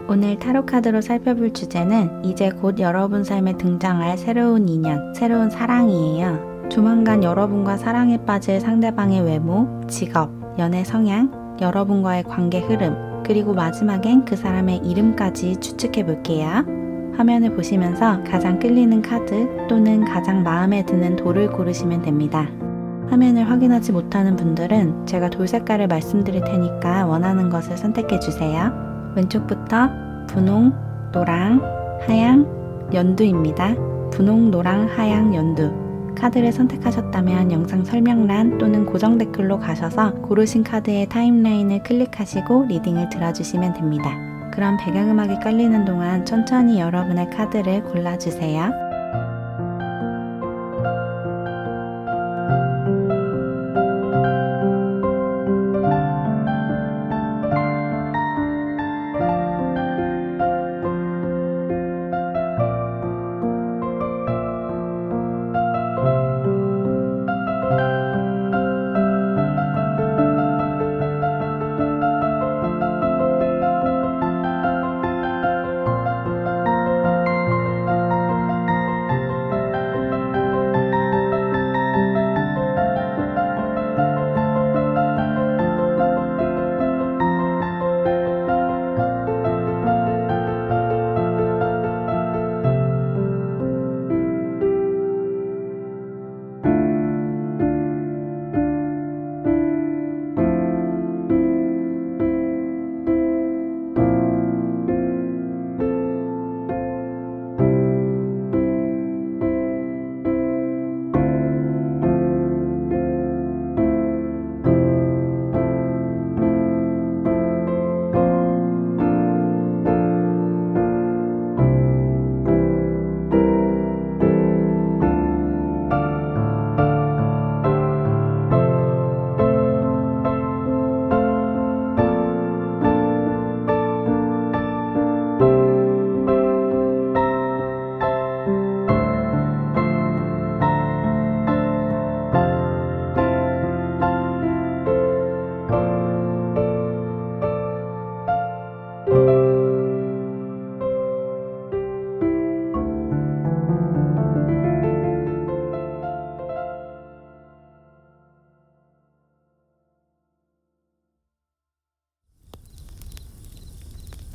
오늘 타로카드로 살펴볼 주제는 이제 곧 여러분 삶에 등장할 새로운 인연, 새로운 사랑이에요. 조만간 여러분과 사랑에 빠질 상대방의 외모, 직업, 연애 성향, 여러분과의 관계 흐름, 그리고 마지막엔 그 사람의 이름까지 추측해 볼게요. 화면을 보시면서 가장 끌리는 카드 또는 가장 마음에 드는 돌을 고르시면 됩니다. 화면을 확인하지 못하는 분들은 제가 돌 색깔을 말씀드릴 테니까 원하는 것을 선택해 주세요. 왼쪽부터 분홍, 노랑, 하양, 연두입니다. 분홍, 노랑, 하양, 연두. 카드를 선택하셨다면 영상 설명란 또는 고정 댓글로 가셔서 고르신 카드의 타임라인을 클릭하시고 리딩을 들어주시면 됩니다. 그럼 배경음악이 깔리는 동안 천천히 여러분의 카드를 골라주세요.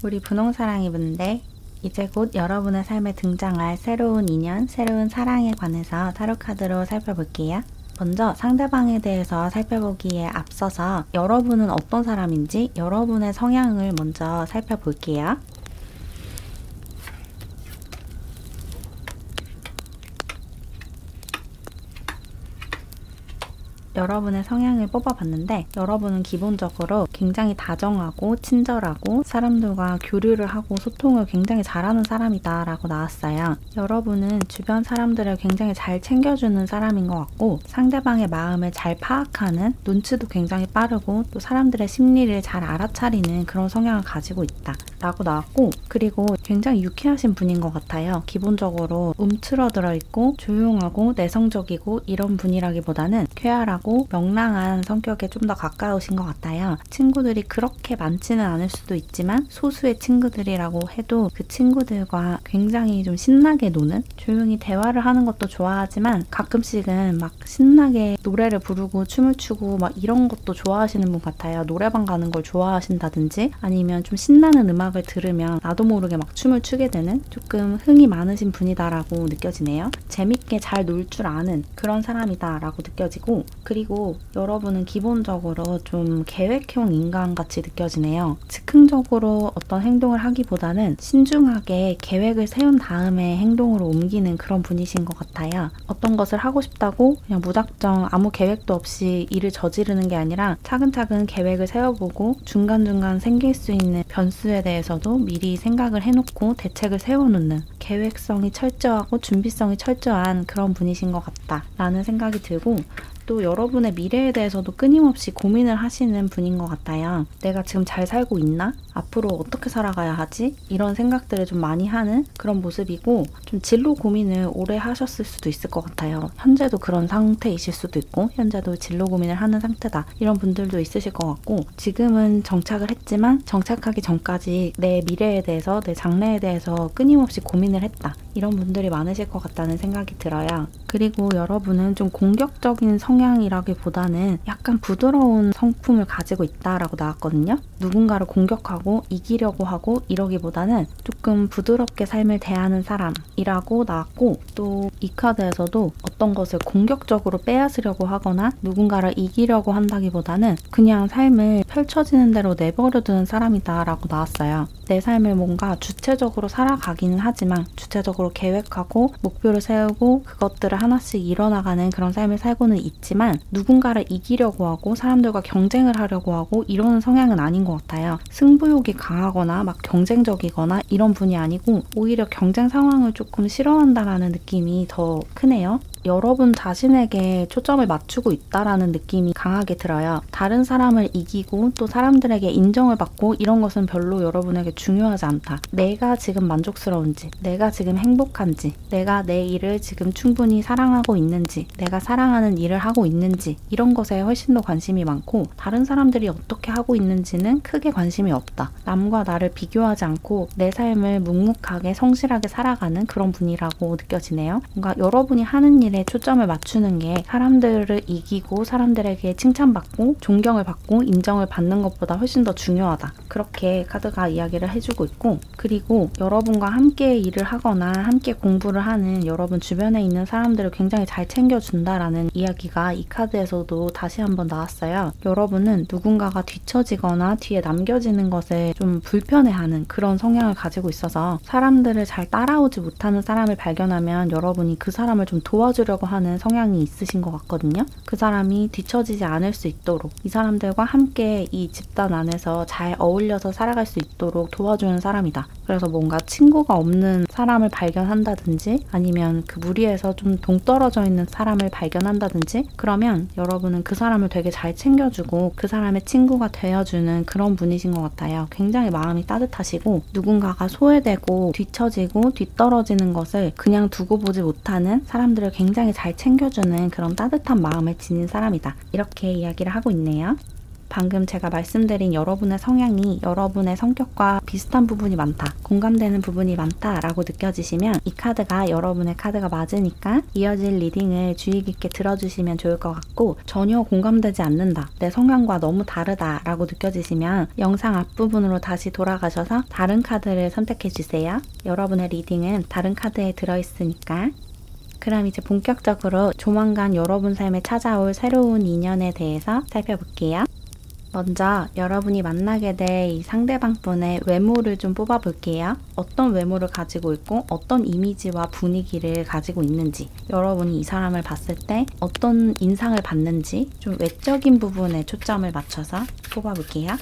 우리 분홍사랑이 분들, 이제 곧 여러분의 삶에 등장할 새로운 인연, 새로운 사랑에 관해서 타로카드로 살펴볼게요. 먼저 상대방에 대해서 살펴보기에 앞서서 여러분은 어떤 사람인지 여러분의 성향을 먼저 살펴볼게요. 여러분의 성향을 뽑아봤는데 여러분은 기본적으로 굉장히 다정하고 친절하고 사람들과 교류를 하고 소통을 굉장히 잘하는 사람이다 라고 나왔어요. 여러분은 주변 사람들을 굉장히 잘 챙겨주는 사람인 것 같고 상대방의 마음을 잘 파악하는, 눈치도 굉장히 빠르고 또 사람들의 심리를 잘 알아차리는 그런 성향을 가지고 있다 라고 나왔고, 그리고 굉장히 유쾌하신 분인 것 같아요. 기본적으로 움츠러들어 있고 조용하고 내성적이고 이런 분이라기보다는 쾌활하고 명랑한 성격에 좀 더 가까우신 것 같아요. 친구들이 그렇게 많지는 않을 수도 있지만 소수의 친구들이라고 해도 그 친구들과 굉장히 좀 신나게 노는, 조용히 대화를 하는 것도 좋아하지만 가끔씩은 막 신나게 노래를 부르고 춤을 추고 막 이런 것도 좋아하시는 분 같아요. 노래방 가는 걸 좋아하신다든지 아니면 좀 신나는 음악을 들으면 나도 모르게 막 춤을 추게 되는 조금 흥이 많으신 분이다라고 느껴지네요. 재밌게 잘 놀 줄 아는 그런 사람이다라고 느껴지고, 그리고 여러분은 기본적으로 좀 계획형 인간같이 느껴지네요. 즉흥적으로 어떤 행동을 하기보다는 신중하게 계획을 세운 다음에 행동으로 옮기는 그런 분이신 것 같아요. 어떤 것을 하고 싶다고 그냥 무작정 아무 계획도 없이 일을 저지르는 게 아니라 차근차근 계획을 세워보고 중간중간 생길 수 있는 변수에 대해서도 미리 생각을 해놓고 대책을 세워놓는, 계획성이 철저하고 준비성이 철저한 그런 분이신 것 같다 라는 생각이 들고, 또 여러분의 미래에 대해서도 끊임없이 고민을 하시는 분인 것 같아요. 내가 지금 잘 살고 있나? 앞으로 어떻게 살아가야 하지? 이런 생각들을 좀 많이 하는 그런 모습이고, 좀 진로 고민을 오래 하셨을 수도 있을 것 같아요. 현재도 그런 상태이실 수도 있고, 현재도 진로 고민을 하는 상태다, 이런 분들도 있으실 것 같고, 지금은 정착을 했지만 정착하기 전까지 내 미래에 대해서, 내 장래에 대해서 끊임없이 고민을 했다, 이런 분들이 많으실 것 같다는 생각이 들어요. 그리고 여러분은 좀 공격적인 성향이라기보다는 약간 부드러운 성품을 가지고 있다라고 나왔거든요. 누군가를 공격하고 이기려고 하고 이러기보다는 조금 부드럽게 삶을 대하는 사람이라고 나왔고, 또 이 카드에서도 어떤 것을 공격적으로 빼앗으려고 하거나 누군가를 이기려고 한다기보다는 그냥 삶을 펼쳐지는 대로 내버려두는 사람이다 라고 나왔어요. 내 삶을 뭔가 주체적으로 살아가기는 하지만 주체적으로 계획하고 목표를 세우고 그것들을 하나씩 이뤄나가는 그런 삶을 살고는 있지만, 누군가를 이기려고 하고 사람들과 경쟁을 하려고 하고 이러는 성향은 아닌 것 같아요. 승부욕이 강하거나 막 경쟁적이거나 이런 분이 아니고, 오히려 경쟁 상황을 조금 싫어한다라는 느낌이 더 크네요. 여러분 자신에게 초점을 맞추고 있다라는 느낌이 강하게 들어요. 다른 사람을 이기고 또 사람들에게 인정을 받고 이런 것은 별로 여러분에게 중요하지 않다. 내가 지금 만족스러운지, 내가 지금 행복한지, 내가 내 일을 지금 충분히 사랑하고 있는지, 내가 사랑하는 일을 하고 있는지, 이런 것에 훨씬 더 관심이 많고, 다른 사람들이 어떻게 하고 있는지는 크게 관심이 없다. 남과 나를 비교하지 않고 내 삶을 묵묵하게 성실하게 살아가는 그런 분이라고 느껴지네요. 뭔가 여러분이 하는 일에 초점을 맞추는 게 사람들을 이기고 사람들에게 칭찬받고 존경을 받고 인정을 받는 것보다 훨씬 더 중요하다, 그렇게 카드가 이야기를 해주고 있고, 그리고 여러분과 함께 일을 하거나 함께 공부를 하는 여러분 주변에 있는 사람들을 굉장히 잘 챙겨준다라는 이야기가 이 카드에서도 다시 한번 나왔어요. 여러분은 누군가가 뒤처지거나 뒤에 남겨지는 것을 좀 불편해하는 그런 성향을 가지고 있어서, 사람들을 잘 따라오지 못하는 사람을 발견하면 여러분이 그 사람을 좀 도와주려고 하는 성향이 있으신 것 같거든요. 그 사람이 뒤처지지 않을 수 있도록, 이 사람들과 함께 이 집단 안에서 잘 어울려서 살아갈 수 있도록 도와주는 사람이다. 그래서 뭔가 친구가 없는 사람을 발견한다든지, 아니면 그 무리에서 좀 동떨어져 있는 사람을 발견한다든지, 그러면 여러분은 그 사람을 되게 잘 챙겨주고 그 사람의 친구가 되어주는 그런 분이신 것 같아요. 굉장히 마음이 따뜻하시고, 누군가가 소외되고 뒤처지고 뒤떨어지는 것을 그냥 두고 보지 못하는, 사람들을 굉장히 잘 챙겨주는 그런 따뜻한 마음을 지닌 사람이다, 이렇게 이야기를 하고 있네요. 방금 제가 말씀드린 여러분의 성향이 여러분의 성격과 비슷한 부분이 많다, 공감되는 부분이 많다라고 느껴지시면 이 카드가 여러분의 카드가 맞으니까 이어질 리딩을 주의 깊게 들어주시면 좋을 것 같고, 전혀 공감되지 않는다, 내 성향과 너무 다르다라고 느껴지시면 영상 앞부분으로 다시 돌아가셔서 다른 카드를 선택해주세요. 여러분의 리딩은 다른 카드에 들어있으니까. 그럼 이제 본격적으로 조만간 여러분 삶에 찾아올 새로운 인연에 대해서 살펴볼게요. 먼저 여러분이 만나게 될 이 상대방 분의 외모를 좀 뽑아볼게요. 어떤 외모를 가지고 있고 어떤 이미지와 분위기를 가지고 있는지, 여러분이 이 사람을 봤을 때 어떤 인상을 받는지, 좀 외적인 부분에 초점을 맞춰서 뽑아볼게요.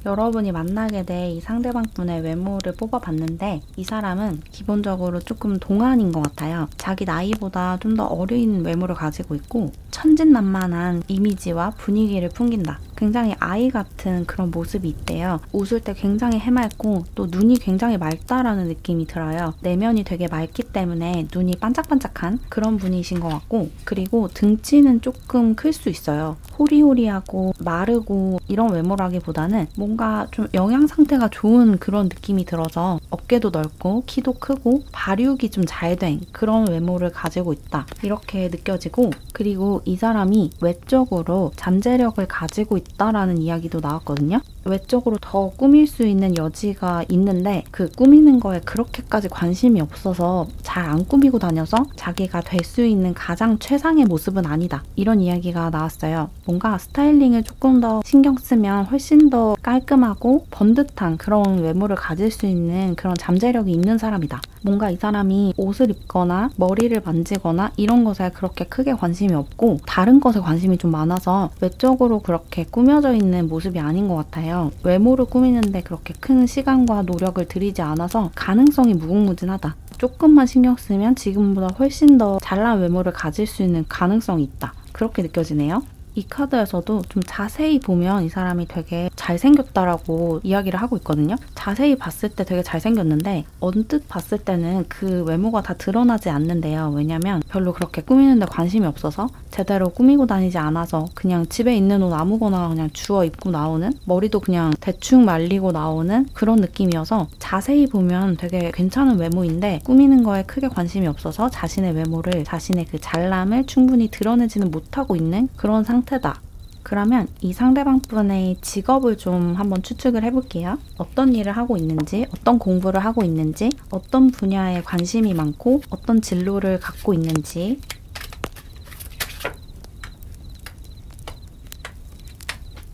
여러분이 만나게 될 이 상대방 분의 외모를 뽑아봤는데, 이 사람은 기본적으로 조금 동안인 것 같아요. 자기 나이보다 좀 더 어린 외모를 가지고 있고, 천진난만한 이미지와 분위기를 풍긴다. 굉장히 아이 같은 그런 모습이 있대요. 웃을 때 굉장히 해맑고 또 눈이 굉장히 맑다라는 느낌이 들어요. 내면이 되게 맑기 때문에 눈이 반짝반짝한 그런 분이신 것 같고, 그리고 등치는 조금 클 수 있어요. 호리호리하고 마르고 이런 외모라기보다는 뭔가 좀 영양 상태가 좋은 그런 느낌이 들어서 어깨도 넓고 키도 크고 발육이 좀 잘 된 그런 외모를 가지고 있다, 이렇게 느껴지고, 그리고 이 사람이 외적으로 잠재력을 가지고 있다라는 이야기도 나왔거든요. 외적으로 더 꾸밀 수 있는 여지가 있는데 그 꾸미는 거에 그렇게까지 관심이 없어서 잘 안 꾸미고 다녀서 자기가 될 수 있는 가장 최상의 모습은 아니다, 이런 이야기가 나왔어요. 뭔가 스타일링을 조금 더 신경 쓰면 훨씬 더 깔끔하고 번듯한 그런 외모를 가질 수 있는 그런 잠재력이 있는 사람이다. 뭔가 이 사람이 옷을 입거나 머리를 만지거나 이런 것에 그렇게 크게 관심이 없고 다른 것에 관심이 좀 많아서 외적으로 그렇게 꾸며져 있는 모습이 아닌 것 같아요. 외모를 꾸미는데 그렇게 큰 시간과 노력을 들이지 않아서 가능성이 무궁무진하다. 조금만 신경 쓰면 지금보다 훨씬 더 잘난 외모를 가질 수 있는 가능성이 있다. 그렇게 느껴지네요. 이 카드에서도 좀 자세히 보면 이 사람이 되게 잘생겼다라고 이야기를 하고 있거든요. 자세히 봤을 때 되게 잘생겼는데 언뜻 봤을 때는 그 외모가 다 드러나지 않는데요. 왜냐면 별로 그렇게 꾸미는데 관심이 없어서 제대로 꾸미고 다니지 않아서 그냥 집에 있는 옷 아무거나 그냥 주워 입고 나오는, 머리도 그냥 대충 말리고 나오는 그런 느낌이어서 자세히 보면 되게 괜찮은 외모인데 꾸미는 거에 크게 관심이 없어서 자신의 외모를, 자신의 그 잘남을 충분히 드러내지는 못하고 있는 그런 상태다. 그러면 이 상대방 분의 직업을 좀 한번 추측을 해볼게요. 어떤 일을 하고 있는지, 어떤 공부를 하고 있는지, 어떤 분야에 관심이 많고 어떤 진로를 갖고 있는지.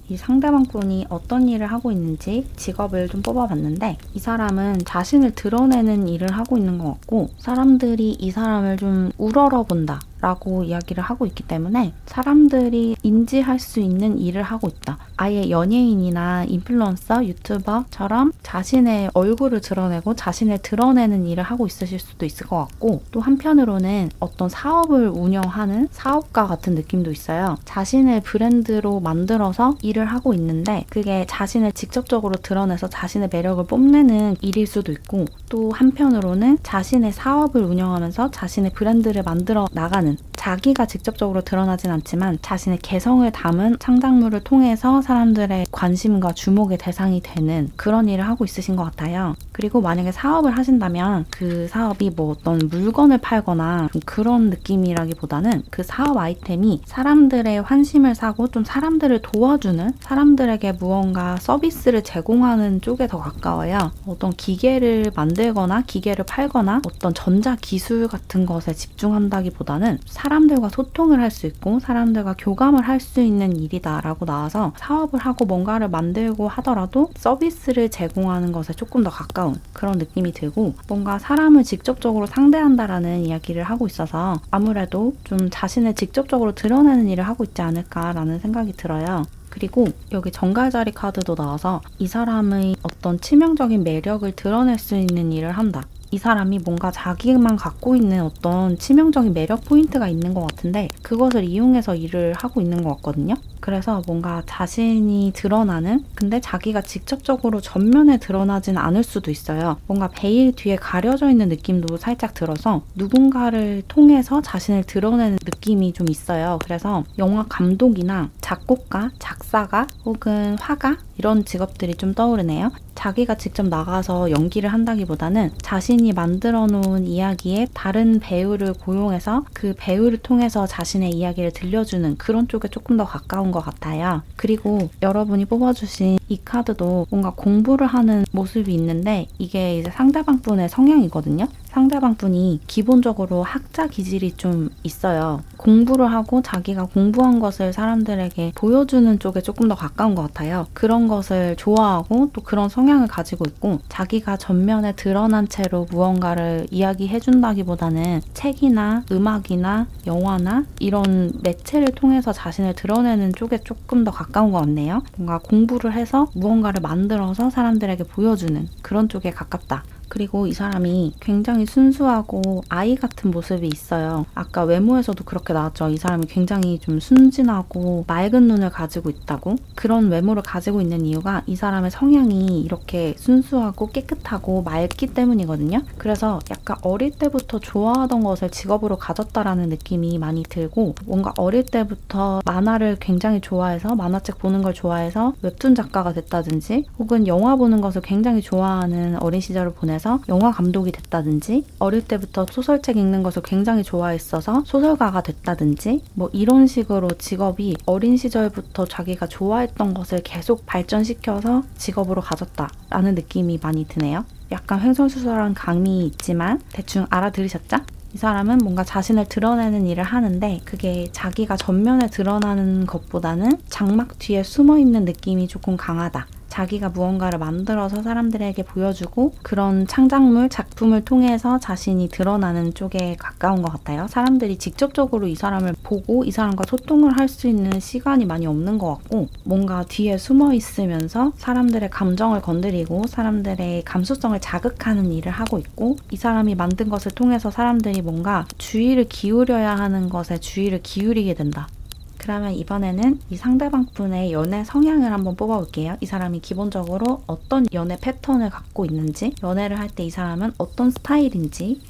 이 상대방 분이 어떤 일을 하고 있는지 직업을 좀 뽑아봤는데 이 사람은 자신을 드러내는 일을 하고 있는 것 같고 사람들이 이 사람을 좀 우러러본다 라고 이야기를 하고 있기 때문에 사람들이 인지할 수 있는 일을 하고 있다. 아예 연예인이나 인플루언서, 유튜버처럼 자신의 얼굴을 드러내고 자신을 드러내는 일을 하고 있으실 수도 있을 것 같고 또 한편으로는 어떤 사업을 운영하는 사업가 같은 느낌도 있어요. 자신을 브랜드로 만들어서 일을 하고 있는데 그게 자신을 직접적으로 드러내서 자신의 매력을 뽐내는 일일 수도 있고 또 한편으로는 자신의 사업을 운영하면서 자신의 브랜드를 만들어 나가는, 자기가 직접적으로 드러나진 않지만 자신의 개성을 담은 창작물을 통해서 사람들의 관심과 주목의 대상이 되는 그런 일을 하고 있으신 것 같아요. 그리고 만약에 사업을 하신다면 그 사업이 뭐 어떤 물건을 팔거나 그런 느낌이라기보다는 그 사업 아이템이 사람들의 환심을 사고 좀 사람들을 도와주는, 사람들에게 무언가 서비스를 제공하는 쪽에 더 가까워요. 어떤 기계를 만들거나 기계를 팔거나 어떤 전자기술 같은 것에 집중한다기보다는 사람들과 소통을 할 수 있고 사람들과 교감을 할 수 있는 일이다 라고 나와서 사업을 하고 뭔가를 만들고 하더라도 서비스를 제공하는 것에 조금 더 가까운 그런 느낌이 들고 뭔가 사람을 직접적으로 상대한다라는 이야기를 하고 있어서 아무래도 좀 자신을 직접적으로 드러내는 일을 하고 있지 않을까라는 생각이 들어요. 그리고 여기 정갈자리 카드도 나와서 이 사람의 어떤 치명적인 매력을 드러낼 수 있는 일을 한다. 이 사람이 뭔가 자기만 갖고 있는 어떤 치명적인 매력 포인트가 있는 것 같은데 그것을 이용해서 일을 하고 있는 것 같거든요. 그래서 뭔가 자신이 드러나는, 근데 자기가 직접적으로 전면에 드러나진 않을 수도 있어요. 뭔가 베일 뒤에 가려져 있는 느낌도 살짝 들어서 누군가를 통해서 자신을 드러내는 느낌이 좀 있어요. 그래서 영화 감독이나 작곡가, 작사가 혹은 화가 이런 직업들이 좀 떠오르네요. 자기가 직접 나가서 연기를 한다기보다는 자신이 만들어 놓은 이야기에 다른 배우를 고용해서 그 배우를 통해서 자신의 이야기를 들려주는 그런 쪽에 조금 더 가까운 것 같아요. 그리고 여러분이 뽑아주신 이 카드도 뭔가 공부를 하는 모습이 있는데 이게 이제 상대방 분의 성향이거든요. 상대방 분이 기본적으로 학자 기질이 좀 있어요. 공부를 하고 자기가 공부한 것을 사람들에게 보여주는 쪽에 조금 더 가까운 것 같아요. 그런 것을 좋아하고 또 그런 성향을 가지고 있고 자기가 전면에 드러난 채로 무언가를 이야기해준다기보다는 책이나 음악이나 영화나 이런 매체를 통해서 자신을 드러내는 쪽에 조금 더 가까운 것 같네요. 뭔가 공부를 해서 무언가를 만들어서 사람들에게 보여주는 그런 쪽에 가깝다. 그리고 이 사람이 굉장히 순수하고 아이 같은 모습이 있어요. 아까 외모에서도 그렇게 나왔죠. 이 사람이 굉장히 좀 순진하고 맑은 눈을 가지고 있다고. 그런 외모를 가지고 있는 이유가 이 사람의 성향이 이렇게 순수하고 깨끗하고 맑기 때문이거든요. 그래서 약간 어릴 때부터 좋아하던 것을 직업으로 가졌다라는 느낌이 많이 들고 뭔가 어릴 때부터 만화를 굉장히 좋아해서 만화책 보는 걸 좋아해서 웹툰 작가가 됐다든지 혹은 영화 보는 것을 굉장히 좋아하는 어린 시절을 보내서 영화 감독이 됐다든지 어릴 때부터 소설책 읽는 것을 굉장히 좋아했어서 소설가가 됐다든지 뭐 이런 식으로 직업이 어린 시절부터 자기가 좋아했던 것을 계속 발전시켜서 직업으로 가졌다라는 느낌이 많이 드네요. 약간 횡설수설한 감이 있지만 대충 알아들으셨죠? 이 사람은 뭔가 자신을 드러내는 일을 하는데 그게 자기가 전면에 드러나는 것보다는 장막 뒤에 숨어있는 느낌이 조금 강하다. 자기가 무언가를 만들어서 사람들에게 보여주고 그런 창작물, 작품을 통해서 자신이 드러나는 쪽에 가까운 것 같아요. 사람들이 직접적으로 이 사람을 보고 이 사람과 소통을 할 수 있는 시간이 많이 없는 것 같고 뭔가 뒤에 숨어 있으면서 사람들의 감정을 건드리고 사람들의 감수성을 자극하는 일을 하고 있고 이 사람이 만든 것을 통해서 사람들이 뭔가 주의를 기울여야 하는 것에 주의를 기울이게 된다. 그러면 이번에는 이 상대방 분의 연애 성향을 한번 뽑아볼게요. 이 사람이 기본적으로 어떤 연애 패턴을 갖고 있는지, 연애를 할 때 이 사람은 어떤 스타일인지,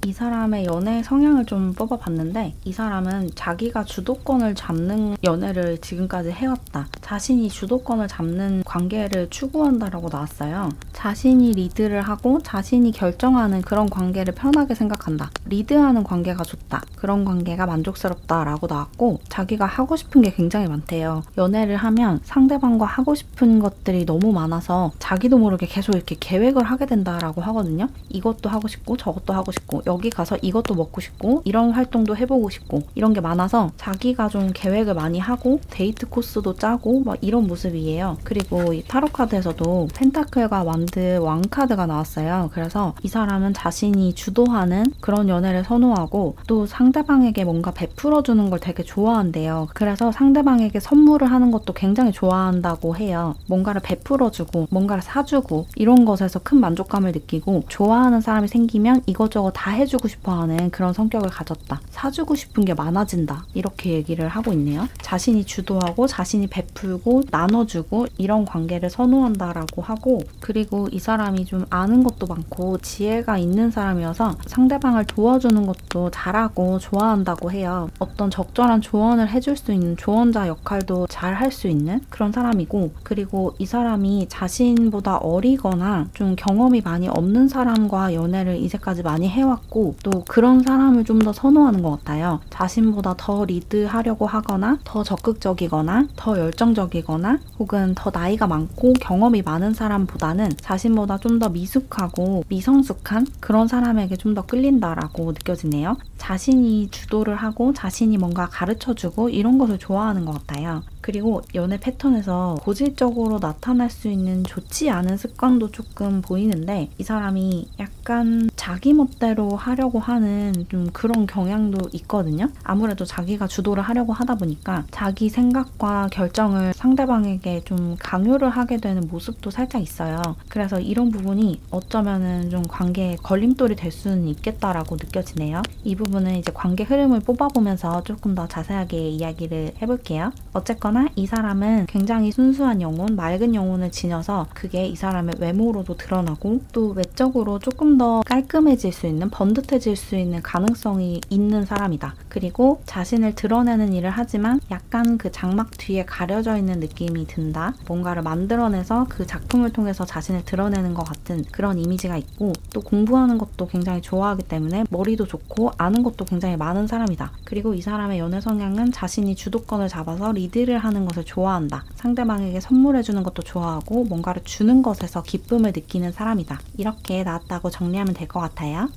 이 사람의 연애 성향을 좀 뽑아봤는데 이 사람은 자기가 주도권을 잡는 연애를 지금까지 해왔다. 자신이 주도권을 잡는 관계를 추구한다라고 나왔어요. 자신이 리드를 하고 자신이 결정하는 그런 관계를 편하게 생각한다. 리드하는 관계가 좋다. 그런 관계가 만족스럽다라고 나왔고 자기가 하고 싶은 게 굉장히 많대요. 연애를 하면 상대방과 하고 싶은 것들이 너무 많아서 자기도 모르게 계속 이렇게 계획을 하게 된다라고 하거든요. 이것도 하고 싶고 저것도 하고 싶고 여기 가서 이것도 먹고 싶고 이런 활동도 해보고 싶고 이런 게 많아서 자기가 좀 계획을 많이 하고 데이트 코스도 짜고 막 이런 모습이에요. 그리고 이 타로 카드에서도 펜타클과 완드, 왕카드가 나왔어요. 그래서 이 사람은 자신이 주도하는 그런 연애를 선호하고 또 상대방에게 뭔가 베풀어주는 걸 되게 좋아한대요. 그래서 상대방에게 선물을 하는 것도 굉장히 좋아한다고 해요. 뭔가를 베풀어주고 뭔가를 사주고 이런 것에서 큰 만족감을 느끼고 좋아하는 사람이 생기면 이것저것 다 해주고 싶어하는 그런 성격을 가졌다. 사주고 싶은 게 많아진다. 이렇게 얘기를 하고 있네요. 자신이 주도하고 자신이 베풀고 나눠주고 이런 관계를 선호한다라고 하고 그리고 이 사람이 좀 아는 것도 많고 지혜가 있는 사람이어서 상대방을 도와주는 것도 잘하고 좋아한다고 해요. 어떤 적절한 조언을 해줄 수 있는 조언자 역할도 잘 할 수 있는 그런 사람이고 그리고 이 사람이 자신보다 어리거나 좀 경험이 많이 없는 사람과 연애를 이제까지 많이 해왔고 또 그런 사람을 좀 더 선호하는 것 같아요. 자신보다 더 리드하려고 하거나 더 적극적이거나 더 열정적이거나 혹은 더 나이가 많고 경험이 많은 사람보다는 자신보다 좀 더 미숙하고 미성숙한 그런 사람에게 좀 더 끌린다라고 느껴지네요. 자신이 주도를 하고 자신이 뭔가 가르쳐주고 이런 것을 좋아하는 것 같아요. 그리고 연애 패턴에서 고질적으로 나타날 수 있는 좋지 않은 습관도 조금 보이는데 이 사람이 약간 자기 멋대로 하려고 하는 좀 그런 경향도 있거든요. 아무래도 자기가 주도를 하려고 하다 보니까 자기 생각과 결정을 상대방에게 좀 강요를 하게 되는 모습도 살짝 있어요. 그래서 이런 부분이 어쩌면은 좀 관계에 걸림돌이 될 수는 있겠다라고 느껴지네요. 이 부분은 이제 관계 흐름을 뽑아보면서 조금 더 자세하게 이야기를 해볼게요. 어쨌거나 이 사람은 굉장히 순수한 영혼, 맑은 영혼을 지녀서 그게 이 사람의 외모로도 드러나고 또 외적으로 조금 더 깔끔해질 수 있는, 번듯해질 수 있는 가능성이 있는 사람이다. 그리고 자신을 드러내는 일을 하지만 약간 그 장막 뒤에 가려져 있는 느낌이 든다. 뭔가를 만들어내서 그 작품을 통해서 자신을 드러내는 것 같은 그런 이미지가 있고 또 공부하는 것도 굉장히 좋아하기 때문에 머리도 좋고 아는 것도 굉장히 많은 사람이다. 그리고 이 사람의 연애 성향은 자신이 주도권을 잡아서 리드를 하는 것을 좋아한다. 상대방에게 선물해주는 것도 좋아하고 뭔가를 주는 것에서 기쁨을 느끼는 사람이다. 이렇게 나왔다고 정리하면 될 것 같아요.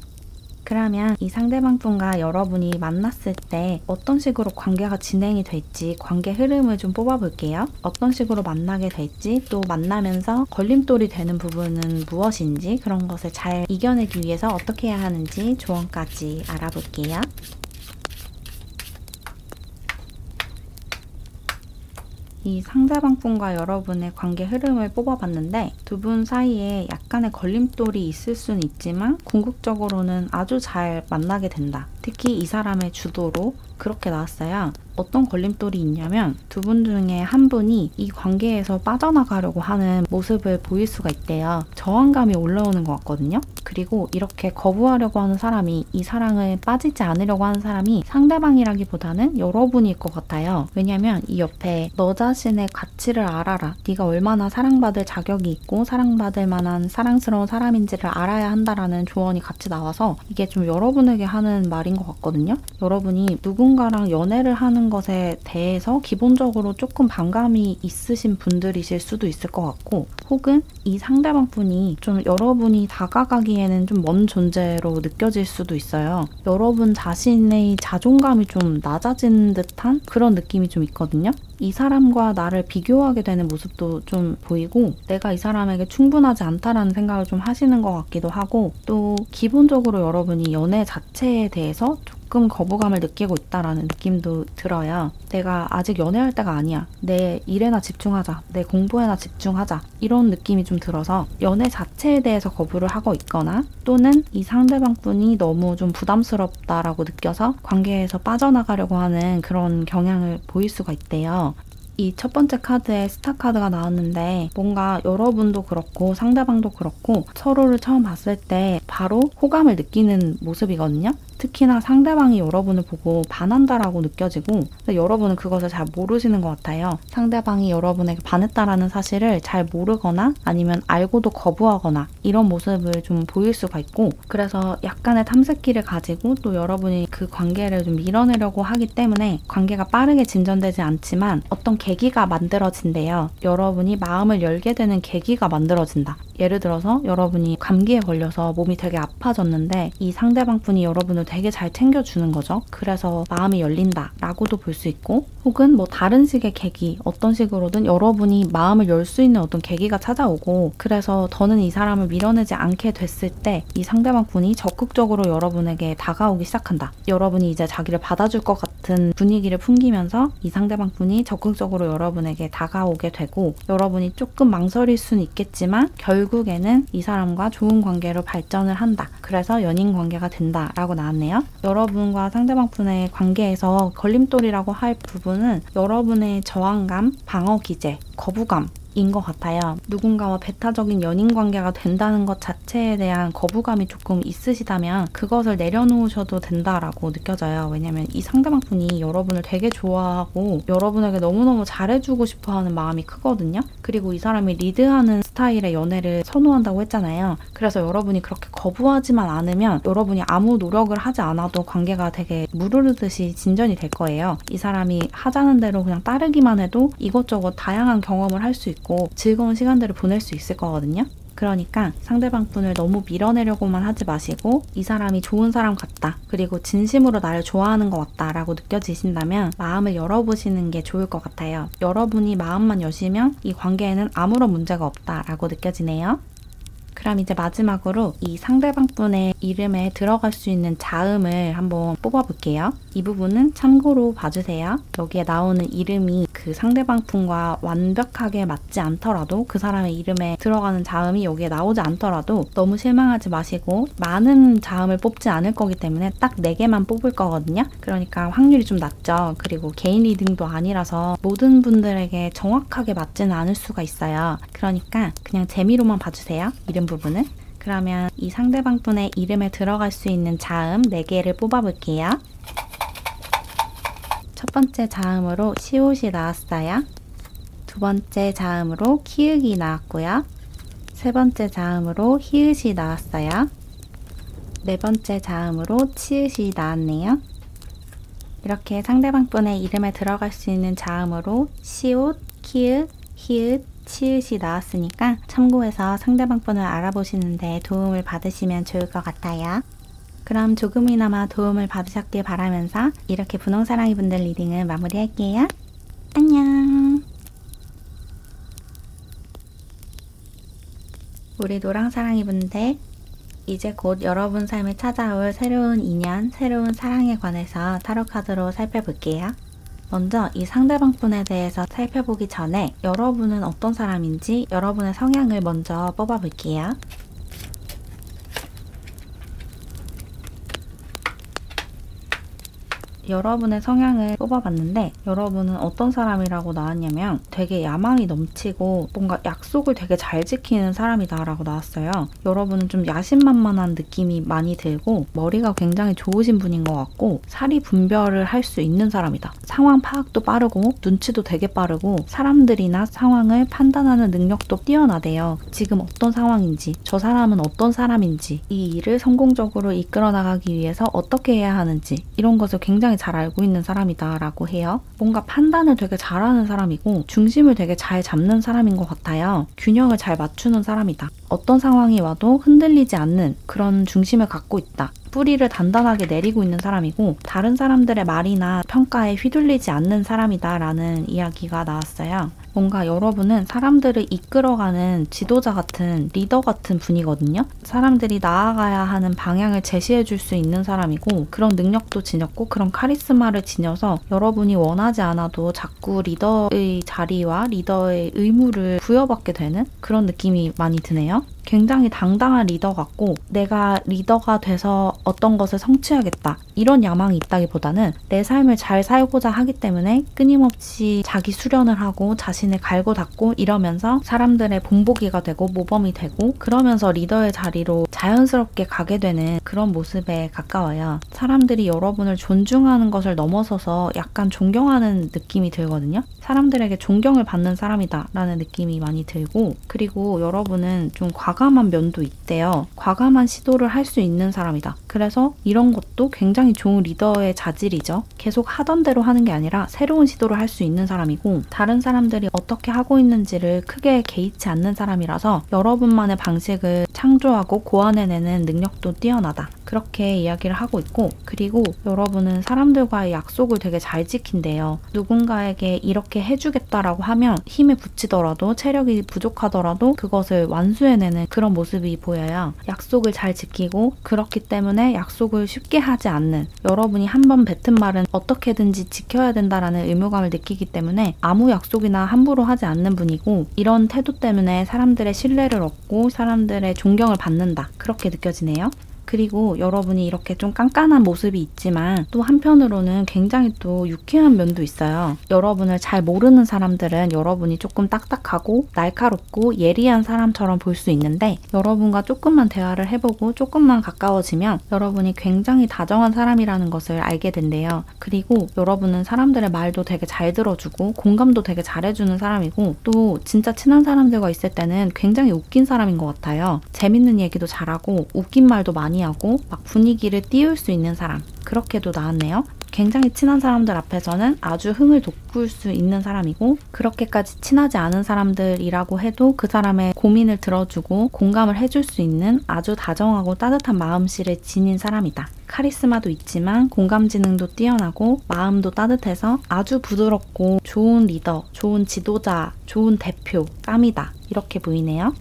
그러면 이 상대방 분과 여러분이 만났을 때 어떤 식으로 관계가 진행이 될지 관계 흐름을 좀 뽑아볼게요. 어떤 식으로 만나게 될지 또 만나면서 걸림돌이 되는 부분은 무엇인지 그런 것을 잘 이겨내기 위해서 어떻게 해야 하는지 조언까지 알아볼게요. 이 상대방 분과 여러분의 관계 흐름을 뽑아봤는데 두 분 사이에 약간의 걸림돌이 있을 수는 있지만 궁극적으로는 아주 잘 만나게 된다. 특히 이 사람의 주도로 그렇게 나왔어요. 어떤 걸림돌이 있냐면 두 분 중에 한 분이 이 관계에서 빠져나가려고 하는 모습을 보일 수가 있대요. 저항감이 올라오는 것 같거든요. 그리고 이렇게 거부하려고 하는 사람이 이 사랑에 빠지지 않으려고 하는 사람이 상대방이라기보다는 여러분일 것 같아요. 왜냐면 이 옆에 너 자신의 가치를 알아라. 네가 얼마나 사랑받을 자격이 있고 사랑받을 만한 사랑스러운 사람인지를 알아야 한다라는 조언이 같이 나와서 이게 좀 여러분에게 하는 말인 것 같거든요. 여러분이 누군가랑 연애를 하는 것에 대해서 기본적으로 조금 반감이 있으신 분들이실 수도 있을 것 같고 혹은 이 상대방 분이 좀 여러분이 다가가기 보기에는 좀 먼 존재로 느껴질 수도 있어요. 여러분 자신의 자존감이 좀 낮아진 듯한 그런 느낌이 좀 있거든요. 이 사람과 나를 비교하게 되는 모습도 좀 보이고 내가 이 사람에게 충분하지 않다라는 생각을 좀 하시는 것 같기도 하고 또 기본적으로 여러분이 연애 자체에 대해서 조금 거부감을 느끼고 있다라는 느낌도 들어요. 내가 아직 연애할 때가 아니야. 내 일에나 집중하자. 내 공부에나 집중하자. 이런 느낌이 좀 들어서 연애 자체에 대해서 거부를 하고 있거나 또는 이 상대방분이 너무 좀 부담스럽다라고 느껴서 관계에서 빠져나가려고 하는 그런 경향을 보일 수가 있대요. 이 첫 번째 카드에 스타 카드가 나왔는데 뭔가 여러분도 그렇고 상대방도 그렇고 서로를 처음 봤을 때 바로 호감을 느끼는 모습이거든요. 특히나 상대방이 여러분을 보고 반한다라고 느껴지고 근데 여러분은 그것을 잘 모르시는 것 같아요. 상대방이 여러분에게 반했다라는 사실을 잘 모르거나 아니면 알고도 거부하거나 이런 모습을 좀 보일 수가 있고 그래서 약간의 탐색기를 가지고 또 여러분이 그 관계를 좀 밀어내려고 하기 때문에 관계가 빠르게 진전되지 않지만 어떤 계기가 만들어진대요. 여러분이 마음을 열게 되는 계기가 만들어진다. 예를 들어서 여러분이 감기에 걸려서 몸이 되게 아파졌는데 이 상대방 분이 여러분을 되게 잘 챙겨주는 거죠. 그래서 마음이 열린다 라고도 볼 수 있고 혹은 뭐 다른 식의 계기 어떤 식으로든 여러분이 마음을 열 수 있는 어떤 계기가 찾아오고 그래서 더는 이 사람을 밀어내지 않게 됐을 때 이 상대방 분이 적극적으로 여러분에게 다가오기 시작한다. 여러분이 이제 자기를 받아줄 것 같은 분위기를 풍기면서 이 상대방 분이 적극적으로 여러분에게 다가오게 되고 여러분이 조금 망설일 수는 있겠지만 결국에는 이 사람과 좋은 관계로 발전을 한다. 그래서 연인 관계가 된다 라고 나왔네요. 여러분과 상대방 분의 관계에서 걸림돌이라고 할 부분은 여러분의 저항감, 방어 기제, 거부감 인 것 같아요. 누군가와 배타적인 연인 관계가 된다는 것 자체에 대한 거부감이 조금 있으시다면 그것을 내려놓으셔도 된다라고 느껴져요. 왜냐면 이 상대방 분이 여러분을 되게 좋아하고 여러분에게 너무너무 잘해주고 싶어하는 마음이 크거든요. 그리고 이 사람이 리드하는 스타일의 연애를 선호한다고 했잖아요. 그래서 여러분이 그렇게 거부하지만 않으면 여러분이 아무 노력을 하지 않아도 관계가 되게 무르르듯이 진전이 될 거예요. 이 사람이 하자는 대로 그냥 따르기만 해도 이것저것 다양한 경험을 할 수 있고 즐거운 시간들을 보낼 수 있을 거거든요. 그러니까 상대방 분을 너무 밀어내려고만 하지 마시고 이 사람이 좋은 사람 같다. 그리고 진심으로 나를 좋아하는 것 같다 라고 느껴지신다면 마음을 열어보시는 게 좋을 것 같아요. 여러분이 마음만 여시면 이 관계에는 아무런 문제가 없다 라고 느껴지네요. 그럼 이제 마지막으로 이 상대방 분의 이름에 들어갈 수 있는 자음을 한번 뽑아볼게요. 이 부분은 참고로 봐주세요. 여기에 나오는 이름이 그 상대방 분과 완벽하게 맞지 않더라도 그 사람의 이름에 들어가는 자음이 여기에 나오지 않더라도 너무 실망하지 마시고 많은 자음을 뽑지 않을 거기 때문에 딱 4개만 뽑을 거거든요. 그러니까 확률이 좀 낮죠. 그리고 개인 리딩도 아니라서 모든 분들에게 정확하게 맞지는 않을 수가 있어요. 그러니까 그냥 재미로만 봐주세요. 이름 부분은. 그러면 이 상대방 분의 이름에 들어갈 수 있는 자음 4개를 뽑아볼게요. 첫 번째 자음으로 시옷이 나왔어요. 두 번째 자음으로 키읔이 나왔고요. 세 번째 자음으로 히읗이 나왔어요. 네 번째 자음으로 치읓이 나왔네요. 이렇게 상대방 분의 이름에 들어갈 수 있는 자음으로 시옷, 키읔, 히읗, 치읓이 나왔으니까 참고해서 상대방 분을 알아보시는데 도움을 받으시면 좋을 것 같아요. 그럼 조금이나마 도움을 받으셨길 바라면서 이렇게 분홍사랑이 분들 리딩을 마무리할게요. 안녕. 우리 노랑사랑이 분들, 이제 곧 여러분 삶에 찾아올 새로운 인연, 새로운 사랑에 관해서 타로카드로 살펴볼게요. 먼저 이 상대방 분에 대해서 살펴보기 전에 여러분은 어떤 사람인지 여러분의 성향을 먼저 뽑아볼게요. 여러분의 성향을 뽑아봤는데 여러분은 어떤 사람이라고 나왔냐면 되게 야망이 넘치고 뭔가 약속을 되게 잘 지키는 사람이다 라고 나왔어요. 여러분은 좀 야심만만한 느낌이 많이 들고 머리가 굉장히 좋으신 분인 것 같고 사리 분별을 할 수 있는 사람이다. 상황 파악도 빠르고 눈치도 되게 빠르고 사람들이나 상황을 판단하는 능력도 뛰어나대요. 지금 어떤 상황인지 저 사람은 어떤 사람인지 이 일을 성공적으로 이끌어 나가기 위해서 어떻게 해야 하는지 이런 것을 굉장히 잘 알고 있는 사람이다 라고 해요. 뭔가 판단을 되게 잘하는 사람이고 중심을 되게 잘 잡는 사람인 것 같아요. 균형을 잘 맞추는 사람이다. 어떤 상황이 와도 흔들리지 않는 그런 중심을 갖고 있다. 뿌리를 단단하게 내리고 있는 사람이고 다른 사람들의 말이나 평가에 휘둘리지 않는 사람이다라는 이야기가 나왔어요. 뭔가 여러분은 사람들을 이끌어가는 지도자 같은 리더 같은 분이거든요. 사람들이 나아가야 하는 방향을 제시해 줄 수 있는 사람이고 그런 능력도 지녔고 그런 카리스마를 지녀서 여러분이 원하지 않아도 자꾸 리더의 자리와 리더의 의무를 부여받게 되는 그런 느낌이 많이 드네요. 굉장히 당당한 리더 같고 내가 리더가 돼서 어떤 것을 성취하겠다 이런 야망이 있다기보다는 내 삶을 잘 살고자 하기 때문에 끊임없이 자기 수련을 하고 자신을 갈고 닦고 이러면서 사람들의 본보기가 되고 모범이 되고 그러면서 리더의 자리로 자연스럽게 가게 되는 그런 모습에 가까워요. 사람들이 여러분을 존중하는 것을 넘어서서 약간 존경하는 느낌이 들거든요. 사람들에게 존경을 받는 사람이다 라는 느낌이 많이 들고 그리고 여러분은 좀 과감한 면도 있대요. 과감한 시도를 할 수 있는 사람이다. 그래서 이런 것도 굉장히 좋은 리더의 자질이죠. 계속 하던 대로 하는 게 아니라 새로운 시도를 할 수 있는 사람이고 다른 사람들이 어떻게 하고 있는지를 크게 개의치 않는 사람이라서 여러분만의 방식을 창조하고 고안해내는 능력도 뛰어나다. 그렇게 이야기를 하고 있고 그리고 여러분은 사람들과의 약속을 되게 잘 지킨대요. 누군가에게 이렇게 해주겠다라고 하면 힘에 부치더라도 체력이 부족하더라도 그것을 완수해내는 그런 모습이 보여요. 약속을 잘 지키고 그렇기 때문에 약속을 쉽게 하지 않는 여러분이 한번 뱉은 말은 어떻게든지 지켜야 된다라는 의무감을 느끼기 때문에 아무 약속이나 함부로 하지 않는 분이고 이런 태도 때문에 사람들의 신뢰를 얻고 사람들의 존경을 받는다. 그렇게 느껴지네요. 그리고 여러분이 이렇게 좀 깐깐한 모습이 있지만 또 한편으로는 굉장히 또 유쾌한 면도 있어요. 여러분을 잘 모르는 사람들은 여러분이 조금 딱딱하고 날카롭고 예리한 사람처럼 볼 수 있는데 여러분과 조금만 대화를 해보고 조금만 가까워지면 여러분이 굉장히 다정한 사람이라는 것을 알게 된대요. 그리고 여러분은 사람들의 말도 되게 잘 들어주고 공감도 되게 잘해주는 사람이고 또 진짜 친한 사람들과 있을 때는 굉장히 웃긴 사람인 것 같아요. 재밌는 얘기도 잘하고 웃긴 말도 많이 하고 막 분위기를 띄울 수 있는 사람 그렇게도 나왔네요. 굉장히 친한 사람들 앞에서는 아주 흥을 돋굴 수 있는 사람이고 그렇게까지 친하지 않은 사람들이라고 해도 그 사람의 고민을 들어주고 공감을 해줄 수 있는 아주 다정하고 따뜻한 마음씨를 지닌 사람이다. 카리스마도 있지만 공감 지능도 뛰어나고 마음도 따뜻해서 아주 부드럽고 좋은 리더, 좋은 지도자, 좋은 대표, 깜이다. 이렇게 보이네요.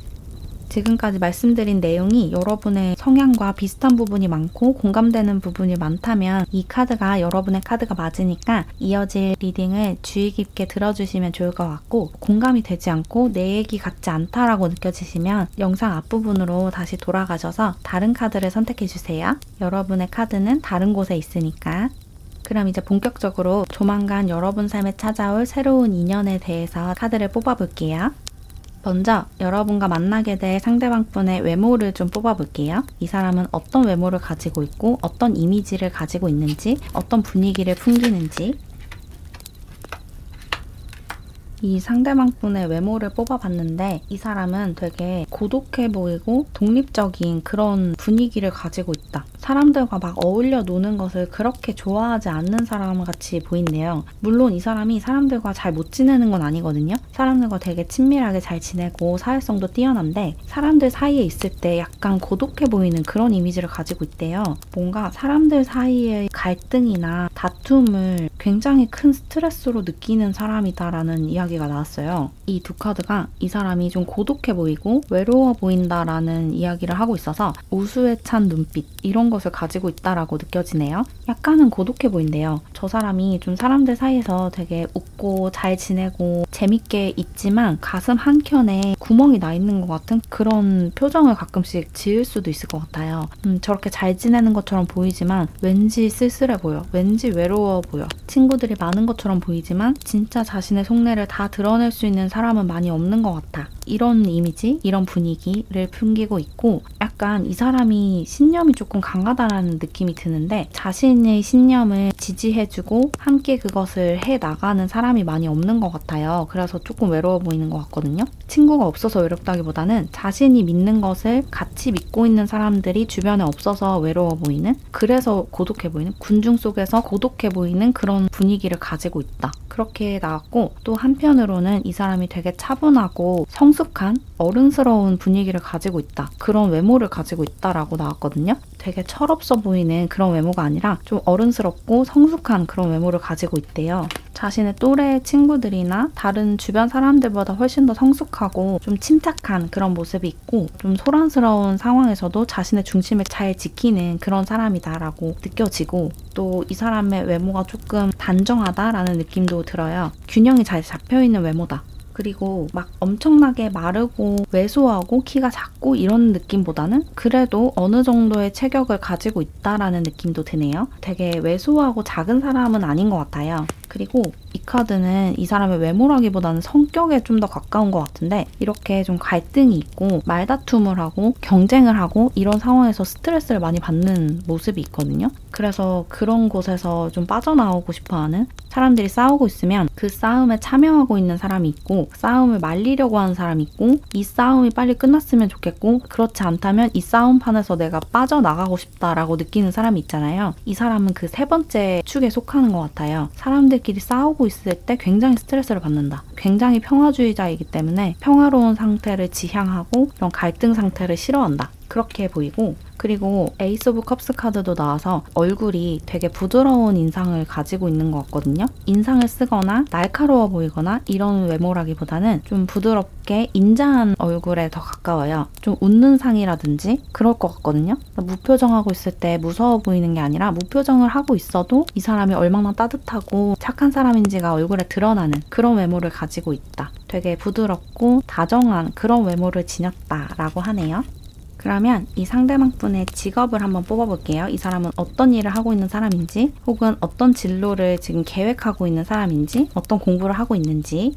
지금까지 말씀드린 내용이 여러분의 성향과 비슷한 부분이 많고 공감되는 부분이 많다면 이 카드가 여러분의 카드가 맞으니까 이어질 리딩을 주의 깊게 들어주시면 좋을 것 같고 공감이 되지 않고 내 얘기 같지 않다라고 느껴지시면 영상 앞부분으로 다시 돌아가셔서 다른 카드를 선택해주세요. 여러분의 카드는 다른 곳에 있으니까. 그럼 이제 본격적으로 조만간 여러분 삶에 찾아올 새로운 인연에 대해서 카드를 뽑아볼게요. 먼저 여러분과 만나게 될 상대방분의 외모를 좀 뽑아볼게요. 이 사람은 어떤 외모를 가지고 있고 어떤 이미지를 가지고 있는지 어떤 분위기를 풍기는지 이 상대방분의 외모를 뽑아봤는데 이 사람은 되게 고독해 보이고 독립적인 그런 분위기를 가지고 있다. 사람들과 막 어울려 노는 것을 그렇게 좋아하지 않는 사람 같이 보인대요. 물론 이 사람이 사람들과 잘 못 지내는 건 아니거든요. 사람들과 되게 친밀하게 잘 지내고 사회성도 뛰어난데 사람들 사이에 있을 때 약간 고독해 보이는 그런 이미지를 가지고 있대요. 뭔가 사람들 사이의 갈등이나 다툼을 굉장히 큰 스트레스로 느끼는 사람이다라는 이야기가 나왔어요. 이 두 카드가 이 사람이 좀 고독해 보이고 외로워 보인다라는 이야기를 하고 있어서 우수에 찬 눈빛 이런 것을 가지고 있다라고 느껴지네요. 약간은 고독해 보인대요. 저 사람이 좀 사람들 사이에서 되게 웃고 잘 지내고 재밌게 있지만 가슴 한켠에 구멍이 나 있는 것 같은 그런 표정을 가끔씩 지을 수도 있을 것 같아요. 저렇게 잘 지내는 것처럼 보이지만 왠지 쓸쓸해 보여. 왠지 외로워 보여. 친구들이 많은 것처럼 보이지만 진짜 자신의 속내를 다 드러낼 수 있는 사람은 많이 없는 것 같아. 이런 이미지, 이런 분위기를 풍기고 있고 약간 이 사람이 신념이 조금 강하다라는 느낌이 드는데 자신의 신념을 지지해주고 함께 그것을 해나가는 사람이 많이 없는 것 같아요. 그래서 조금 외로워 보이는 것 같거든요. 친구가 없어서 외롭다기보다는 자신이 믿는 것을 같이 믿고 있는 사람들이 주변에 없어서 외로워 보이는 그래서 고독해 보이는 군중 속에서 고독해 보이는 그런 분위기를 가지고 있다. 그렇게 나왔고 또 한편으로는 이 사람이 되게 차분하고 성숙한 어른스러운 분위기를 가지고 있다. 그런 외모를 가지고 있다라고 나왔거든요. 되게 철없어 보이는 그런 외모가 아니라 좀 어른스럽고 성숙한 그런 외모를 가지고 있대요. 자신의 또래 친구들이나 다른 주변 사람들보다 훨씬 더 성숙하고 좀 침착한 그런 모습이 있고 좀 소란스러운 상황에서도 자신의 중심을 잘 지키는 그런 사람이다라고 느껴지고 또 이 사람의 외모가 조금 단정하다라는 느낌도 들어요. 균형이 잘 잡혀있는 외모다. 그리고 막 엄청나게 마르고 왜소하고 키가 작고 이런 느낌보다는 그래도 어느 정도의 체격을 가지고 있다라는 느낌도 드네요. 되게 왜소하고 작은 사람은 아닌 것 같아요. 그리고 이 카드는 이 사람의 외모라기보다는 성격에 좀 더 가까운 것 같은데 이렇게 좀 갈등이 있고 말다툼을 하고 경쟁을 하고 이런 상황에서 스트레스를 많이 받는 모습이 있거든요. 그래서 그런 곳에서 좀 빠져나오고 싶어하는 사람들이 싸우고 있으면 그 싸움에 참여하고 있는 사람이 있고 싸움을 말리려고 하는 사람이 있고 이 싸움이 빨리 끝났으면 좋겠고 그렇지 않다면 이 싸움판에서 내가 빠져나가고 싶다라고 느끼는 사람이 있잖아요. 이 사람은 그 세 번째 축에 속하는 것 같아요. 사람들끼리 싸우고 있을 때 굉장히 스트레스를 받는다. 굉장히 평화주의자이기 때문에 평화로운 상태를 지향하고 이런 갈등 상태를 싫어한다. 그렇게 보이고 그리고 에이스 오브 컵스 카드도 나와서 얼굴이 되게 부드러운 인상을 가지고 있는 것 같거든요. 인상을 쓰거나 날카로워 보이거나 이런 외모라기보다는 좀 부드럽게 인자한 얼굴에 더 가까워요. 좀 웃는 상이라든지 그럴 것 같거든요. 무표정하고 있을 때 무서워 보이는 게 아니라 무표정을 하고 있어도 이 사람이 얼마나 따뜻하고 착한 사람인지가 얼굴에 드러나는 그런 외모를 가지고 있다. 되게 부드럽고 다정한 그런 외모를 지녔다라고 하네요. 그러면 이 상대방 분의 직업을 한번 뽑아볼게요. 이 사람은 어떤 일을 하고 있는 사람인지 혹은 어떤 진로를 지금 계획하고 있는 사람인지 어떤 공부를 하고 있는지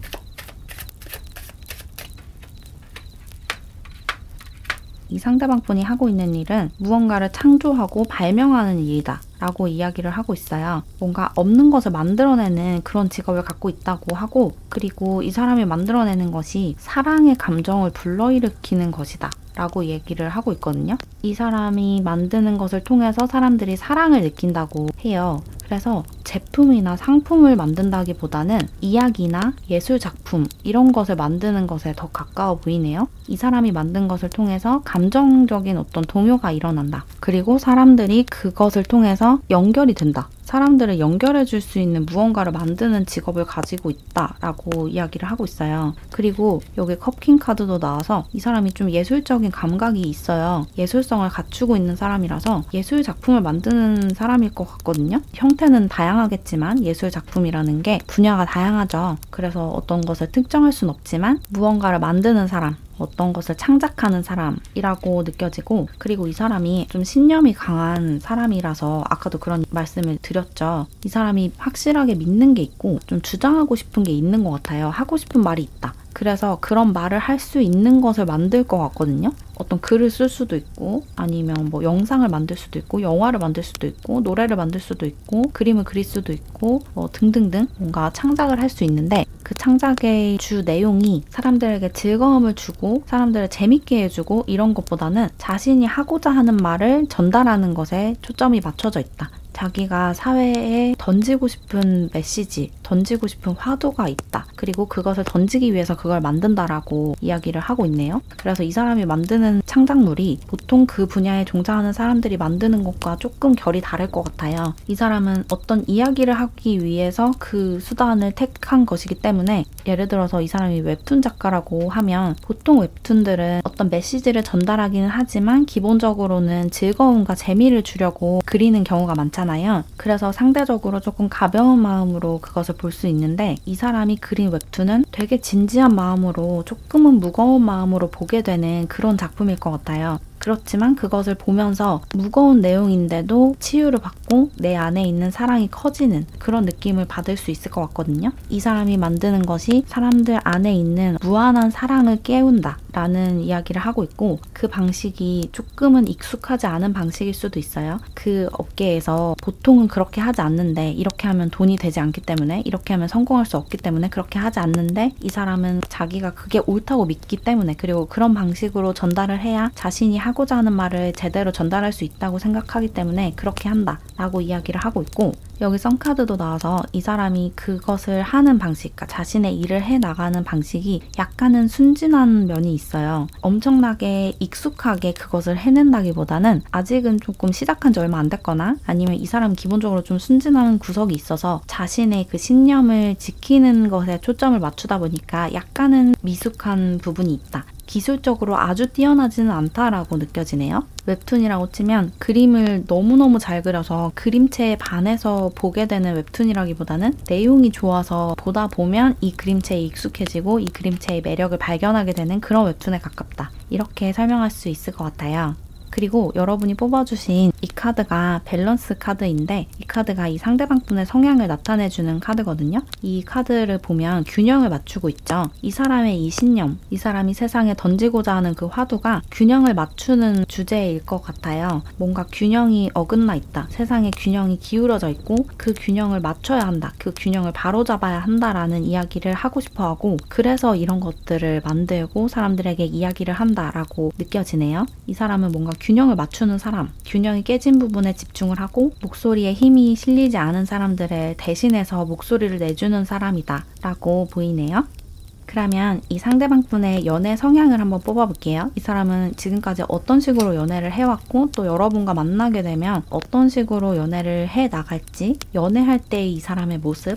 이 상대방 분이 하고 있는 일은 무언가를 창조하고 발명하는 일이다 라고 이야기를 하고 있어요. 뭔가 없는 것을 만들어내는 그런 직업을 갖고 있다고 하고 그리고 이 사람이 만들어내는 것이 사랑의 감정을 불러일으키는 것이다 라고 얘기를 하고 있거든요. 이 사람이 만드는 것을 통해서 사람들이 사랑을 느낀다고 해요. 그래서 제품이나 상품을 만든다기보다는 이야기나 예술 작품 이런 것을 만드는 것에 더 가까워 보이네요. 이 사람이 만든 것을 통해서 감정적인 어떤 동요가 일어난다. 그리고 사람들이 그것을 통해서 연결이 된다. 사람들을 연결해 줄 수 있는 무언가를 만드는 직업을 가지고 있다라고 이야기를 하고 있어요. 그리고 여기 컵킹 카드도 나와서 이 사람이 좀 예술적인 감각이 있어요. 예술성을 갖추고 있는 사람이라서 예술 작품을 만드는 사람일 것 같거든요. 형태는 다양하겠지만 예술 작품이라는 게 분야가 다양하죠. 그래서 어떤 것을 특정할 순 없지만 무언가를 만드는 사람 어떤 것을 창작하는 사람이라고 느껴지고 그리고 이 사람이 좀 신념이 강한 사람이라서 아까도 그런 말씀을 드렸죠. 이 사람이 확실하게 믿는 게 있고 좀 주장하고 싶은 게 있는 것 같아요. 하고 싶은 말이 있다. 그래서 그런 말을 할 수 있는 것을 만들 것 같거든요. 어떤 글을 쓸 수도 있고 아니면 뭐 영상을 만들 수도 있고 영화를 만들 수도 있고 노래를 만들 수도 있고 그림을 그릴 수도 있고 뭐 등등등 뭔가 창작을 할 수 있는데 그 창작의 주 내용이 사람들에게 즐거움을 주고 사람들을 재밌게 해주고 이런 것보다는 자신이 하고자 하는 말을 전달하는 것에 초점이 맞춰져 있다. 자기가 사회에 던지고 싶은 메시지, 던지고 싶은 화두가 있다. 그리고 그것을 던지기 위해서 그걸 만든다라고 이야기를 하고 있네요. 그래서 이 사람이 만드는 창작물이 보통 그 분야에 종사하는 사람들이 만드는 것과 조금 결이 다를 것 같아요. 이 사람은 어떤 이야기를 하기 위해서 그 수단을 택한 것이기 때문에 예를 들어서 이 사람이 웹툰 작가라고 하면 보통 웹툰들은 어떤 메시지를 전달하기는 하지만 기본적으로는 즐거움과 재미를 주려고 그리는 경우가 많잖아요. 그래서 상대적으로 조금 가벼운 마음으로 그것을 볼 수 있는데 이 사람이 그린 웹툰은 되게 진지한 마음으로 조금은 무거운 마음으로 보게 되는 그런 작품일 것 같아요. 그렇지만 그것을 보면서 무거운 내용인데도 치유를 받고 내 안에 있는 사랑이 커지는 그런 느낌을 받을 수 있을 것 같거든요. 이 사람이 만드는 것이 사람들 안에 있는 무한한 사랑을 깨운다 라는 이야기를 하고 있고 그 방식이 조금은 익숙하지 않은 방식일 수도 있어요. 그 업계에서 보통은 그렇게 하지 않는데 이렇게 하면 돈이 되지 않기 때문에 이렇게 하면 성공할 수 없기 때문에 그렇게 하지 않는데 이 사람은 자기가 그게 옳다고 믿기 때문에 그리고 그런 방식으로 전달을 해야 자신이 하고 하고자 하는 말을 제대로 전달할 수 있다고 생각하기 때문에 그렇게 한다 라고 이야기를 하고 있고, 여기 썬카드도 나와서 이 사람이 그것을 하는 방식, 그러니까 자신의 일을 해나가는 방식이 약간은 순진한 면이 있어요. 엄청나게 익숙하게 그것을 해낸다기보다는 아직은 조금 시작한 지 얼마 안 됐거나 아니면 이 사람은 기본적으로 좀 순진한 구석이 있어서 자신의 그 신념을 지키는 것에 초점을 맞추다 보니까 약간은 미숙한 부분이 있다. 기술적으로 아주 뛰어나지는 않다라고 느껴지네요. 웹툰이라고 치면 그림을 너무너무 잘 그려서 그림체에 반해서 보게 되는 웹툰이라기보다는 내용이 좋아서 보다 보면 이 그림체에 익숙해지고 이 그림체의 매력을 발견하게 되는 그런 웹툰에 가깝다. 이렇게 설명할 수 있을 것 같아요. 그리고 여러분이 뽑아주신 이 카드가 밸런스 카드인데, 이 카드가 이 상대방 분의 성향을 나타내주는 카드거든요. 이 카드를 보면 균형을 맞추고 있죠. 이 사람의 이 신념, 이 사람이 세상에 던지고자 하는 그 화두가 균형을 맞추는 주제일 것 같아요. 뭔가 균형이 어긋나 있다. 세상에 균형이 기울어져 있고 그 균형을 맞춰야 한다. 그 균형을 바로잡아야 한다라는 이야기를 하고 싶어하고, 그래서 이런 것들을 만들고 사람들에게 이야기를 한다라고 느껴지네요. 이 사람은 뭔가 균형을 맞추는 사람, 균형이 깨진 부분에 집중을 하고 목소리에 힘이 실리지 않은 사람들을 대신해서 목소리를 내주는 사람이다 라고 보이네요. 그러면 이 상대방 분의 연애 성향을 한번 뽑아볼게요. 이 사람은 지금까지 어떤 식으로 연애를 해왔고 또 여러분과 만나게 되면 어떤 식으로 연애를 해 나갈지, 연애할 때 이 사람의 모습,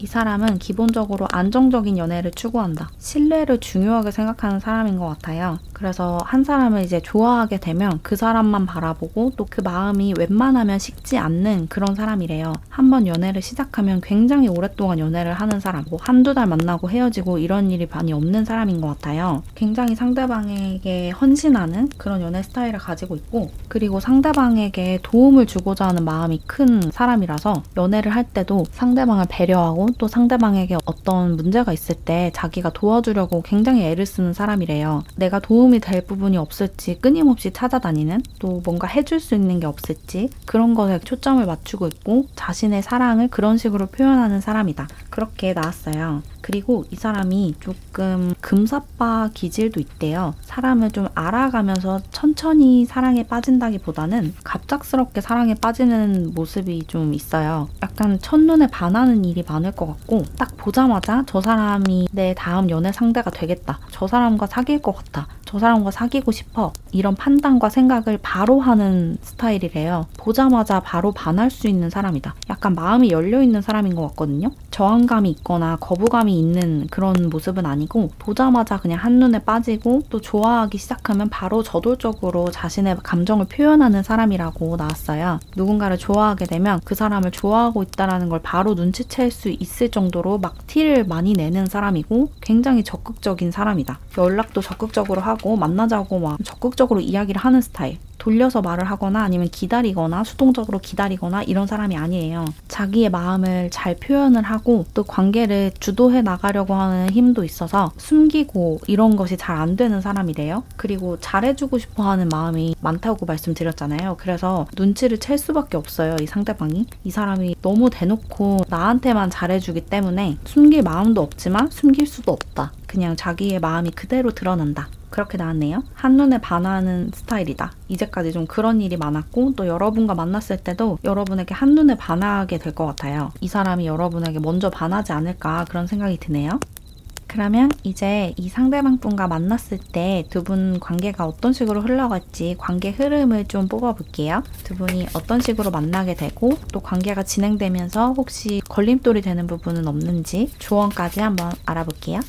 이 사람은 기본적으로 안정적인 연애를 추구한다. 신뢰를 중요하게 생각하는 사람인 것 같아요. 그래서 한 사람을 이제 좋아하게 되면 그 사람만 바라보고 또 그 마음이 웬만하면 식지 않는 그런 사람이래요. 한번 연애를 시작하면 굉장히 오랫동안 연애를 하는 사람, 뭐 한두 달 만나고 헤어지고 이런 일이 많이 없는 사람인 것 같아요. 굉장히 상대방에게 헌신하는 그런 연애 스타일을 가지고 있고, 그리고 상대방에게 도움을 주고자 하는 마음이 큰 사람이라서 연애를 할 때도 상대방을 배려하고 또 상대방에게 어떤 문제가 있을 때 자기가 도와주려고 굉장히 애를 쓰는 사람이래요. 내가 도움이 될 부분이 없을지 끊임없이 찾아다니는, 또 뭔가 해줄 수 있는 게 없을지 그런 것에 초점을 맞추고 있고 자신의 사랑을 그런 식으로 표현하는 사람이다. 그렇게 나왔어요. 그리고 이 사람이 조금 금사빠 기질도 있대요. 사람을 좀 알아가면서 천천히 사랑에 빠진다기보다는 갑작스럽게 사랑에 빠지는 모습이 좀 있어요. 약간 첫눈에 반하는 일이 많을 것 같고, 딱 보자마자 저 사람이 내 다음 연애 상대가 되겠다. 저 사람과 사귈 것 같아. 저 사람과 사귀고 싶어. 이런 판단과 생각을 바로 하는 스타일이래요. 보자마자 바로 반할 수 있는 사람이다. 약간 마음이 열려있는 사람인 것 같거든요. 저항감이 있거나 거부감이 있는 그런 모습은 아니고 보자마자 그냥 한눈에 빠지고 또 좋아하기 시작하면 바로 저돌적으로 자신의 감정을 표현하는 사람이라고 나왔어요. 누군가를 좋아하게 되면 그 사람을 좋아하고 있다는 걸 바로 눈치챌 수 있을 정도로 막 티를 많이 내는 사람이고 굉장히 적극적인 사람이다. 연락도 적극적으로 하고 만나자고 막 적극적으로 이야기를 하는 스타일. 돌려서 말을 하거나 아니면 기다리거나 수동적으로 기다리거나 이런 사람이 아니에요. 자기의 마음을 잘 표현을 하고 또 관계를 주도해 나가려고 하는 힘도 있어서 숨기고 이런 것이 잘 안 되는 사람이래요. 그리고 잘해주고 싶어 하는 마음이 많다고 말씀드렸잖아요. 그래서 눈치를 챌 수밖에 없어요. 이 상대방이. 이 사람이 너무 대놓고 나한테만 잘해주기 때문에 숨길 마음도 없지만 숨길 수도 없다. 그냥 자기의 마음이 그대로 드러난다. 그렇게 나왔네요. 한눈에 반하는 스타일이다. 이제까지 좀 그런 일이 많았고 또 여러분과 만났을 때도 여러분에게 한눈에 반하게 될 것 같아요. 이 사람이 여러분에게 먼저 반하지 않을까 그런 생각이 드네요. 그러면 이제 이 상대방 분과 만났을 때 두 분 관계가 어떤 식으로 흘러갈지 관계 흐름을 좀 뽑아볼게요. 두 분이 어떤 식으로 만나게 되고 또 관계가 진행되면서 혹시 걸림돌이 되는 부분은 없는지 조언까지 한번 알아볼게요.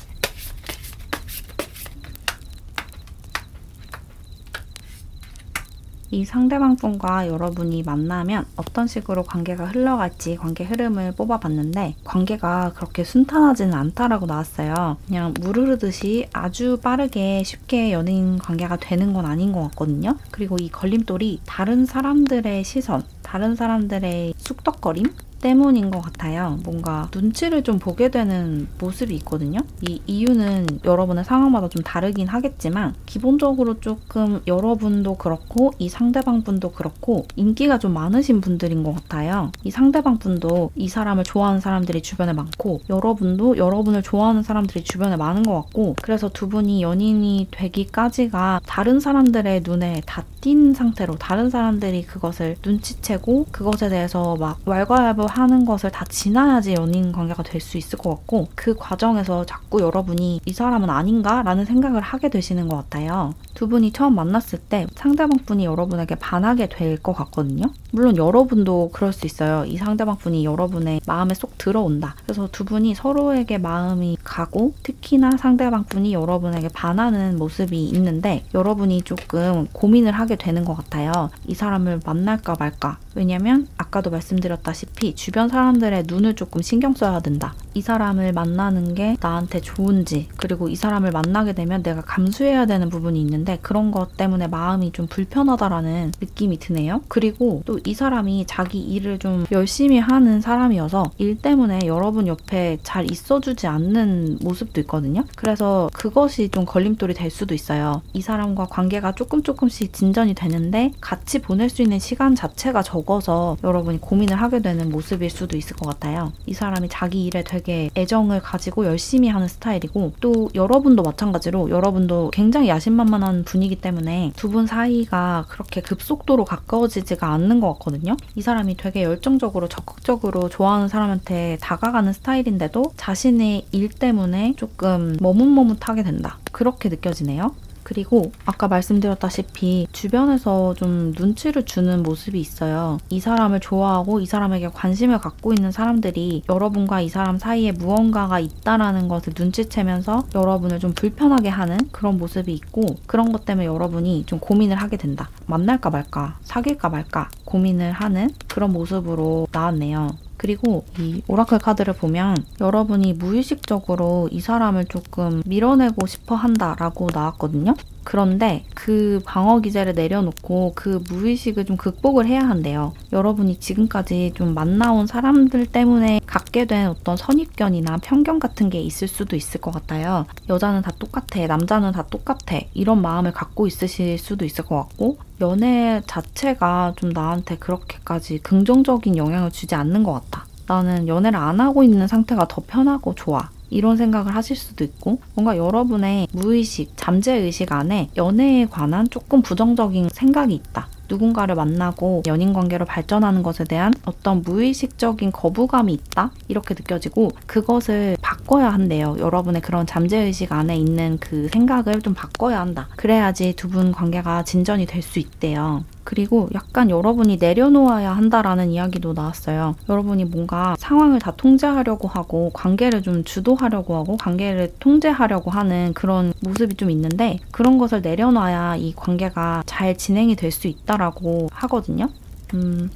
이 상대방 분과 여러분이 만나면 어떤 식으로 관계가 흘러갈지 관계 흐름을 뽑아봤는데 관계가 그렇게 순탄하지는 않다라고 나왔어요. 그냥 물 흐르듯이 아주 빠르게 쉽게 연인 관계가 되는 건 아닌 것 같거든요. 그리고 이 걸림돌이 다른 사람들의 시선, 다른 사람들의 쑥덕거림, 때문인 것 같아요. 뭔가 눈치를 좀 보게 되는 모습이 있거든요. 이 이유는 여러분의 상황마다 좀 다르긴 하겠지만 기본적으로 조금 여러분도 그렇고 이 상대방 분도 그렇고 인기가 좀 많으신 분들인 것 같아요. 이 상대방 분도 이 사람을 좋아하는 사람들이 주변에 많고 여러분도 여러분을 좋아하는 사람들이 주변에 많은 것 같고 그래서 두 분이 연인이 되기까지가 다른 사람들의 눈에 다 띈 상태로 다른 사람들이 그것을 눈치채고 그것에 대해서 막 왈가왈부하는 것을 다 지나야지 연인 관계가 될 수 있을 것 같고 그 과정에서 자꾸 여러분이 이 사람은 아닌가? 라는 생각을 하게 되시는 것 같아요. 두 분이 처음 만났을 때 상대방 분이 여러분에게 반하게 될 것 같거든요. 물론 여러분도 그럴 수 있어요. 이 상대방 분이 여러분의 마음에 쏙 들어온다. 그래서 두 분이 서로에게 마음이 가고 특히나 상대방 분이 여러분에게 반하는 모습이 있는데 여러분이 조금 고민을 하게 되는 것 같아요. 이 사람을 만날까 말까. 왜냐면 아까도 말씀드렸다시피 주변 사람들의 눈을 조금 신경 써야 된다. 이 사람을 만나는 게 나한테 좋은지 그리고 이 사람을 만나게 되면 내가 감수해야 되는 부분이 있는데 그런 것 때문에 마음이 좀 불편하다라는 느낌이 드네요. 그리고 또 이 사람이 자기 일을 좀 열심히 하는 사람이어서 일 때문에 여러분 옆에 잘 있어주지 않는 모습도 있거든요. 그래서 그것이 좀 걸림돌이 될 수도 있어요. 이 사람과 관계가 조금씩 진전이 되는데 같이 보낼 수 있는 시간 자체가 적어서 여러분이 고민을 하게 되는 모습일 수도 있을 것 같아요. 이 사람이 자기 일에 되게 애정을 가지고 열심히 하는 스타일이고 또 여러분도 마찬가지로 여러분도 굉장히 야심만만한 분이기 때문에 두 분 사이가 그렇게 급속도로 가까워지지가 않는 것 같거든요. 이 사람이 되게 열정적으로 적극적으로 좋아하는 사람한테 다가가는 스타일인데도 자신의 일 때문에 조금 머뭇머뭇하게 된다. 그렇게 느껴지네요. 그리고 아까 말씀드렸다시피 주변에서 좀 눈치를 주는 모습이 있어요. 이 사람을 좋아하고 이 사람에게 관심을 갖고 있는 사람들이 여러분과 이 사람 사이에 무언가가 있다라는 것을 눈치채면서 여러분을 좀 불편하게 하는 그런 모습이 있고 그런 것 때문에 여러분이 좀 고민을 하게 된다. 만날까 말까, 사귈까 말까 고민을 하는 그런 모습으로 나왔네요. 그리고 이 오라클 카드를 보면 여러분이 무의식적으로 이 사람을 조금 밀어내고 싶어 한다라고 나왔거든요. 그런데 그 방어 기제를 내려놓고 그 무의식을 좀 극복을 해야 한대요. 여러분이 지금까지 좀 만나온 사람들 때문에 갖게 된 어떤 선입견이나 편견 같은 게 있을 수도 있을 것 같아요. 여자는 다 똑같아, 남자는 다 똑같아 이런 마음을 갖고 있으실 수도 있을 것 같고 연애 자체가 좀 나한테 그렇게까지 긍정적인 영향을 주지 않는 것 같아. 나는 연애를 안 하고 있는 상태가 더 편하고 좋아. 이런 생각을 하실 수도 있고 뭔가 여러분의 무의식, 잠재의식 안에 연애에 관한 조금 부정적인 생각이 있다. 누군가를 만나고 연인관계로 발전하는 것에 대한 어떤 무의식적인 거부감이 있다? 이렇게 느껴지고 그것을 바꿔야 한대요. 여러분의 그런 잠재의식 안에 있는 그 생각을 좀 바꿔야 한다. 그래야지 두 분 관계가 진전이 될 수 있대요. 그리고 약간 여러분이 내려놓아야 한다라는 이야기도 나왔어요. 여러분이 뭔가 상황을 다 통제하려고 하고 관계를 좀 주도하려고 하고 관계를 통제하려고 하는 그런 모습이 좀 있는데 그런 것을 내려놔야 이 관계가 잘 진행이 될 수 있다라고 하거든요.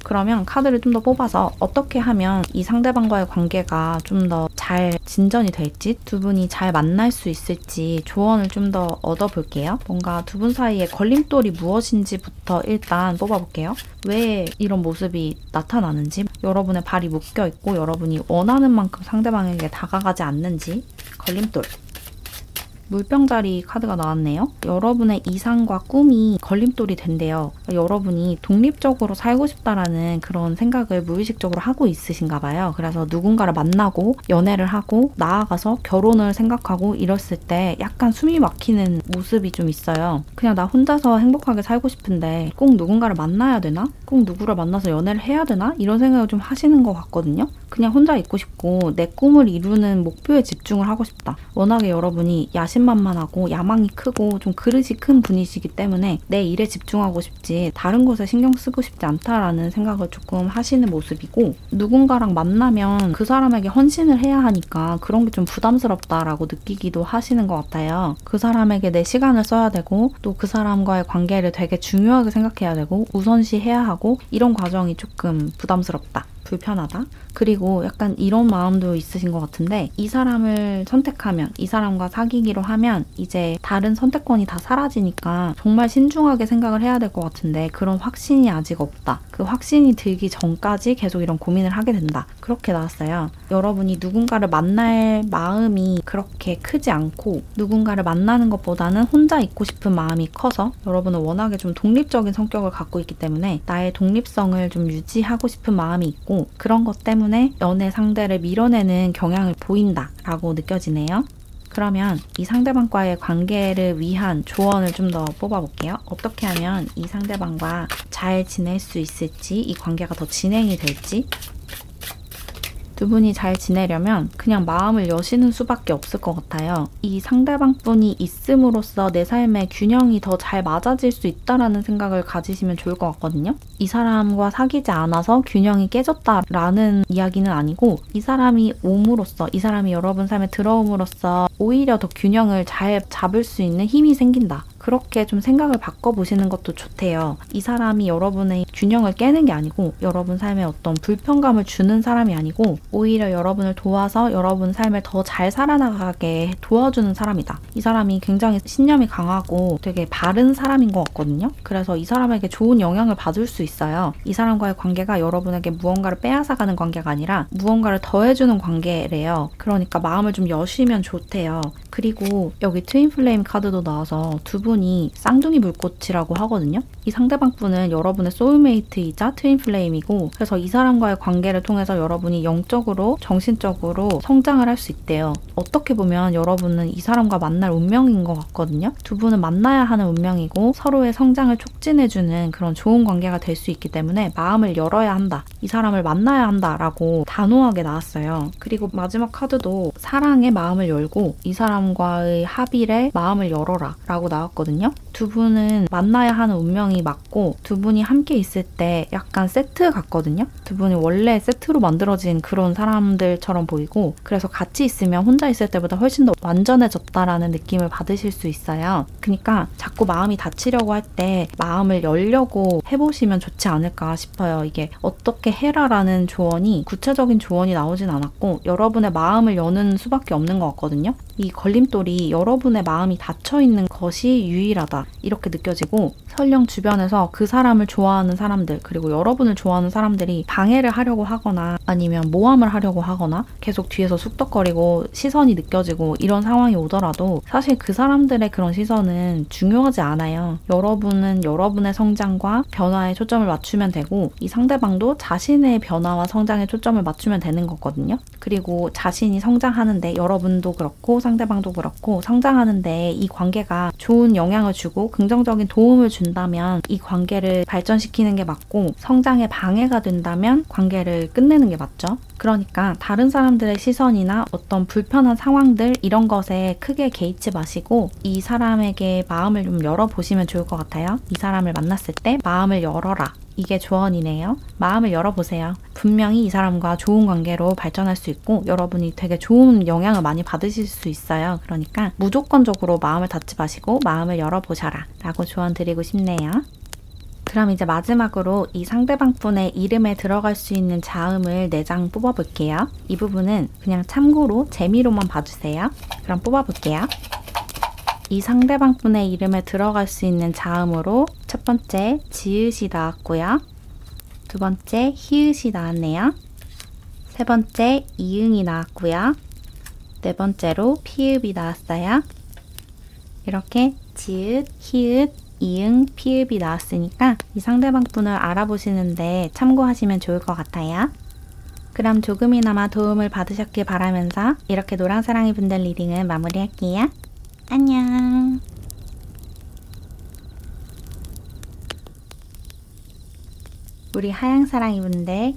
그러면 카드를 좀 더 뽑아서 어떻게 하면 이 상대방과의 관계가 좀 더 잘 진전이 될지 두 분이 잘 만날 수 있을지 조언을 좀 더 얻어볼게요. 뭔가 두 분 사이의 걸림돌이 무엇인지부터 일단 뽑아볼게요. 왜 이런 모습이 나타나는지 여러분의 발이 묶여있고 여러분이 원하는 만큼 상대방에게 다가가지 않는지 걸림돌 물병자리 카드가 나왔네요. 여러분의 이상과 꿈이 걸림돌이 된대요. 여러분이 독립적으로 살고 싶다라는 그런 생각을 무의식적으로 하고 있으신가 봐요. 그래서 누군가를 만나고 연애를 하고 나아가서 결혼을 생각하고 이랬을 때 약간 숨이 막히는 모습이 좀 있어요. 그냥 나 혼자서 행복하게 살고 싶은데 꼭 누군가를 만나야 되나? 꼭 누구를 만나서 연애를 해야 되나? 이런 생각을 좀 하시는 것 같거든요. 그냥 혼자 있고 싶고 내 꿈을 이루는 목표에 집중을 하고 싶다. 워낙에 여러분이 야심만만하고 야망이 크고 좀 그릇이 큰 분이시기 때문에 내 일에 집중하고 싶지 다른 것에 신경 쓰고 싶지 않다라는 생각을 조금 하시는 모습이고 누군가랑 만나면 그 사람에게 헌신을 해야 하니까 그런 게 좀 부담스럽다라고 느끼기도 하시는 것 같아요. 그 사람에게 내 시간을 써야 되고 또 그 사람과의 관계를 되게 중요하게 생각해야 되고 우선시해야 하고 이런 과정이 조금 부담스럽다. 불편하다. 그리고 약간 이런 마음도 있으신 것 같은데 이 사람을 선택하면, 이 사람과 사귀기로 하면 이제 다른 선택권이 다 사라지니까 정말 신중하게 생각을 해야 될 것 같은데 그런 확신이 아직 없다. 그 확신이 들기 전까지 계속 이런 고민을 하게 된다. 그렇게 나왔어요. 여러분이 누군가를 만날 마음이 그렇게 크지 않고 누군가를 만나는 것보다는 혼자 있고 싶은 마음이 커서 여러분은 워낙에 좀 독립적인 성격을 갖고 있기 때문에 나의 독립성을 좀 유지하고 싶은 마음이 있고 그런 것 때문에 연애 상대를 밀어내는 경향을 보인다라고 느껴지네요. 그러면 이 상대방과의 관계를 위한 조언을 좀 더 뽑아볼게요. 어떻게 하면 이 상대방과 잘 지낼 수 있을지, 이 관계가 더 진행이 될지. 두 분이 잘 지내려면 그냥 마음을 여시는 수밖에 없을 것 같아요. 이 상대방분이 있음으로써 내 삶의 균형이 더 잘 맞아질 수 있다라는 생각을 가지시면 좋을 것 같거든요. 이 사람과 사귀지 않아서 균형이 깨졌다라는 이야기는 아니고 이 사람이 옴으로써, 이 사람이 여러분 삶에 들어옴으로써 오히려 더 균형을 잘 잡을 수 있는 힘이 생긴다. 그렇게 좀 생각을 바꿔보시는 것도 좋대요. 이 사람이 여러분의 균형을 깨는 게 아니고 여러분 삶에 어떤 불편감을 주는 사람이 아니고 오히려 여러분을 도와서 여러분 삶을 더 잘 살아나가게 도와주는 사람이다. 이 사람이 굉장히 신념이 강하고 되게 바른 사람인 것 같거든요. 그래서 이 사람에게 좋은 영향을 받을 수 있어요. 이 사람과의 관계가 여러분에게 무언가를 빼앗아가는 관계가 아니라 무언가를 더해주는 관계래요. 그러니까 마음을 좀 여시면 좋대요. 그리고 여기 트윈 플레임 카드도 나와서 두 분이 쌍둥이 불꽃이라고 하거든요. 이 상대방 분은 여러분의 소울메이트이자 트윈 플레임이고 그래서 이 사람과의 관계를 통해서 여러분이 영적으로, 정신적으로 성장을 할 수 있대요. 어떻게 보면 여러분은 이 사람과 만날 운명인 것 같거든요. 두 분은 만나야 하는 운명이고 서로의 성장을 촉진해주는 그런 좋은 관계가 될 수 있기 때문에 마음을 열어야 한다. 이 사람을 만나야 한다라고 단호하게 나왔어요. 그리고 마지막 카드도 사랑의 마음을 열고 이 사람과의 합일에 마음을 열어라 라고 나왔거든요. 두 분은 만나야 하는 운명이 맞고 두 분이 함께 있을 때 약간 세트 같거든요. 두 분이 원래 세트로 만들어진 그런 사람들처럼 보이고 그래서 같이 있으면 혼자 있을 때보다 훨씬 더 완전해졌다라는 느낌을 받으실 수 있어요. 그러니까 자꾸 마음이 닫히려고 할 때 마음을 열려고 해보시면 좋지 않을까 싶어요. 이게 어떻게 해라라는 조언이 구체적인 조언이 나오진 않았고 여러분의 마음을 여는 수밖에 없는 것 같거든요. 이 걸림돌이 여러분의 마음이 닫혀있는 것이 유일하다 이렇게 느껴지고 설령 주변에서 그 사람을 좋아하는 사람들 그리고 여러분을 좋아하는 사람들이 방해를 하려고 하거나 아니면 모함을 하려고 하거나 계속 뒤에서 쑥덕거리고 시선이 느껴지고 이런 상황이 오더라도 사실 그 사람들의 그런 시선은 중요하지 않아요. 여러분은 여러분의 성장과 변화에 초점을 맞추면 되고 이 상대방도 자신의 변화와 성장에 초점을 맞추면 되는 거거든요. 그리고 자신이 성장하는데 여러분도 그렇고 상대방도 그렇고 성장하는데 이 관계가 좋은 영향을 주고 긍정적인 도움을 준다면 이 관계를 발전시키는 게 맞고 성장에 방해가 된다면 관계를 끝내는 게 맞죠. 그러니까 다른 사람들의 시선이나 어떤 불편한 상황들 이런 것에 크게 개의치 마시고 이 사람에게 마음을 좀 열어보시면 좋을 것 같아요. 이 사람을 만났을 때 마음을 열어라. 이게 조언이네요. 마음을 열어보세요. 분명히 이 사람과 좋은 관계로 발전할 수 있고 여러분이 되게 좋은 영향을 많이 받으실 수 있어요. 그러니까 무조건적으로 마음을 닫지 마시고 마음을 열어보셔라 라고 조언 드리고 싶네요. 그럼 이제 마지막으로 이 상대방 분의 이름에 들어갈 수 있는 자음을 4장 뽑아볼게요. 이 부분은 그냥 참고로 재미로만 봐주세요. 그럼 뽑아볼게요. 이 상대방 분의 이름에 들어갈 수 있는 자음으로 첫 번째 지읒이 나왔고요. 두 번째 히읗이 나왔네요. 세 번째 이응이 나왔고요. 네 번째로 피읍이 나왔어요. 이렇게 지읒, 히읗, 이응, 피읍이 나왔으니까 이 상대방 분을 알아보시는데 참고하시면 좋을 것 같아요. 그럼 조금이나마 도움을 받으셨길 바라면서 이렇게 노랑사랑이 분들 리딩은 마무리할게요. 안녕. 우리 하양사랑이 분들,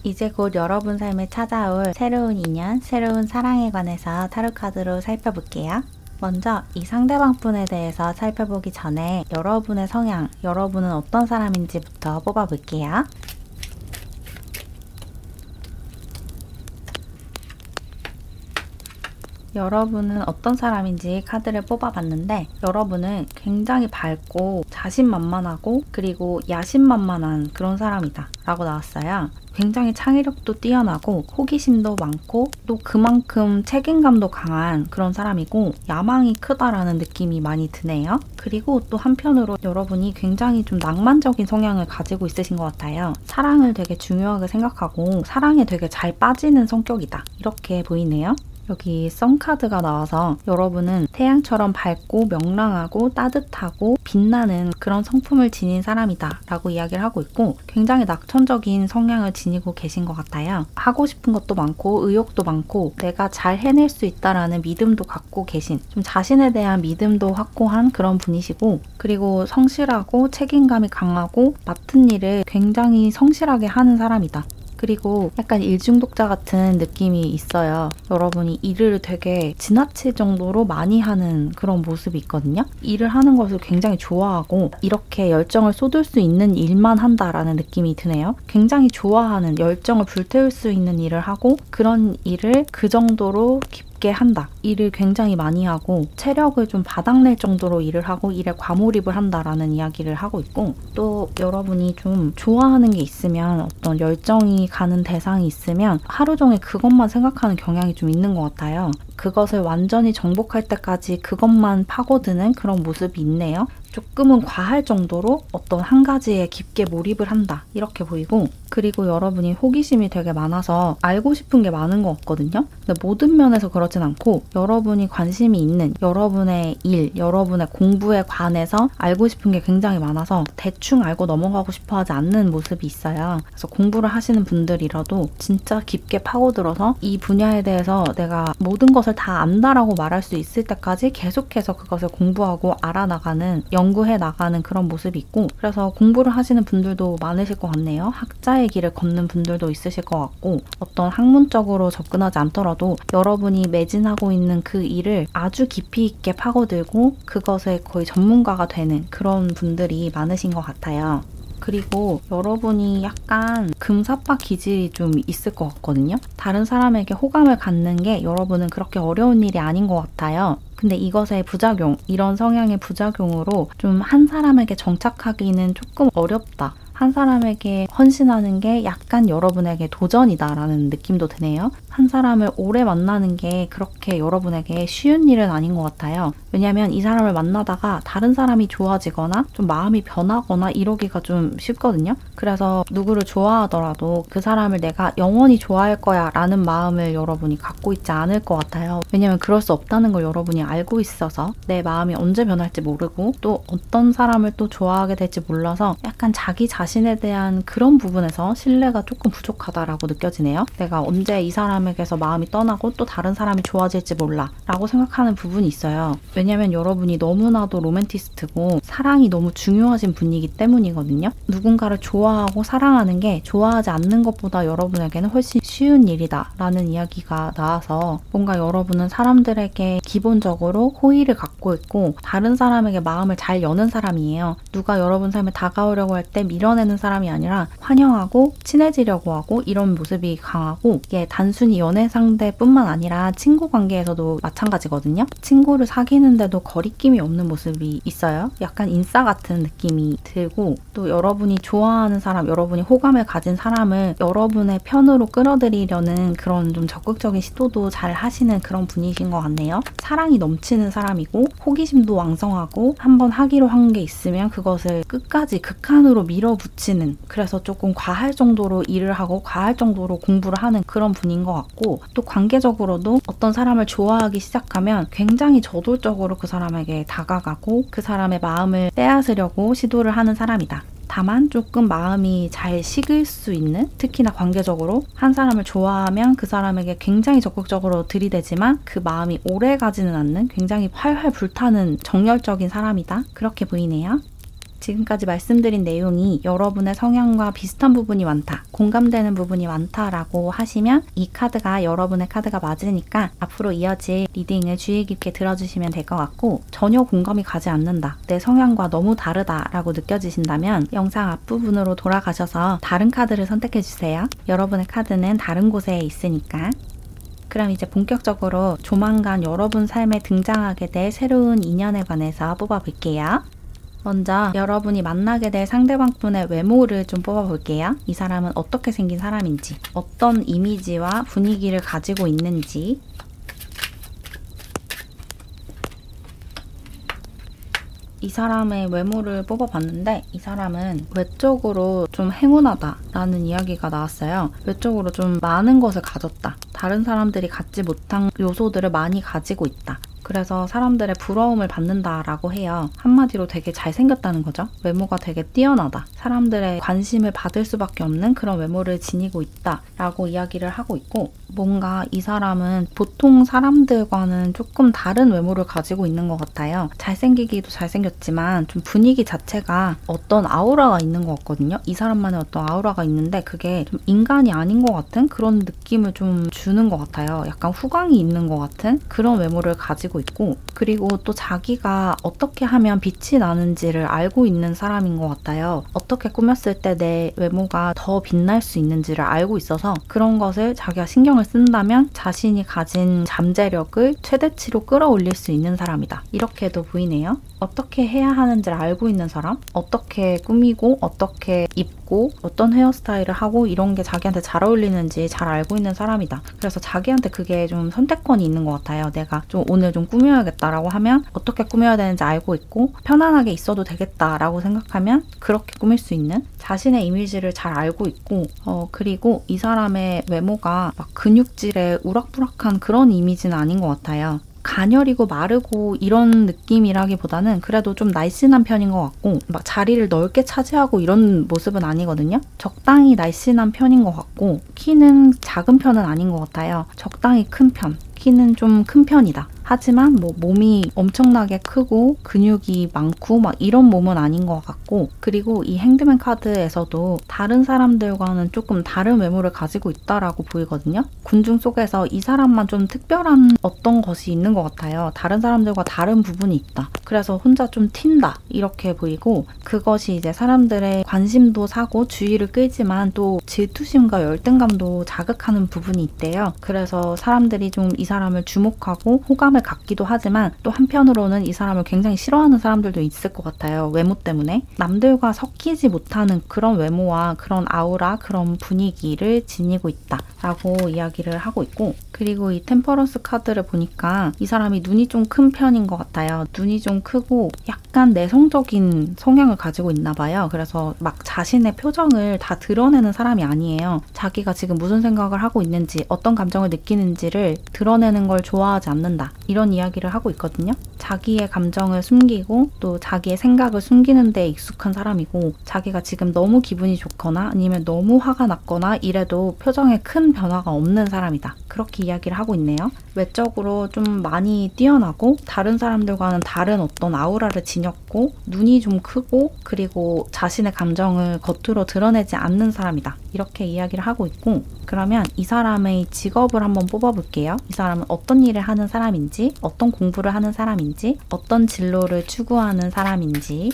이제 곧 여러분 삶에 찾아올 새로운 인연, 새로운 사랑에 관해서 타로카드로 살펴볼게요. 먼저 이 상대방 분에 대해서 살펴보기 전에 여러분의 성향, 여러분은 어떤 사람인지부터 뽑아볼게요. 여러분은 어떤 사람인지 카드를 뽑아봤는데 여러분은 굉장히 밝고 자신만만하고 그리고 야심만만한 그런 사람이다 라고 나왔어요. 굉장히 창의력도 뛰어나고 호기심도 많고 또 그만큼 책임감도 강한 그런 사람이고 야망이 크다라는 느낌이 많이 드네요. 그리고 또 한편으로 여러분이 굉장히 좀 낭만적인 성향을 가지고 있으신 것 같아요. 사랑을 되게 중요하게 생각하고 사랑에 되게 잘 빠지는 성격이다 이렇게 보이네요. 여기 썬카드가 나와서 여러분은 태양처럼 밝고 명랑하고 따뜻하고 빛나는 그런 성품을 지닌 사람이다 라고 이야기를 하고 있고 굉장히 낙천적인 성향을 지니고 계신 것 같아요. 하고 싶은 것도 많고 의욕도 많고 내가 잘 해낼 수 있다라는 믿음도 갖고 계신 좀 자신에 대한 믿음도 확고한 그런 분이시고 그리고 성실하고 책임감이 강하고 맡은 일을 굉장히 성실하게 하는 사람이다. 그리고 약간 일중독자 같은 느낌이 있어요. 여러분이 일을 되게 지나칠 정도로 많이 하는 그런 모습이 있거든요. 일을 하는 것을 굉장히 좋아하고 이렇게 열정을 쏟을 수 있는 일만 한다라는 느낌이 드네요. 굉장히 좋아하는 열정을 불태울 수 있는 일을 하고 그런 일을 그 정도로 깊게 한다. 일을 굉장히 많이 하고 체력을 좀 바닥낼 정도로 일을 하고 일에 과몰입을 한다라는 이야기를 하고 있고 또 여러분이 좀 좋아하는 게 있으면 어떤 열정이 가는 대상이 있으면 하루 종일 그것만 생각하는 경향이 좀 있는 것 같아요. 그것을 완전히 정복할 때까지 그것만 파고드는 그런 모습이 있네요. 조금은 과할 정도로 어떤 한 가지에 깊게 몰입을 한다 이렇게 보이고 그리고 여러분이 호기심이 되게 많아서 알고 싶은 게 많은 것 같거든요. 근데 모든 면에서 그렇진 않고 여러분이 관심이 있는 여러분의 일, 여러분의 공부에 관해서 알고 싶은 게 굉장히 많아서 대충 알고 넘어가고 싶어 하지 않는 모습이 있어요. 그래서 공부를 하시는 분들이라도 진짜 깊게 파고들어서 이 분야에 대해서 내가 모든 것을 다 안다라고 말할 수 있을 때까지 계속해서 그것을 공부하고 알아나가는 연구해 나가는 그런 모습이 있고 그래서 공부를 하시는 분들도 많으실 것 같네요. 학자의 길을 걷는 분들도 있으실 것 같고 어떤 학문적으로 접근하지 않더라도 여러분이 매진하고 있는 그 일을 아주 깊이 있게 파고들고 그것에 거의 전문가가 되는 그런 분들이 많으신 것 같아요. 그리고 여러분이 약간 금사빠 기질이 좀 있을 것 같거든요. 다른 사람에게 호감을 갖는 게 여러분은 그렇게 어려운 일이 아닌 것 같아요. 근데 이것의 부작용, 이런 성향의 부작용으로 좀 한 사람에게 정착하기는 조금 어렵다. 한 사람에게 헌신하는 게 약간 여러분에게 도전이다라는 느낌도 드네요. 한 사람을 오래 만나는 게 그렇게 여러분에게 쉬운 일은 아닌 것 같아요. 왜냐면 이 사람을 만나다가 다른 사람이 좋아지거나 좀 마음이 변하거나 이러기가 좀 쉽거든요. 그래서 누구를 좋아하더라도 그 사람을 내가 영원히 좋아할 거야 라는 마음을 여러분이 갖고 있지 않을 것 같아요. 왜냐면 그럴 수 없다는 걸 여러분이 알고 있어서 내 마음이 언제 변할지 모르고 또 어떤 사람을 또 좋아하게 될지 몰라서 약간 자기 자신에 대한 그런 부분에서 신뢰가 조금 부족하다라고 느껴지네요. 내가 언제 이 사람에게서 마음이 떠나고 또 다른 사람이 좋아질지 몰라 라고 생각하는 부분이 있어요. 왜냐면 여러분이 너무나도 로맨티스트고 사랑이 너무 중요하신 분이기 때문이거든요. 누군가를 좋아하고 사랑하는 게 좋아하지 않는 것보다 여러분에게는 훨씬 쉬운 일이다 라는 이야기가 나와서 뭔가 여러분은 사람들에게 기본적으로 호의를 갖고 있고 다른 사람에게 마음을 잘 여는 사람이에요. 누가 여러분 삶에 다가오려고 할 때 밀어내는 사람이 아니라 환영하고 친해지려고 하고 이런 모습이 강하고 이게 단순히 연애 상대뿐만 아니라 친구 관계에서도 마찬가지거든요. 친구를 사귀는데도 거리낌이 없는 모습이 있어요. 약간 인싸 같은 느낌이 들고 또 여러분이 좋아하는 사람, 여러분이 호감을 가진 사람을 여러분의 편으로 끌어들이려는 그런 좀 적극적인 시도도 잘 하시는 그런 분이신 것 같네요. 사랑이 넘치는 사람이고 호기심도 왕성하고 한번 하기로 한 게 있으면 그것을 끝까지 극한으로 밀어붙이는 그래서 조금 과할 정도로 일을 하고 과할 정도로 공부를 하는 그런 분인 것 같고 또 관계적으로도 어떤 사람을 좋아하기 시작하면 굉장히 저돌적으로 그 사람에게 다가가고 그 사람의 마음을 빼앗으려고 시도를 하는 사람이다. 다만 조금 마음이 잘 식을 수 있는 특히나 관계적으로 한 사람을 좋아하면 그 사람에게 굉장히 적극적으로 들이대지만 그 마음이 오래 가지는 않는 굉장히 활활 불타는 정열적인 사람이다. 그렇게 보이네요. 지금까지 말씀드린 내용이 여러분의 성향과 비슷한 부분이 많다, 공감되는 부분이 많다라고 하시면 이 카드가 여러분의 카드가 맞으니까 앞으로 이어질 리딩을 주의 깊게 들어주시면 될 것 같고 전혀 공감이 가지 않는다, 내 성향과 너무 다르다라고 느껴지신다면 영상 앞부분으로 돌아가셔서 다른 카드를 선택해주세요. 여러분의 카드는 다른 곳에 있으니까. 그럼 이제 본격적으로 조만간 여러분 삶에 등장하게 될 새로운 인연에 관해서 뽑아볼게요. 먼저 여러분이 만나게 될 상대방분의 외모를 좀 뽑아볼게요. 이 사람은 어떻게 생긴 사람인지, 어떤 이미지와 분위기를 가지고 있는지. 이 사람의 외모를 뽑아봤는데 이 사람은 외적으로 좀 행운하다 라는 이야기가 나왔어요. 외적으로 좀 많은 것을 가졌다. 다른 사람들이 갖지 못한 요소들을 많이 가지고 있다. 그래서 사람들의 부러움을 받는다라고 해요. 한마디로 되게 잘생겼다는 거죠. 외모가 되게 뛰어나다. 사람들의 관심을 받을 수밖에 없는 그런 외모를 지니고 있다라고 이야기를 하고 있고, 뭔가 이 사람은 보통 사람들과는 조금 다른 외모를 가지고 있는 것 같아요. 잘생기기도 잘생겼지만 좀 분위기 자체가 어떤 아우라가 있는 것 같거든요. 이 사람만의 어떤 아우라가 있는데 그게 좀 인간이 아닌 것 같은 그런 느낌을 좀 주는 것 같아요. 약간 후광이 있는 것 같은 그런 외모를 가지고 있고, 그리고 또 자기가 어떻게 하면 빛이 나는지를 알고 있는 사람인 것 같아요. 어떻게 꾸몄을 때 내 외모가 더 빛날 수 있는지를 알고 있어서 그런 것을 자기가 신경을 쓴다면 자신이 가진 잠재력을 최대치로 끌어올릴 수 있는 사람이다. 이렇게도 보이네요. 어떻게 해야 하는지를 알고 있는 사람, 어떻게 꾸미고 어떻게 입고 어떤 헤어스타일을 하고 이런 게 자기한테 잘 어울리는지 잘 알고 있는 사람이다. 그래서 자기한테 그게 좀 선택권이 있는 것 같아요. 내가 좀 오늘 좀 꾸며야겠다라고 하면 어떻게 꾸며야 되는지 알고 있고 편안하게 있어도 되겠다라고 생각하면 그렇게 꾸밀 수 있는 자신의 이미지를 잘 알고 있고, 그리고 이 사람의 외모가 막 근육질에 우락부락한 그런 이미지는 아닌 것 같아요. 가녀리고 마르고 이런 느낌이라기보다는 그래도 좀 날씬한 편인 것 같고, 막 자리를 넓게 차지하고 이런 모습은 아니거든요. 적당히 날씬한 편인 것 같고, 키는 작은 편은 아닌 것 같아요. 적당히 큰 편. 키는 좀 큰 편이다. 하지만 뭐 몸이 엄청나게 크고 근육이 많고 막 이런 몸은 아닌 것 같고, 그리고 이 행드맨 카드에서도 다른 사람들과는 조금 다른 외모를 가지고 있다라고 보이거든요. 군중 속에서 이 사람만 좀 특별한 어떤 것이 있는 것 같아요. 다른 사람들과 다른 부분이 있다. 그래서 혼자 좀 튄다 이렇게 보이고, 그것이 이제 사람들의 관심도 사고 주의를 끌지만 또 질투심과 열등감도 자극하는 부분이 있대요. 그래서 사람들이 좀 이 사람을 주목하고 호감을 갖기도 하지만 또 한편으로는 이 사람을 굉장히 싫어하는 사람들도 있을 것 같아요. 외모 때문에. 남들과 섞이지 못하는 그런 외모와 그런 아우라, 그런 분위기를 지니고 있다 라고 이야기를 하고 있고, 그리고 이 템퍼런스 카드를 보니까 이 사람이 눈이 좀 큰 편인 것 같아요. 눈이 좀 크고 약간 내성적인 성향을 가지고 있나 봐요. 그래서 막 자신의 표정을 다 드러내는 사람이 아니에요. 자기가 지금 무슨 생각을 하고 있는지, 어떤 감정을 느끼는지를 드러내는 걸 좋아하지 않는다. 이런 이야기를 하고 있거든요. 자기의 감정을 숨기고 또 자기의 생각을 숨기는 데 익숙한 사람이고, 자기가 지금 너무 기분이 좋거나 아니면 너무 화가 났거나 이래도 표정에 큰 변화가 없는 사람이다. 그렇게 이야기를 하고 있네요. 외적으로 좀 많이 뛰어나고 다른 사람들과는 다른 어떤 아우라를 지녔고, 눈이 좀 크고, 그리고 자신의 감정을 겉으로 드러내지 않는 사람이다. 이렇게 이야기를 하고 있고, 그러면 이 사람의 직업을 한번 뽑아볼게요. 이 사람은 어떤 일을 하는 사람인지, 어떤 공부를 하는 사람인지, 어떤 진로를 추구하는 사람인지.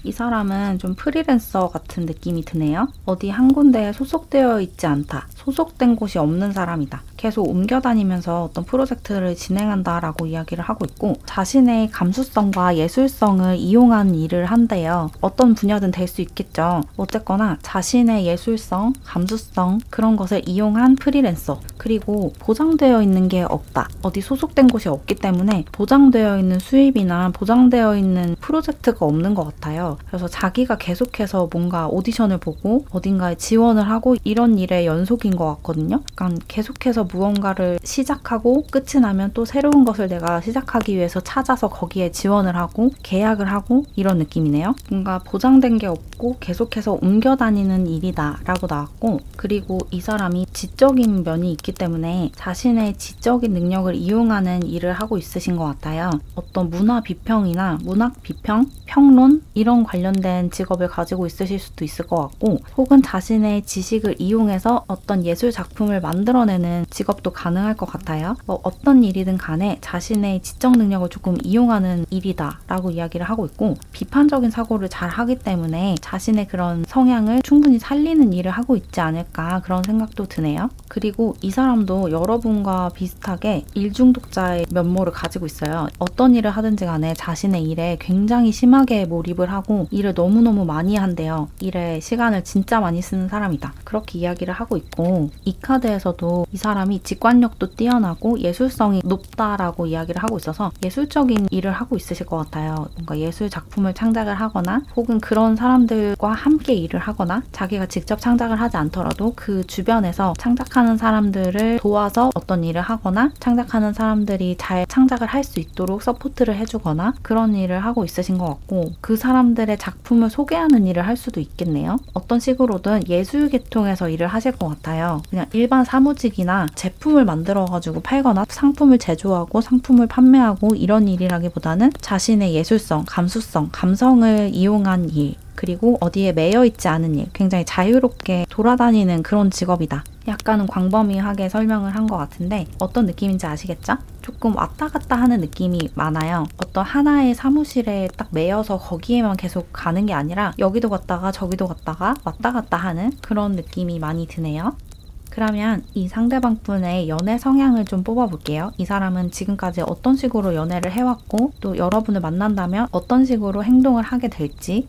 이 사람은 좀 프리랜서 같은 느낌이 드네요. 어디 한 군데에 소속되어 있지 않다. 소속된 곳이 없는 사람이다. 계속 옮겨 다니면서 어떤 프로젝트를 진행한다라고 이야기를 하고 있고, 자신의 감수성과 예술성을 이용한 일을 한대요. 어떤 분야든 될 수 있겠죠. 어쨌거나 자신의 예술성, 감수성 그런 것을 이용한 프리랜서. 그리고 보장되어 있는 게 없다. 어디 소속된 곳이 없기 때문에 보장되어 있는 수입이나 보장되어 있는 프로젝트가 없는 것 같아요. 그래서 자기가 계속해서 뭔가 오디션을 보고 어딘가에 지원을 하고 이런 일의 연속인 것 같거든요. 그러니까 계속해서 무언가를 시작하고 끝이 나면 또 새로운 것을 내가 시작하기 위해서 찾아서 거기에 지원을 하고 계약을 하고 이런 느낌이네요. 뭔가 보장된 게 없고 계속해서 옮겨 다니는 일이다 라고 나왔고, 그리고 이 사람이 지적인 면이 있기 때문에 자신의 지적인 능력을 이용하는 일을 하고 있으신 것 같아요. 어떤 문화 비평이나 문학 비평, 평론 이런 관련된 직업을 가지고 있으실 수도 있을 것 같고, 혹은 자신의 지식을 이용해서 어떤 예술 작품을 만들어내는 직업도 가능할 것 같아요. 어떤 일이든 간에 자신의 지적 능력을 조금 이용하는 일이다 라고 이야기를 하고 있고, 비판적인 사고를 잘 하기 때문에 자신의 그런 성향을 충분히 살리는 일을 하고 있지 않을까, 그런 생각도 드네요. 그리고 이 사람도 여러분과 비슷하게 일중독자의 면모를 가지고 있어요. 어떤 일을 하든지 간에 자신의 일에 굉장히 심하게 몰입을 하고 일을 너무너무 많이 한대요. 일에 시간을 진짜 많이 쓰는 사람이다, 그렇게 이야기를 하고 있고, 이 카드에서도 이 사람이 직관력도 뛰어나고 예술성이 높다라고 이야기를 하고 있어서 예술적인 일을 하고 있으실 것 같아요. 뭔가 예술 작품을 창작을 하거나, 혹은 그런 사람들과 함께 일을 하거나, 자기가 직접 창작을 하지 않더라도 그 주변에서 창작하는 사람들을 도와서 어떤 일을 하거나, 창작하는 사람들이 잘 창작을 할 수 있도록 서포트를 해주거나, 그런 일을 하고 있으신 것 같고, 그 사람들의 작품을 소개하는 일을 할 수도 있겠네요. 어떤 식으로든 예술 계통에서 일을 하실 것 같아요. 그냥 일반 사무직이나 제품을 만들어가지고 팔거나 상품을 제조하고 상품을 판매하고 이런 일이라기보다는 자신의 예술성, 감수성, 감성을 이용한 일, 그리고 어디에 매여 있지 않은 일, 굉장히 자유롭게 돌아다니는 그런 직업이다. 약간은 광범위하게 설명을 한 것 같은데 어떤 느낌인지 아시겠죠? 조금 왔다 갔다 하는 느낌이 많아요. 어떤 하나의 사무실에 딱 매여서 거기에만 계속 가는 게 아니라 여기도 갔다가 저기도 갔다가 왔다 갔다 하는 그런 느낌이 많이 드네요. 그러면 이 상대방 분의 연애 성향을 좀 뽑아볼게요. 이 사람은 지금까지 어떤 식으로 연애를 해왔고, 또 여러분을 만난다면 어떤 식으로 행동을 하게 될지,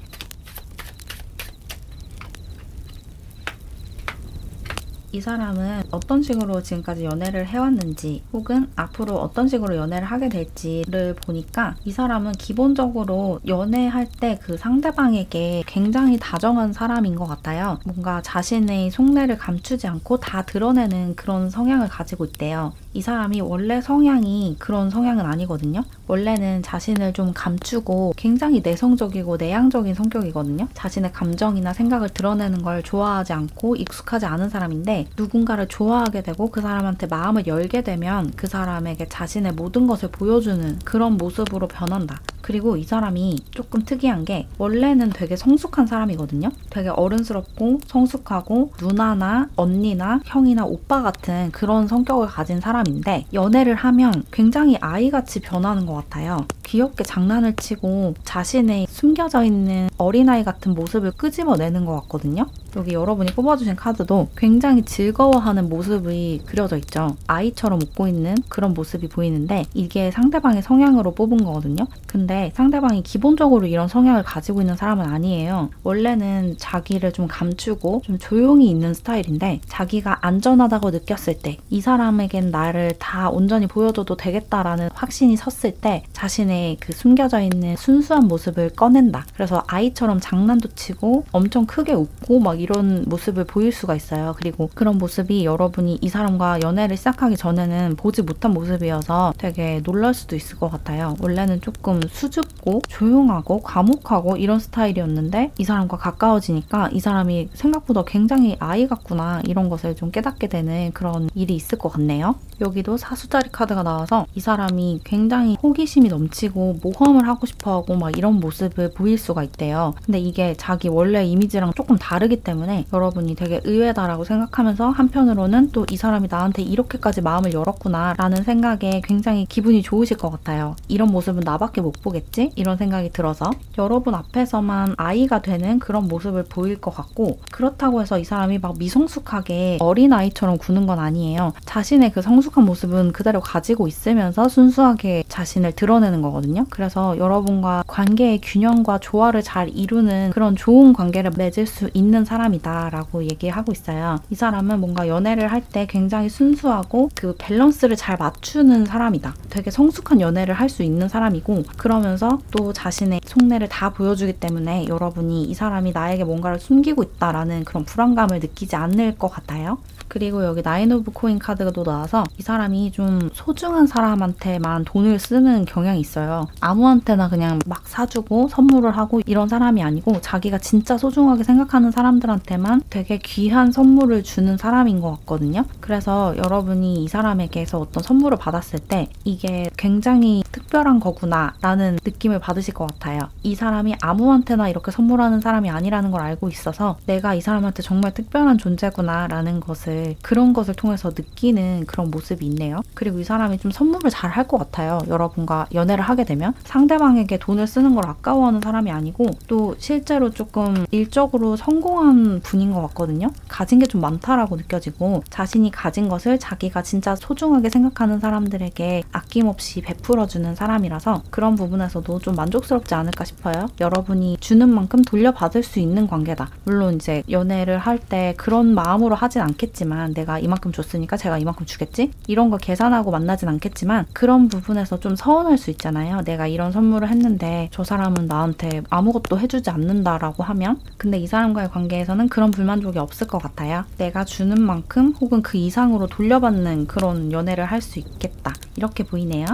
이 사람은 어떤 식으로 지금까지 연애를 해왔는지, 혹은 앞으로 어떤 식으로 연애를 하게 될지를 보니까, 이 사람은 기본적으로 연애할 때 그 상대방에게 굉장히 다정한 사람인 것 같아요. 뭔가 자신의 속내를 감추지 않고 다 드러내는 그런 성향을 가지고 있대요. 이 사람이 원래 성향이 그런 성향은 아니거든요. 원래는 자신을 좀 감추고 굉장히 내성적이고 내향적인 성격이거든요. 자신의 감정이나 생각을 드러내는 걸 좋아하지 않고 익숙하지 않은 사람인데, 누군가를 좋아하게 되고 그 사람한테 마음을 열게 되면 그 사람에게 자신의 모든 것을 보여주는 그런 모습으로 변한다. 그리고 이 사람이 조금 특이한 게, 원래는 되게 성숙한 사람이거든요. 되게 어른스럽고 성숙하고 누나나 언니나 형이나 오빠 같은 그런 성격을 가진 사람인데, 연애를 하면 굉장히 아이같이 변하는 것 같아요. 귀엽게 장난을 치고 자신의 숨겨져 있는 어린아이 같은 모습을 끄집어내는 것 같거든요. 여기 여러분이 뽑아주신 카드도 굉장히 즐거워하는 모습이 그려져 있죠. 아이처럼 웃고 있는 그런 모습이 보이는데, 이게 상대방의 성향으로 뽑은 거거든요. 근데 상대방이 기본적으로 이런 성향을 가지고 있는 사람은 아니에요. 원래는 자기를 좀 감추고 좀 조용히 있는 스타일인데, 자기가 안전하다고 느꼈을 때, 이 사람에겐 나를 다 온전히 보여줘도 되겠다라는 확신이 섰을 때 자신의 그 숨겨져 있는 순수한 모습을 꺼낸다. 그래서 아이처럼 장난도 치고 엄청 크게 웃고 막 이런 모습을 보일 수가 있어요. 그리고 그런 모습이 여러분이 이 사람과 연애를 시작하기 전에는 보지 못한 모습이어서 되게 놀랄 수도 있을 것 같아요. 원래는 조금 수줍고 조용하고 과묵하고 이런 스타일이었는데, 이 사람과 가까워지니까 이 사람이 생각보다 굉장히 아이 같구나, 이런 것을 좀 깨닫게 되는 그런 일이 있을 것 같네요. 여기도 사수자리 카드가 나와서 이 사람이 굉장히 호기심이 넘치고 모험을 하고 싶어하고 막 이런 모습을 보일 수가 있대요. 근데 이게 자기 원래 이미지랑 조금 다르기 때문에 여러분이 되게 의외다라고 생각하면서, 한편으로는 또 이 사람이 나한테 이렇게까지 마음을 열었구나 라는 생각에 굉장히 기분이 좋으실 것 같아요. 이런 모습은 나밖에 못 보겠지? 이런 생각이 들어서 여러분 앞에서만 아이가 되는 그런 모습을 보일 것 같고, 그렇다고 해서 이 사람이 막 미성숙하게 어린아이처럼 구는 건 아니에요. 자신의 그 성숙한 모습은 그대로 가지고 있으면서 순수하게 자신을 드러내는 거거든요. 그래서 여러분과 관계의 균형과 조화를 잘 이루는 그런 좋은 관계를 맺을 수 있는 사람이다 라고 얘기하고 있어요. 이 사람은 뭔가 연애를 할 때 굉장히 순수하고 그 밸런스를 잘 맞추는 사람이다. 되게 성숙한 연애를 할 수 있는 사람이고, 그러면서 또 자신의 속내를 다 보여주기 때문에 여러분이 이 사람이 나에게 뭔가를 숨기고 있다라는 그런 불안감을 느끼지 않을 것 같아요. 그리고 여기 나인 오브 코인 카드가 또 나와서 이 사람이 좀 소중한 사람한테만 돈을 쓰는 경향이 있어요. 아무한테나 그냥 막 사주고 선물을 하고 이런 사람이 아니고, 자기가 진짜 소중하게 생각하는 사람들한테만 되게 귀한 선물을 주는 사람인 것 같거든요. 그래서 여러분이 이 사람에게서 어떤 선물을 받았을 때 이게 굉장히 특별한 거구나 라는 느낌을 받으실 것 같아요. 이 사람이 아무한테나 이렇게 선물하는 사람이 아니라는 걸 알고 있어서 내가 이 사람한테 정말 특별한 존재구나 라는 것을, 그런 것을 통해서 느끼는 그런 모습이 있네요. 그리고 이 사람이 좀 선물을 잘 할 것 같아요. 여러분과 연애를 하게 되면 상대방에게 돈을 쓰는 걸 아까워하는 사람이 아니고 또 실제로 조금 일적으로 성공한 분인 것 같거든요. 가진 게 좀 많다라고 느껴지고 자신이 가진 것을 자기가 진짜 소중하게 생각하는 사람들에게 아낌없이 베풀어주는 사람이라서 그런 부분에서도 좀 만족스럽지 않을까 싶어요. 여러분이 주는 만큼 돌려받을 수 있는 관계다. 물론 이제 연애를 할 때 그런 마음으로 하진 않겠지만 내가 이만큼 줬으니까 제가 이만큼 주겠지? 이런 거 계산하고 만나진 않겠지만 그런 부분에서 좀 서운할 수 있잖아요. 내가 이런 선물을 했는데 저 사람은 나한테 아무것도 해주지 않는다라고 하면. 근데 이 사람과의 관계에서는 그런 불만족이 없을 것 같아요. 내가 주는 만큼 혹은 그 이상으로 돌려받는 그런 연애를 할 수 있겠다. 이렇게 보이네요.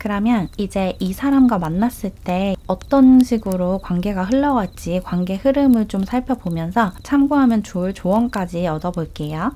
그러면 이제 이 사람과 만났을 때 어떤 식으로 관계가 흘러갈지 관계 흐름을 좀 살펴보면서 참고하면 좋을 조언까지 얻어볼게요.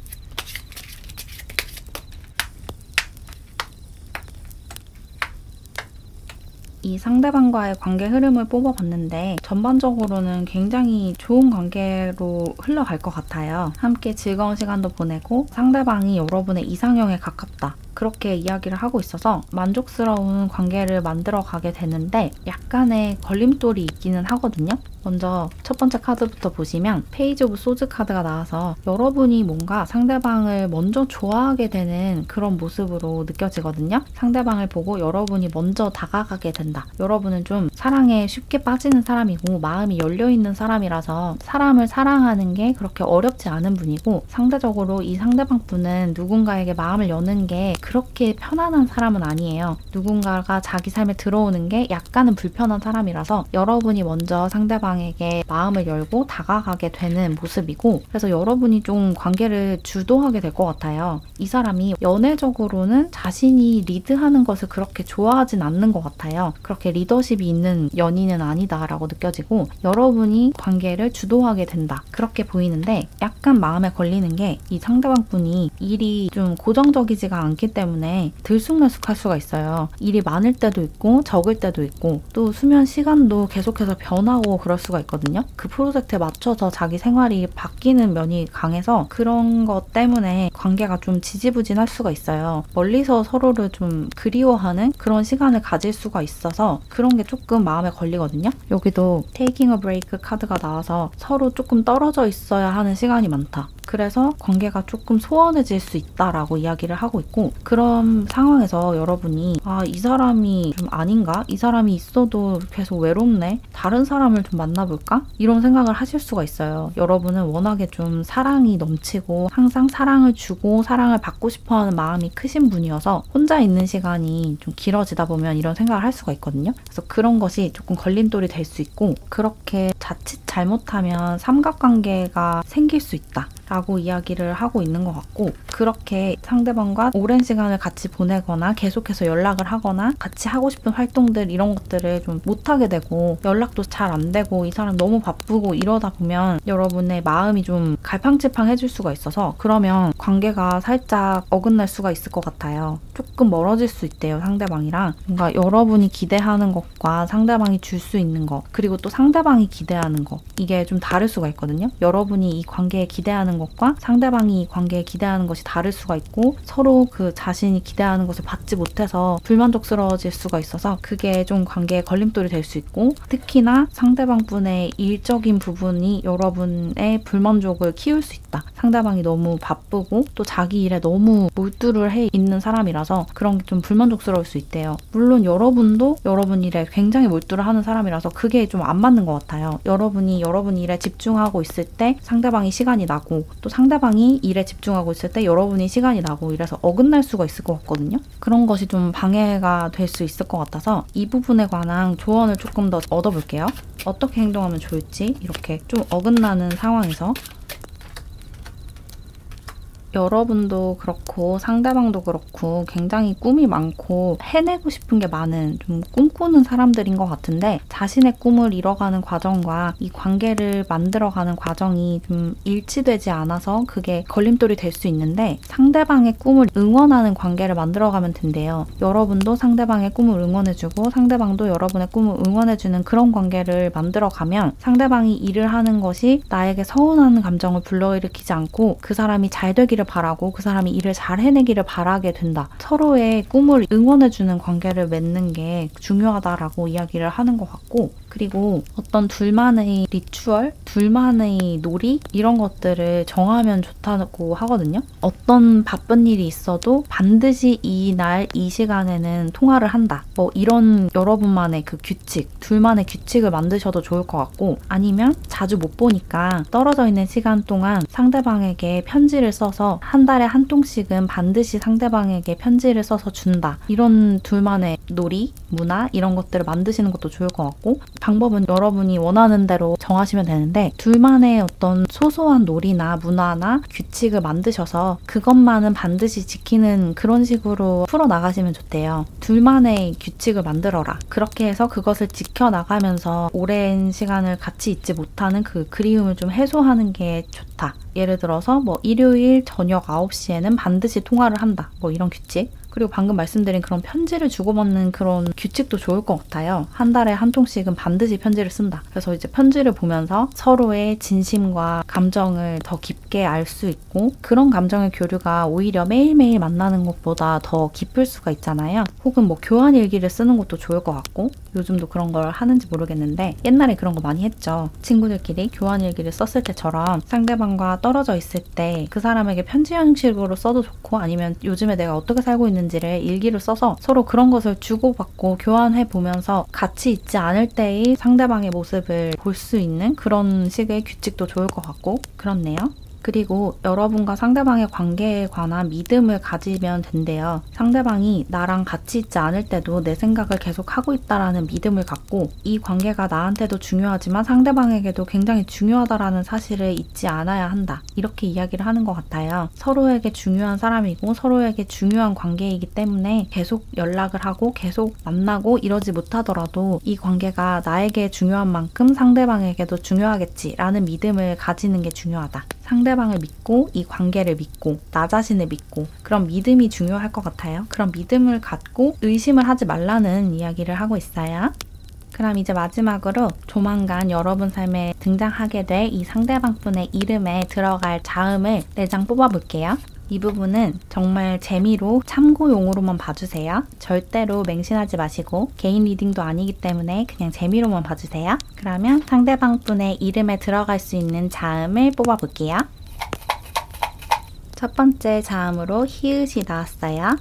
이 상대방과의 관계 흐름을 뽑아봤는데 전반적으로는 굉장히 좋은 관계로 흘러갈 것 같아요. 함께 즐거운 시간도 보내고 상대방이 여러분의 이상형에 가깝다. 그렇게 이야기를 하고 있어서 만족스러운 관계를 만들어 가게 되는데 약간의 걸림돌이 있기는 하거든요. 먼저 첫 번째 카드부터 보시면 페이지 오브 소즈 카드가 나와서 여러분이 뭔가 상대방을 먼저 좋아하게 되는 그런 모습으로 느껴지거든요. 상대방을 보고 여러분이 먼저 다가가게 된다. 여러분은 좀 사랑에 쉽게 빠지는 사람이고 마음이 열려있는 사람이라서 사람을 사랑하는 게 그렇게 어렵지 않은 분이고 상대적으로 이 상대방 분은 누군가에게 마음을 여는 게 그렇게 편안한 사람은 아니에요. 누군가가 자기 삶에 들어오는 게 약간은 불편한 사람이라서 여러분이 먼저 상대방에게 마음을 열고 다가가게 되는 모습이고 그래서 여러분이 좀 관계를 주도하게 될 것 같아요. 이 사람이 연애적으로는 자신이 리드하는 것을 그렇게 좋아하진 않는 것 같아요. 그렇게 리더십이 있는 연인은 아니다라고 느껴지고 여러분이 관계를 주도하게 된다. 그렇게 보이는데 약간 마음에 걸리는 게 이 상대방 분이 일이 좀 고정적이지가 않기 때문에 들쑥날쑥할 수가 있어요. 일이 많을 때도 있고 적을 때도 있고 또 수면 시간도 계속해서 변하고 그럴 수가 있거든요. 그 프로젝트에 맞춰서 자기 생활이 바뀌는 면이 강해서 그런 것 때문에 관계가 좀 지지부진할 수가 있어요. 멀리서 서로를 좀 그리워하는 그런 시간을 가질 수가 있어서 그런 게 조금 마음에 걸리거든요. 여기도 Taking a Break 카드가 나와서 서로 조금 떨어져 있어야 하는 시간이 많다. 그래서 관계가 조금 소원해질 수 있다라고 이야기를 하고 있고 그런 상황에서 여러분이 이 사람이 좀 아닌가? 이 사람이 있어도 계속 외롭네? 다른 사람을 좀 만나볼까? 이런 생각을 하실 수가 있어요. 여러분은 워낙에 좀 사랑이 넘치고 항상 사랑을 주고 사랑을 받고 싶어하는 마음이 크신 분이어서 혼자 있는 시간이 좀 길어지다 보면 이런 생각을 할 수가 있거든요. 그래서 그런 것이 조금 걸림돌이 될 수 있고 그렇게 자칫 잘못하면 삼각관계가 생길 수 있다. 라고 이야기를 하고 있는 것 같고 그렇게 상대방과 오랜 시간을 같이 보내거나 계속해서 연락을 하거나 같이 하고 싶은 활동들 이런 것들을 좀 못하게 되고 연락도 잘 안 되고 이 사람 너무 바쁘고 이러다 보면 여러분의 마음이 좀 갈팡질팡해질 수가 있어서 그러면 관계가 살짝 어긋날 수가 있을 것 같아요. 조금 멀어질 수 있대요. 상대방이랑 뭔가 여러분이 기대하는 것과 상대방이 줄 수 있는 것 그리고 또 상대방이 기대하는 것 이게 좀 다를 수가 있거든요. 여러분이 이 관계에 기대하는 것과 상대방이 이 관계에 기대하는 것이 다를 수가 있고 서로 그 자신이 기대하는 것을 받지 못해서 불만족스러워질 수가 있어서 그게 좀 관계에 걸림돌이 될 수 있고 특히나 상대방 분의 일적인 부분이 여러분의 불만족을 키울 수 있다. 상대방이 너무 바쁘고 또 자기 일에 너무 몰두를 해 있는 사람이라서 그런 게 좀 불만족스러울 수 있대요. 물론 여러분도 여러분 일에 굉장히 몰두를 하는 사람이라서 그게 좀 안 맞는 것 같아요. 여러분이 여러분 일에 집중하고 있을 때 상대방이 시간이 나고 또 상대방이 일에 집중하고 있을 때 여러분이 시간이 나고 이래서 어긋날 수가 있을 것 같거든요. 그런 것이 좀 방해가 될 수 있을 것 같아서 이 부분에 관한 조언을 조금 더 얻어볼게요. 어떻게 행동하면 좋을지 이렇게 좀 어긋나는 상황에서 여러분도 그렇고 상대방도 그렇고 굉장히 꿈이 많고 해내고 싶은 게 많은 좀 꿈꾸는 사람들인 것 같은데 자신의 꿈을 이뤄가는 과정과 이 관계를 만들어가는 과정이 좀 일치되지 않아서 그게 걸림돌이 될 수 있는데 상대방의 꿈을 응원하는 관계를 만들어가면 된대요. 여러분도 상대방의 꿈을 응원해주고 상대방도 여러분의 꿈을 응원해주는 그런 관계를 만들어가면 상대방이 일을 하는 것이 나에게 서운한 감정을 불러일으키지 않고 그 사람이 잘 되기를 바라고 그 사람이 일을 잘 해내기를 바라게 된다. 서로의 꿈을 응원해주는 관계를 맺는 게 중요하다라고 이야기를 하는 것 같고 그리고 어떤 둘만의 리추얼, 둘만의 놀이 이런 것들을 정하면 좋다고 하거든요. 어떤 바쁜 일이 있어도 반드시 이날 이 시간에는 통화를 한다. 뭐 이런 여러분만의 그 규칙, 둘만의 규칙을 만드셔도 좋을 것 같고 아니면 자주 못 보니까 떨어져 있는 시간 동안 상대방에게 편지를 써서 한 달에 한 통씩은 반드시 상대방에게 편지를 써서 준다. 이런 둘만의 놀이, 문화 이런 것들을 만드시는 것도 좋을 것 같고 방법은 여러분이 원하는 대로 정하시면 되는데 둘만의 어떤 소소한 놀이나 문화나 규칙을 만드셔서 그것만은 반드시 지키는 그런 식으로 풀어나가시면 좋대요. 둘만의 규칙을 만들어라. 그렇게 해서 그것을 지켜나가면서 오랜 시간을 같이 있지 못하는 그 그리움을 좀 해소하는 게 좋다. 예를 들어서 뭐 일요일 저녁 9시에는 반드시 통화를 한다. 뭐 이런 규칙. 그리고 방금 말씀드린 그런 편지를 주고받는 그런 규칙도 좋을 것 같아요. 한 달에 한 통씩은 반드시 편지를 쓴다. 그래서 이제 편지를 보면서 서로의 진심과 감정을 더 깊게 알 수 있고 그런 감정의 교류가 오히려 매일매일 만나는 것보다 더 깊을 수가 있잖아요. 혹은 뭐 교환 일기를 쓰는 것도 좋을 것 같고 요즘도 그런 걸 하는지 모르겠는데 옛날에 그런 거 많이 했죠. 친구들끼리 교환 일기를 썼을 때처럼 상대방과 떨어져 있을 때 그 사람에게 편지 형식으로 써도 좋고 아니면 요즘에 내가 어떻게 살고 있는지를 일기를 써서 서로 그런 것을 주고받고 교환해 보면서 같이 있지 않을 때의 상대방의 모습을 볼 수 있는 그런 식의 규칙도 좋을 것 같고 그렇네요. 그리고 여러분과 상대방의 관계에 관한 믿음을 가지면 된대요. 상대방이 나랑 같이 있지 않을 때도 내 생각을 계속 하고 있다라는 믿음을 갖고 이 관계가 나한테도 중요하지만 상대방에게도 굉장히 중요하다라는 사실을 잊지 않아야 한다. 이렇게 이야기를 하는 것 같아요. 서로에게 중요한 사람이고 서로에게 중요한 관계이기 때문에 계속 연락을 하고 계속 만나고 이러지 못하더라도 이 관계가 나에게 중요한 만큼 상대방에게도 중요하겠지라는 믿음을 가지는 게 중요하다. 상대방을 믿고 이 관계를 믿고 나 자신을 믿고 그런 믿음이 중요할 것 같아요. 그런 믿음을 갖고 의심을 하지 말라는 이야기를 하고 있어요. 그럼 이제 마지막으로 조만간 여러분 삶에 등장하게 될 이 상대방분의 이름에 들어갈 자음을 4장 뽑아볼게요. 이 부분은 정말 재미로 참고용으로만 봐주세요. 절대로 맹신하지 마시고 개인 리딩도 아니기 때문에 그냥 재미로만 봐주세요. 그러면 상대방 분의 이름에 들어갈 수 있는 자음을 뽑아볼게요. 첫 번째 자음으로 히읗이 나왔어요.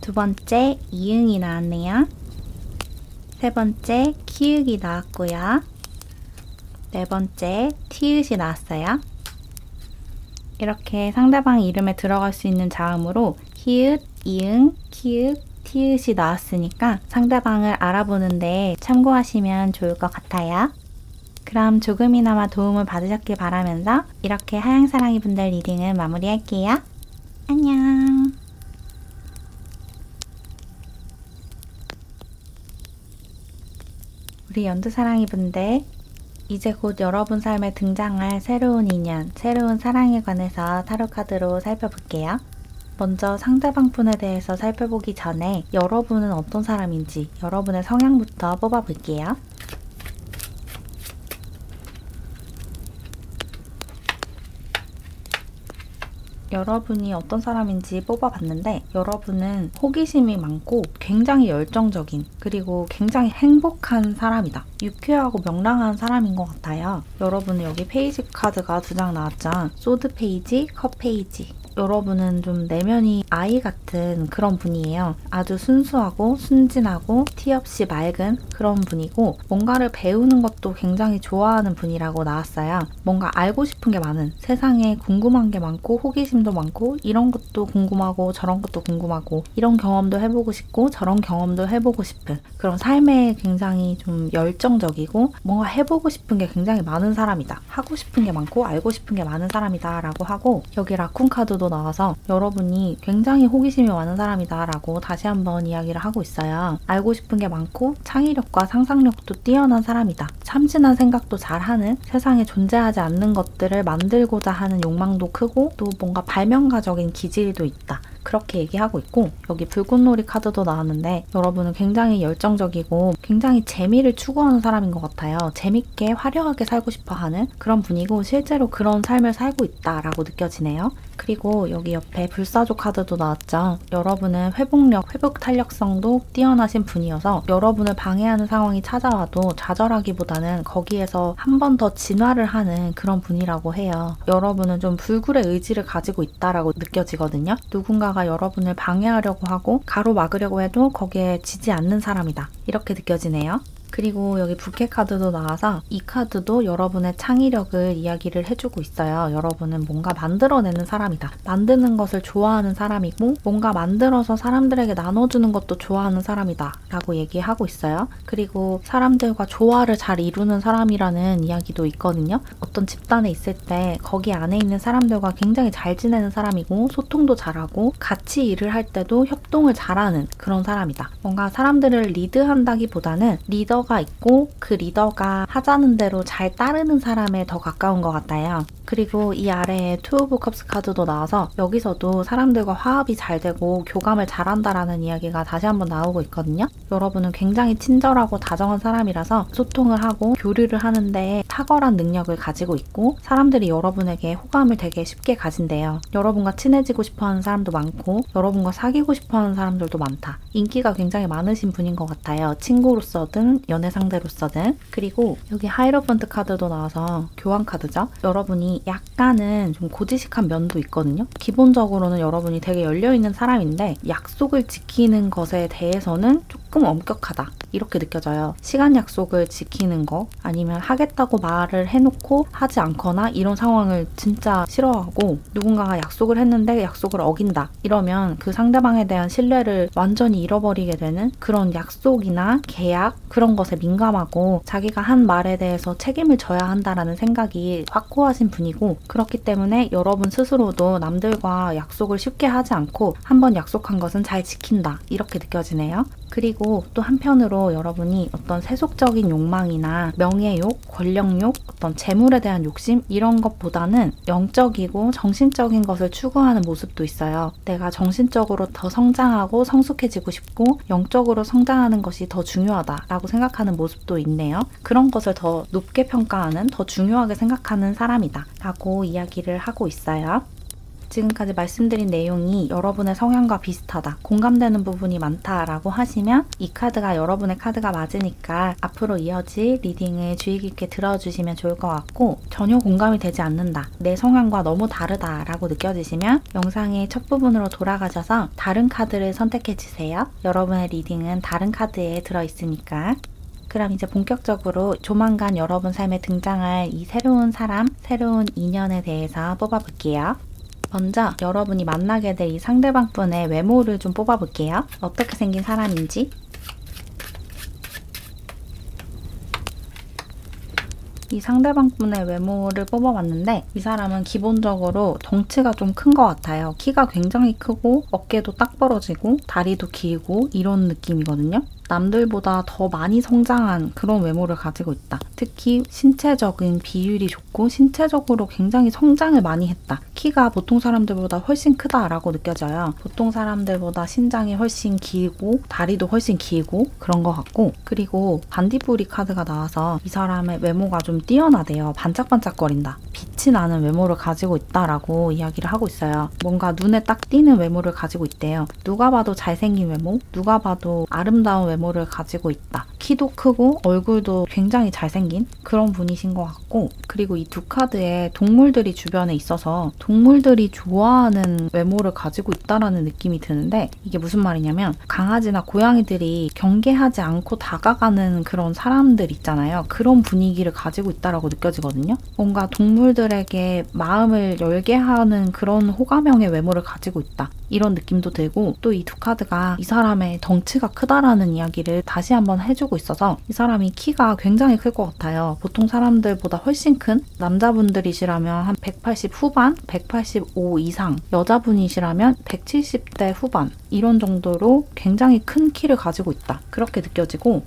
두 번째 이응이 나왔네요. 세 번째 키읔이 나왔고요. 네 번째 티읕이 나왔어요. 이렇게 상대방 이름에 들어갈 수 있는 자음으로 히읗, 이응, 키읔, 티읕이 나왔으니까 상대방을 알아보는데 참고하시면 좋을 것 같아요. 그럼 조금이나마 도움을 받으셨길 바라면서 이렇게 하양사랑이 분들 리딩은 마무리할게요. 안녕. 우리 연두사랑이 분들, 이제 곧 여러분 삶에 등장할 새로운 인연, 새로운 사랑에 관해서 타로카드로 살펴볼게요. 먼저 상대방 분에 대해서 살펴보기 전에 여러분은 어떤 사람인지 여러분의 성향부터 뽑아볼게요. 여러분이 어떤 사람인지 뽑아봤는데 여러분은 호기심이 많고 굉장히 열정적인 그리고 굉장히 행복한 사람이다. 유쾌하고 명랑한 사람인 것 같아요. 여러분은 여기 페이지 카드가 2장 나왔죠. 소드 페이지, 컵 페이지. 여러분은 좀 내면이 아이 같은 그런 분이에요. 아주 순수하고 순진하고 티 없이 맑은 그런 분이고 뭔가를 배우는 것도 굉장히 좋아하는 분이라고 나왔어요. 뭔가 알고 싶은 게 많은, 세상에 궁금한 게 많고 호기심 호기심도 많고 이런 것도 궁금하고 저런 것도 궁금하고 이런 경험도 해보고 싶고 저런 경험도 해보고 싶은 그런 삶에 굉장히 좀 열정적이고 뭔가 해보고 싶은 게 굉장히 많은 사람이다. 하고 싶은 게 많고 알고 싶은 게 많은 사람이다 라고 하고 여기 라쿤 카드도 나와서 여러분이 굉장히 호기심이 많은 사람이다 라고 다시 한번 이야기를 하고 있어요. 알고 싶은 게 많고 창의력과 상상력도 뛰어난 사람이다. 참신한 생각도 잘하는 세상에 존재하지 않는 것들을 만들고자 하는 욕망도 크고 또 뭔가 발명가적인 기질도 있다. 그렇게 얘기하고 있고 여기 불꽃놀이 카드도 나왔는데 여러분은 굉장히 열정적이고 굉장히 재미를 추구하는 사람인 것 같아요. 재밌게 화려하게 살고 싶어 하는 그런 분이고 실제로 그런 삶을 살고 있다라고 느껴지네요. 그리고 여기 옆에 불사조 카드도 나왔죠. 여러분은 회복력, 회복 탄력성도 뛰어나신 분이어서 여러분을 방해하는 상황이 찾아와도 좌절하기보다는 거기에서 한 번 더 진화를 하는 그런 분이라고 해요. 여러분은 좀 불굴의 의지를 가지고 있다라고 느껴지거든요. 누군가가 여러분을 방해하려고 하고 가로막으려고 해도 거기에 지지 않는 사람이다. 이렇게 느껴지네요. 그리고 여기 부캐 카드도 나와서 이 카드도 여러분의 창의력을 이야기를 해주고 있어요. 여러분은 뭔가 만들어내는 사람이다. 만드는 것을 좋아하는 사람이고 뭔가 만들어서 사람들에게 나눠주는 것도 좋아하는 사람이다 라고 얘기하고 있어요. 그리고 사람들과 조화를 잘 이루는 사람이라는 이야기도 있거든요. 어떤 집단에 있을 때 거기 안에 있는 사람들과 굉장히 잘 지내는 사람이고 소통도 잘하고 같이 일을 할 때도 협동을 잘하는 그런 사람이다. 뭔가 사람들을 리드한다기보다는 리더가 있고 그 리더가 하자는 대로 잘 따르는 사람에 더 가까운 것 같아요. 그리고 이 아래에 투 오브 컵스 카드도 나와서 여기서도 사람들과 화합이 잘 되고 교감을 잘한다라는 이야기가 다시 한번 나오고 있거든요. 여러분은 굉장히 친절하고 다정한 사람이라서 소통을 하고 교류를 하는데 탁월한 능력을 가지고 있고 사람들이 여러분에게 호감을 되게 쉽게 가진대요. 여러분과 친해지고 싶어하는 사람도 많고 여러분과 사귀고 싶어하는 사람들도 많다. 인기가 굉장히 많으신 분인 것 같아요. 친구로서든 연애 상대로서든. 그리고 여기 하이로펀트 카드도 나와서 교환 카드죠. 여러분이 약간은 좀 고지식한 면도 있거든요. 기본적으로는 여러분이 되게 열려있는 사람인데 약속을 지키는 것에 대해서는 조금 엄격하다 이렇게 느껴져요. 시간 약속을 지키는 거 아니면 하겠다고 말을 해놓고 하지 않거나 이런 상황을 진짜 싫어하고 누군가가 약속을 했는데 약속을 어긴다 이러면 그 상대방에 대한 신뢰를 완전히 잃어버리게 되는 그런 약속이나 계약 그런 것에 민감하고 자기가 한 말에 대해서 책임을 져야 한다라는 생각이 확고하신 분이고 그렇기 때문에 여러분 스스로도 남들과 약속을 쉽게 하지 않고 한번 약속한 것은 잘 지킨다 이렇게 느껴지네요. 그리고 또 한편으로 여러분이 어떤 세속적인 욕망이나 명예욕, 권력욕, 어떤 재물에 대한 욕심 이런 것보다는 영적이고 정신적인 것을 추구하는 모습도 있어요. 내가 정신적으로 더 성장하고 성숙해지고 싶고 영적으로 성장하는 것이 더 중요하다라고 생각하는 모습도 있네요. 그런 것을 더 높게 평가하는, 더 중요하게 생각하는 사람이다 라고 이야기를 하고 있어요. 지금까지 말씀드린 내용이 여러분의 성향과 비슷하다, 공감되는 부분이 많다라고 하시면 이 카드가 여러분의 카드가 맞으니까 앞으로 이어질 리딩을 주의 깊게 들어주시면 좋을 것 같고 전혀 공감이 되지 않는다, 내 성향과 너무 다르다라고 느껴지시면 영상의 첫 부분으로 돌아가셔서 다른 카드를 선택해주세요. 여러분의 리딩은 다른 카드에 들어있으니까. 그럼 이제 본격적으로 조만간 여러분 삶에 등장할 이 새로운 사람, 새로운 인연에 대해서 뽑아볼게요. 먼저 여러분이 만나게 될 이 상대방 분의 외모를 좀 뽑아볼게요. 어떻게 생긴 사람인지. 이 상대방 분의 외모를 뽑아봤는데 이 사람은 기본적으로 덩치가 좀 큰 것 같아요. 키가 굉장히 크고 어깨도 딱 벌어지고 다리도 길고 이런 느낌이거든요. 남들보다 더 많이 성장한 그런 외모를 가지고 있다. 특히 신체적인 비율이 좋고 신체적으로 굉장히 성장을 많이 했다. 키가 보통 사람들보다 훨씬 크다라고 느껴져요. 보통 사람들보다 신장이 훨씬 길고 다리도 훨씬 길고 그런 것 같고 그리고 반딧불이 카드가 나와서 이 사람의 외모가 좀 뛰어나대요. 반짝반짝거린다. 빛이 나는 외모를 가지고 있다라고 이야기를 하고 있어요. 뭔가 눈에 딱 띄는 외모를 가지고 있대요. 누가 봐도 잘생긴 외모, 누가 봐도 아름다운 외모를 가지고 있다. 키도 크고 얼굴도 굉장히 잘생긴 그런 분이신 것 같고, 그리고 이 두 카드에 동물들이 주변에 있어서 동물들이 좋아하는 외모를 가지고 있다라는 느낌이 드는데, 이게 무슨 말이냐면 강아지나 고양이들이 경계하지 않고 다가가는 그런 사람들 있잖아요. 그런 분위기를 가지고 있다라고 느껴지거든요. 뭔가 동물들에게 마음을 열게 하는 그런 호감형의 외모를 가지고 있다, 이런 느낌도 들고, 또 이 두 카드가 이 사람의 덩치가 크다라는 이야기를 다시 한번 해주고 있어서 이 사람이 키가 굉장히 클 것 같아요. 보통 사람들보다 훨씬 큰, 남자분들이시라면 한 180 후반, 185 이상, 여자분이시라면 170대 후반, 이런 정도로 굉장히 큰 키를 가지고 있다, 그렇게 느껴지고,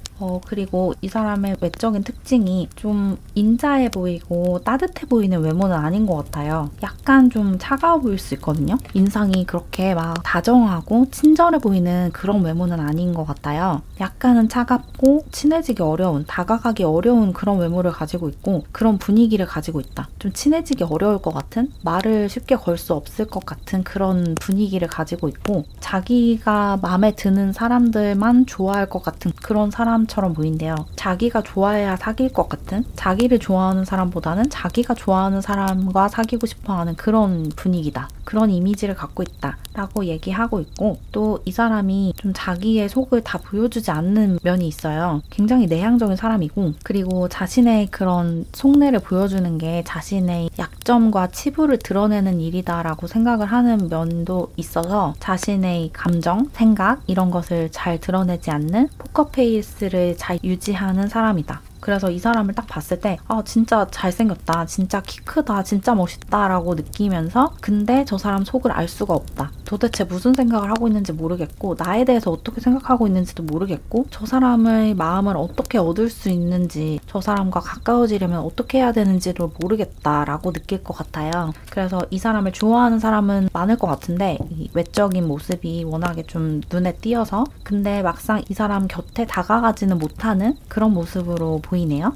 그리고 이 사람의 외적인 특징이 좀 인자해 보이고 따뜻해 보이는 외모는 아닌 것 같아요. 약간 좀 차가워 보일 수 있거든요. 인상이 그렇게 막 다정하고 친절해 보이는 그런 외모는 아닌 것 같아요. 약간은 차갑고 친해지기 어려운, 다가가기 어려운 그런 외모를 가지고 있고, 그런 분위기를 가지고 있다. 좀 친해지기 어려울 것 같은, 말을 쉽게 걸 수 없을 것 같은 그런 분위기를 가지고 있고, 자기가 마음에 드는 사람들만 좋아할 것 같은 그런 사람처럼 보인대요. 자기가 좋아해야 사귈 것 같은, 자기를 좋아하는 사람보다는 자기가 좋아하는 사람과 사귀고 싶어하는 그런 분위기다, 그런 이미지를 갖고 있다 라고 얘기하고 있고, 또 이 사람이 좀 자기의 속을 다 보여주지 않는 면이 있어요. 굉장히 내향적인 사람이고, 그리고 자신의 그런 속내를 보여주는 게 자신의 약점과 치부를 드러내는 일이다 라고 생각을 하는 면도 있어서, 자신의 감정, 생각 이런 것을 잘 드러내지 않는 포커페이스를 잘 유지하는 사람이다. 그래서 이 사람을 딱 봤을 때 진짜 잘생겼다, 진짜 키 크다, 진짜 멋있다 라고 느끼면서, 근데 저 사람 속을 알 수가 없다. 도대체 무슨 생각을 하고 있는지 모르겠고, 나에 대해서 어떻게 생각하고 있는지도 모르겠고, 저 사람의 마음을 어떻게 얻을 수 있는지, 저 사람과 가까워지려면 어떻게 해야 되는지를 모르겠다 라고 느낄 것 같아요. 그래서 이 사람을 좋아하는 사람은 많을 것 같은데, 이 외적인 모습이 워낙에 좀 눈에 띄어서, 근데 막상 이 사람 곁에 다가가지는 못하는 그런 모습으로 보이네요.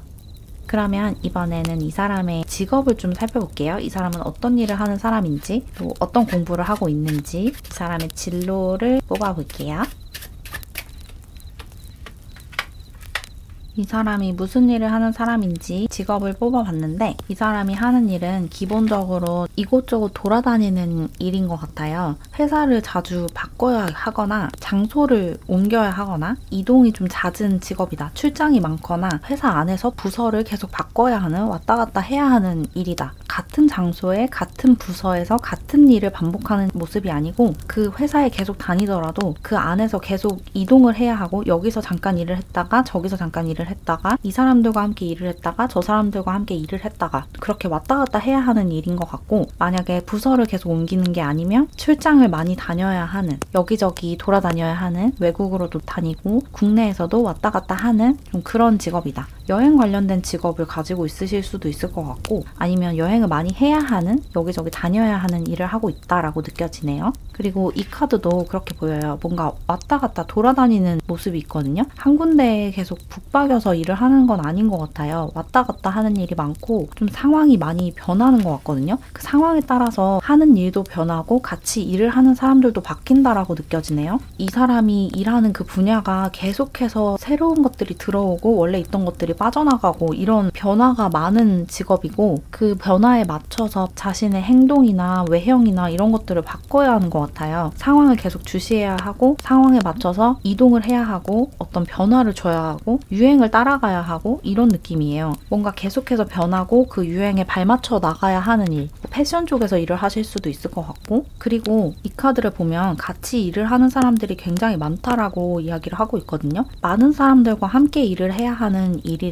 그러면 이번에는 이 사람의 직업을 좀 살펴볼게요. 이 사람은 어떤 일을 하는 사람인지, 또 어떤 공부를 하고 있는지, 이 사람의 진로를 뽑아볼게요. 이 사람이 무슨 일을 하는 사람인지 직업을 뽑아봤는데, 이 사람이 하는 일은 기본적으로 이곳저곳 돌아다니는 일인 것 같아요. 회사를 자주 바꿔야 하거나 장소를 옮겨야 하거나 이동이 좀 잦은 직업이다. 출장이 많거나 회사 안에서 부서를 계속 바꿔야 하는, 왔다 갔다 해야 하는 일이다. 같은 장소에 같은 부서에서 같은 일을 반복하는 모습이 아니고, 그 회사에 계속 다니더라도 그 안에서 계속 이동을 해야 하고, 여기서 잠깐 일을 했다가 저기서 잠깐 일을 했다가, 이 사람들과 함께 일을 했다가 저 사람들과 함께 일을 했다가, 그렇게 왔다 갔다 해야 하는 일인 것 같고, 만약에 부서를 계속 옮기는 게 아니면 출장을 많이 다녀야 하는, 여기저기 돌아다녀야 하는, 외국으로도 다니고 국내에서도 왔다 갔다 하는 좀 그런 직업이다. 여행 관련된 직업을 가지고 있으실 수도 있을 것 같고, 아니면 여행을 많이 해야 하는, 여기저기 다녀야 하는 일을 하고 있다라고 느껴지네요. 그리고 이 카드도 그렇게 보여요. 뭔가 왔다 갔다 돌아다니는 모습이 있거든요. 한 군데에 계속 북박여서 일을 하는 건 아닌 것 같아요. 왔다 갔다 하는 일이 많고 좀 상황이 많이 변하는 것 같거든요. 그 상황에 따라서 하는 일도 변하고 같이 일을 하는 사람들도 바뀐다라고 느껴지네요. 이 사람이 일하는 그 분야가 계속해서 새로운 것들이 들어오고 원래 있던 것들이 빠져나가고, 이런 변화가 많은 직업이고, 그 변화에 맞춰서 자신의 행동이나 외형이나 이런 것들을 바꿔야 하는 것 같아요. 상황을 계속 주시해야 하고, 상황에 맞춰서 이동을 해야 하고, 어떤 변화를 줘야 하고, 유행을 따라가야 하고, 이런 느낌이에요. 뭔가 계속해서 변하고 그 유행에 발맞춰 나가야 하는 일, 패션 쪽에서 일을 하실 수도 있을 것 같고, 그리고 이 카드를 보면 같이 일을 하는 사람들이 굉장히 많다라고 이야기를 하고 있거든요. 많은 사람들과 함께 일을 해야 하는 일이래요.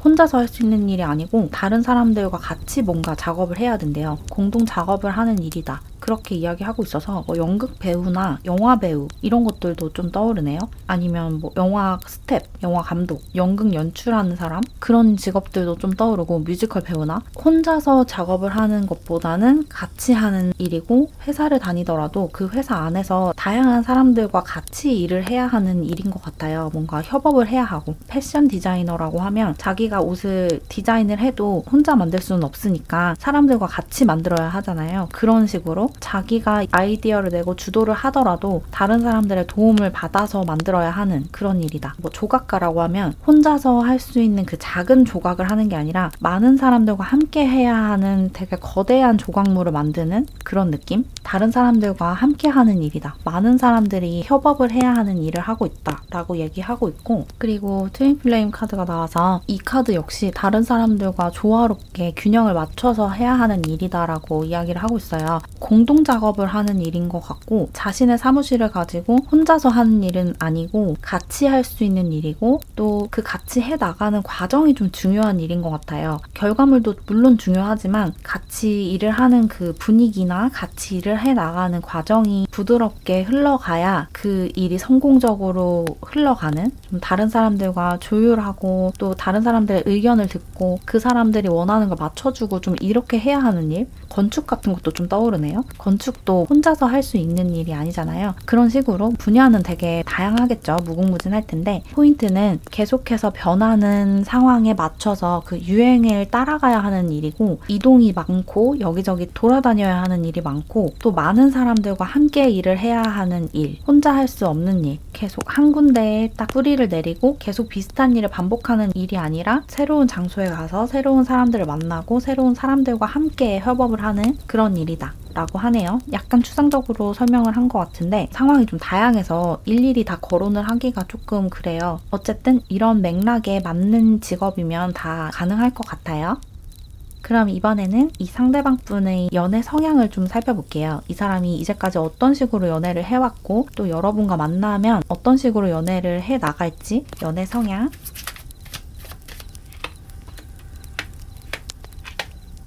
혼자서 할 수 있는 일이 아니고 다른 사람들과 같이 뭔가 작업을 해야 된대요. 공동 작업을 하는 일이다. 그렇게 이야기하고 있어서 연극 배우나 영화 배우 이런 것들도 좀 떠오르네요. 아니면 영화 스텝, 영화 감독, 연극 연출하는 사람, 그런 직업들도 좀 떠오르고 뮤지컬 배우나 혼자서 작업을 하는 것보다는 같이 하는 일이고 회사를 다니더라도 그 회사 안에서 다양한 사람들과 같이 일을 해야 하는 일인 것 같아요. 뭔가 협업을 해야 하고 패션 디자이너라고 하면 자기가 옷을 디자인을 해도 혼자 만들 수는 없으니까 사람들과 같이 만들어야 하잖아요. 그런 식으로 자기가 아이디어를 내고 주도를 하더라도 다른 사람들의 도움을 받아서 만들어야 하는 그런 일이다. 뭐 조각가라고 하면 혼자서 할 수 있는 그 작은 조각을 하는 게 아니라 많은 사람들과 함께 해야 하는 되게 거대한 조각물을 만드는 그런 느낌? 다른 사람들과 함께 하는 일이다. 많은 사람들이 협업을 해야 하는 일을 하고 있다 라고 얘기하고 있고, 그리고 트윈 플레임 카드가 나와서 이 카드 역시 다른 사람들과 조화롭게 균형을 맞춰서 해야 하는 일이다 라고 이야기를 하고 있어요. 공동 작업을 하는 일인 것 같고 자신의 사무실을 가지고 혼자서 하는 일은 아니고 같이 할 수 있는 일이고 또 그 같이 해 나가는 과정이 좀 중요한 일인 것 같아요. 결과물도 물론 중요하지만 같이 일을 하는 그 분위기나 같이 일을 해 나가는 과정이 부드럽게 흘러가야 그 일이 성공적으로 흘러가는, 좀 다른 사람들과 조율하고 또 다른 사람들의 의견을 듣고 그 사람들이 원하는 걸 맞춰주고 좀 이렇게 해야 하는 일? 건축 같은 것도 좀 떠오르네요. 건축도 혼자서 할 수 있는 일이 아니잖아요. 그런 식으로 분야는 되게 다양하겠죠. 무궁무진할 텐데 포인트는 계속해서 변하는 상황에 맞춰서 그 유행을 따라가야 하는 일이고 이동이 많고 여기저기 돌아다녀야 하는 일이 많고 또 많은 사람들과 함께 일을 해야 하는 일, 혼자 할 수 없는 일, 계속 한 군데에 딱 뿌리를 내리고 계속 비슷한 일을 반복하는 일이 아니라 새로운 장소에 가서 새로운 사람들을 만나고 새로운 사람들과 함께 협업을 하는 그런 일이다 라고 하네요. 약간 추상적으로 설명을 한 것 같은데 상황이 좀 다양해서 일일이 다 거론을 하기가 조금 그래요. 어쨌든 이런 맥락에 맞는 직업이면 다 가능할 것 같아요. 그럼 이번에는 이 상대방 분의 연애 성향을 좀 살펴볼게요. 이 사람이 이제까지 어떤 식으로 연애를 해왔고 또 여러분과 만나면 어떤 식으로 연애를 해 나갈지, 연애 성향.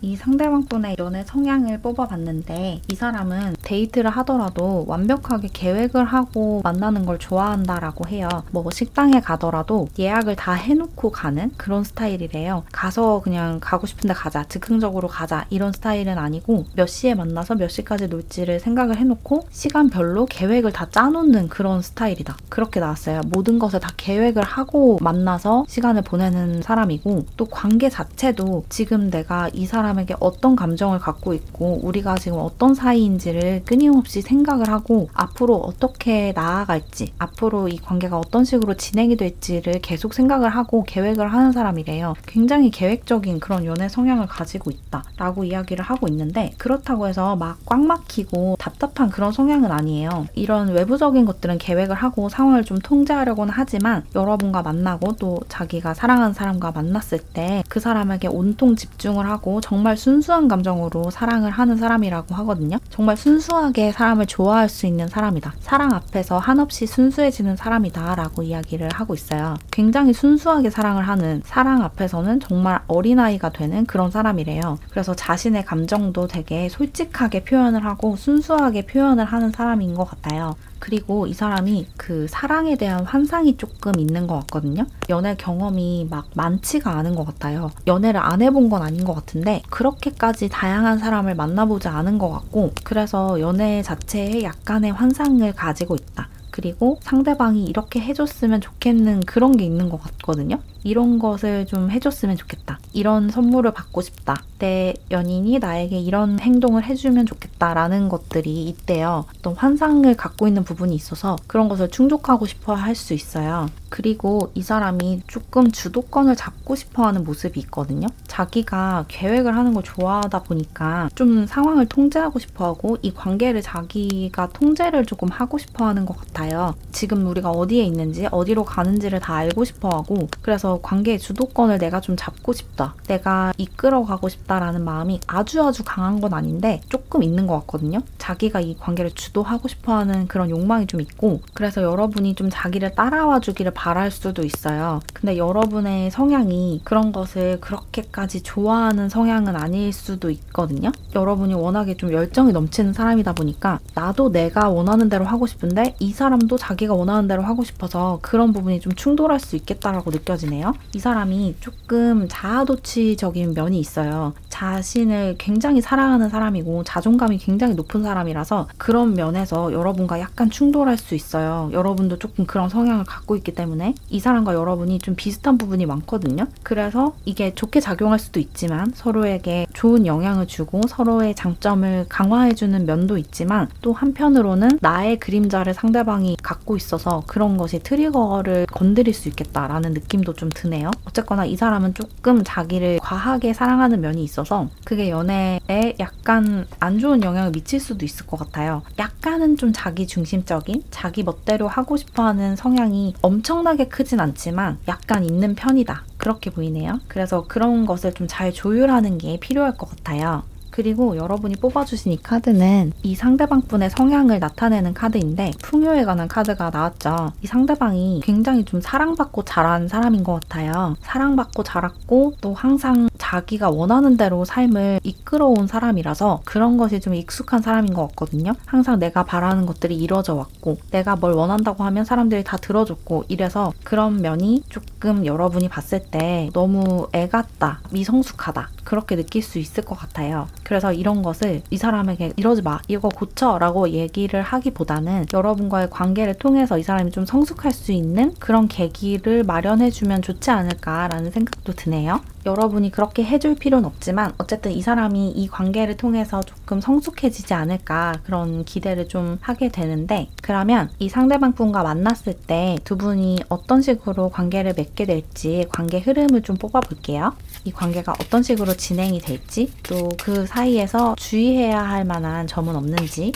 이 상대방분의 연애 성향을 뽑아봤는데 이 사람은 데이트를 하더라도 완벽하게 계획을 하고 만나는 걸 좋아한다라고 해요. 뭐 식당에 가더라도 예약을 다 해놓고 가는 그런 스타일이래요. 가서 그냥 가고 싶은데 가자, 즉흥적으로 가자 이런 스타일은 아니고 몇 시에 만나서 몇 시까지 놀지를 생각을 해놓고 시간별로 계획을 다 짜놓는 그런 스타일이다. 그렇게 나왔어요. 모든 것을 다 계획을 하고 만나서 시간을 보내는 사람이고 또 관계 자체도 지금 내가 이 사람에게 어떤 감정을 갖고 있고 우리가 지금 어떤 사이인지를 끊임없이 생각을 하고 앞으로 어떻게 나아갈지, 앞으로 이 관계가 어떤 식으로 진행이 될지를 계속 생각을 하고 계획을 하는 사람이래요. 굉장히 계획적인 그런 연애 성향을 가지고 있다 라고 이야기를 하고 있는데 그렇다고 해서 막 꽉 막히고 답답한 그런 성향은 아니에요. 이런 외부적인 것들은 계획을 하고 상황을 좀 통제하려고는 하지만 여러분과 만나고 또 자기가 사랑하는 사람과 만났을 때 그 사람에게 온통 집중을 하고 정말 순수한 감정으로 사랑을 하는 사람이라고 하거든요. 정말 순수하게 사람을 좋아할 수 있는 사람이다. 사랑 앞에서 한없이 순수해지는 사람이다 라고 이야기를 하고 있어요. 굉장히 순수하게 사랑을 하는, 사랑 앞에서는 정말 어린아이가 되는 그런 사람이래요. 그래서 자신의 감정도 되게 솔직하게 표현을 하고 순수하게 표현을 하는 사람인 것 같아요. 그리고 이 사람이 그 사랑에 대한 환상이 조금 있는 것 같거든요. 연애 경험이 막 많지가 않은 것 같아요. 연애를 안 해본 건 아닌 것 같은데 그렇게까지 다양한 사람을 만나보지 않은 것 같고 그래서 연애 자체에 약간의 환상을 가지고 있다. 그리고 상대방이 이렇게 해줬으면 좋겠는 그런 게 있는 것 같거든요. 이런 것을 좀 해줬으면 좋겠다. 이런 선물을 받고 싶다. 내 연인이 나에게 이런 행동을 해주면 좋겠다라는 것들이 있대요. 어떤 환상을 갖고 있는 부분이 있어서 그런 것을 충족하고 싶어 할 수 있어요. 그리고 이 사람이 조금 주도권을 잡고 싶어 하는 모습이 있거든요. 자기가 계획을 하는 걸 좋아하다 보니까 좀 상황을 통제하고 싶어 하고 이 관계를 자기가 통제를 조금 하고 싶어 하는 것 같아요. 지금 우리가 어디에 있는지 어디로 가는지를 다 알고 싶어 하고 그래서 관계의 주도권을 내가 좀 잡고 싶다. 내가 이끌어가고 싶다라는 마음이 아주 강한 건 아닌데 조금 있는 것 같거든요. 자기가 이 관계를 주도하고 싶어 하는 그런 욕망이 좀 있고 그래서 여러분이 좀 자기를 따라와 주기를 바랄 수도 있어요. 근데 여러분의 성향이 그런 것을 그렇게까지 좋아하는 성향은 아닐 수도 있거든요. 여러분이 워낙에 좀 열정이 넘치는 사람이다 보니까 나도 내가 원하는 대로 하고 싶은데 이 사람 사람도 자기가 원하는 대로 하고 싶어서 그런 부분이 좀 충돌할 수 있겠다라고 느껴지네요. 이 사람이 조금 자아도취적인 면이 있어요. 자신을 굉장히 사랑하는 사람이고 자존감이 굉장히 높은 사람이라서 그런 면에서 여러분과 약간 충돌할 수 있어요. 여러분도 조금 그런 성향을 갖고 있기 때문에 이 사람과 여러분이 좀 비슷한 부분이 많거든요. 그래서 이게 좋게 작용할 수도 있지만 서로에게 좋은 영향을 주고 서로의 장점을 강화해주는 면도 있지만 또 한편으로는 나의 그림자를 상대방이 갖고 있어서 그런 것이 트리거를 건드릴 수 있겠다라는 느낌도 좀 드네요. 어쨌거나 이 사람은 조금 자기를 과하게 사랑하는 면이 있어서 그게 연애에 약간 안 좋은 영향을 미칠 수도 있을 것 같아요. 약간은 좀 자기 중심적인 자기 멋대로 하고 싶어하는 성향이 엄청나게 크진 않지만 약간 있는 편이다. 그렇게 보이네요. 그래서 그런 것을 좀 잘 조율하는 게 필요할 것 같아요. 그리고 여러분이 뽑아주신 이 카드는 이 상대방분의 성향을 나타내는 카드인데 풍요에 관한 카드가 나왔죠. 이 상대방이 굉장히 좀 사랑받고 자란 사람인 것 같아요. 사랑받고 자랐고 또 항상 자기가 원하는 대로 삶을 이끌어온 사람이라서 그런 것이 좀 익숙한 사람인 것 같거든요. 항상 내가 바라는 것들이 이루어져 왔고 내가 뭘 원한다고 하면 사람들이 다 들어줬고 이래서 그런 면이 조금 여러분이 봤을 때 너무 애 같다, 미성숙하다 그렇게 느낄 수 있을 것 같아요. 그래서 이런 것을 이 사람에게 이러지 마, 이거 고쳐 라고 얘기를 하기보다는 여러분과의 관계를 통해서 이 사람이 좀 성숙할 수 있는 그런 계기를 마련해주면 좋지 않을까라는 생각도 드네요. 여러분이 그렇게 해줄 필요는 없지만 어쨌든 이 사람이 이 관계를 통해서 조금 성숙해지지 않을까 그런 기대를 좀 하게 되는데 그러면 이 상대방 분과 만났을 때 두 분이 어떤 식으로 관계를 맺게 될지 관계 흐름을 좀 뽑아볼게요. 이 관계가 어떤 식으로 진행이 될지 또 그 사이에서 주의해야 할 만한 점은 없는지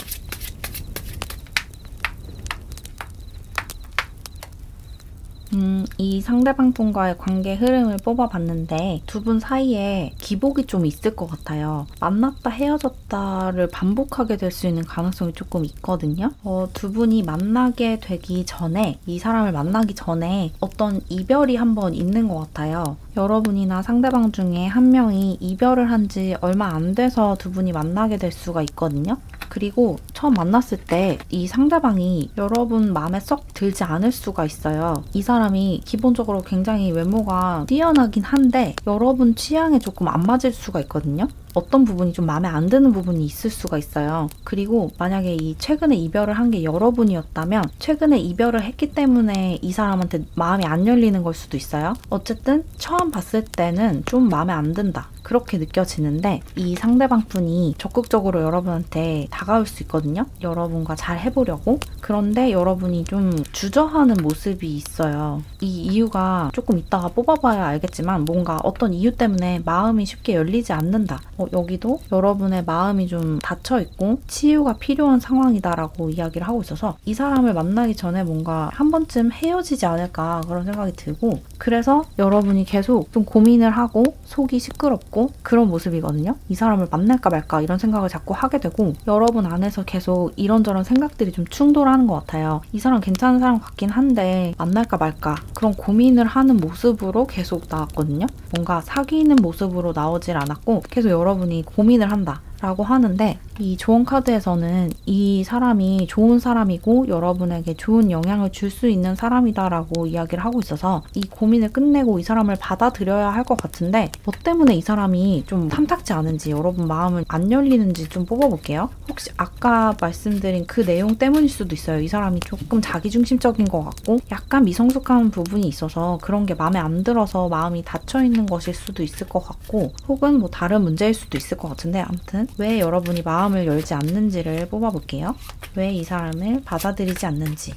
이 상대방 분과의 관계 흐름을 뽑아봤는데 두 분 사이에 기복이 좀 있을 것 같아요. 만났다 헤어졌다를 반복하게 될 수 있는 가능성이 조금 있거든요. 두 분이 만나게 되기 전에 이 사람을 만나기 전에 어떤 이별이 한번 있는 것 같아요. 여러분이나 상대방 중에 한 명이 이별을 한 지 얼마 안 돼서 두 분이 만나게 될 수가 있거든요. 그리고 처음 만났을 때 이 상대방이 여러분 마음에 썩 들지 않을 수가 있어요. 이 사람이 기본적으로 굉장히 외모가 뛰어나긴 한데 여러분 취향에 조금 안 맞을 수가 있거든요. 어떤 부분이 좀 마음에 안 드는 부분이 있을 수가 있어요. 그리고 만약에 이 최근에 이별을 한 게 여러분이었다면 최근에 이별을 했기 때문에 이 사람한테 마음이 안 열리는 걸 수도 있어요. 어쨌든 처음 봤을 때는 좀 마음에 안 든다. 그렇게 느껴지는데 이 상대방 분이 적극적으로 여러분한테 다가올 수 있거든요. 여러분과 잘 해보려고. 그런데 여러분이 좀 주저하는 모습이 있어요. 이 이유가 조금 이따가 뽑아봐야 알겠지만 뭔가 어떤 이유 때문에 마음이 쉽게 열리지 않는다. 여기도 여러분의 마음이 좀 닫혀있고 치유가 필요한 상황이다라고 이야기를 하고 있어서 이 사람을 만나기 전에 뭔가 한 번쯤 헤어지지 않을까 그런 생각이 들고 그래서 여러분이 계속 좀 고민을 하고 속이 시끄럽고 그런 모습이거든요. 이 사람을 만날까 말까 이런 생각을 자꾸 하게 되고 여러분 안에서 계속 이런저런 생각들이 좀 충돌하는 것 같아요. 이 사람 괜찮은 사람 같긴 한데 만날까 말까 그런 고민을 하는 모습으로 계속 나왔거든요. 뭔가 사귀는 모습으로 나오질 않았고 계속 여러분이 고민을 한다 라고 하는데 이 조언 카드에서는 이 사람이 좋은 사람이고 여러분에게 좋은 영향을 줄 수 있는 사람이다 라고 이야기를 하고 있어서 이 고민을 끝내고 이 사람을 받아들여야 할 것 같은데 뭐 때문에 이 사람이 좀 탐탁지 않은지 여러분 마음을 안 열리는지 좀 뽑아볼게요. 혹시 아까 말씀드린 그 내용 때문일 수도 있어요. 이 사람이 조금 자기중심적인 것 같고 약간 미성숙한 부분이 있어서 그런 게 마음에 안 들어서 마음이 닫혀있는 것일 수도 있을 것 같고 혹은 뭐 다른 문제일 수도 있을 것 같은데 아무튼 왜 여러분이 마음을 열지 않는지를 뽑아볼게요. 왜 이 사람을 받아들이지 않는지.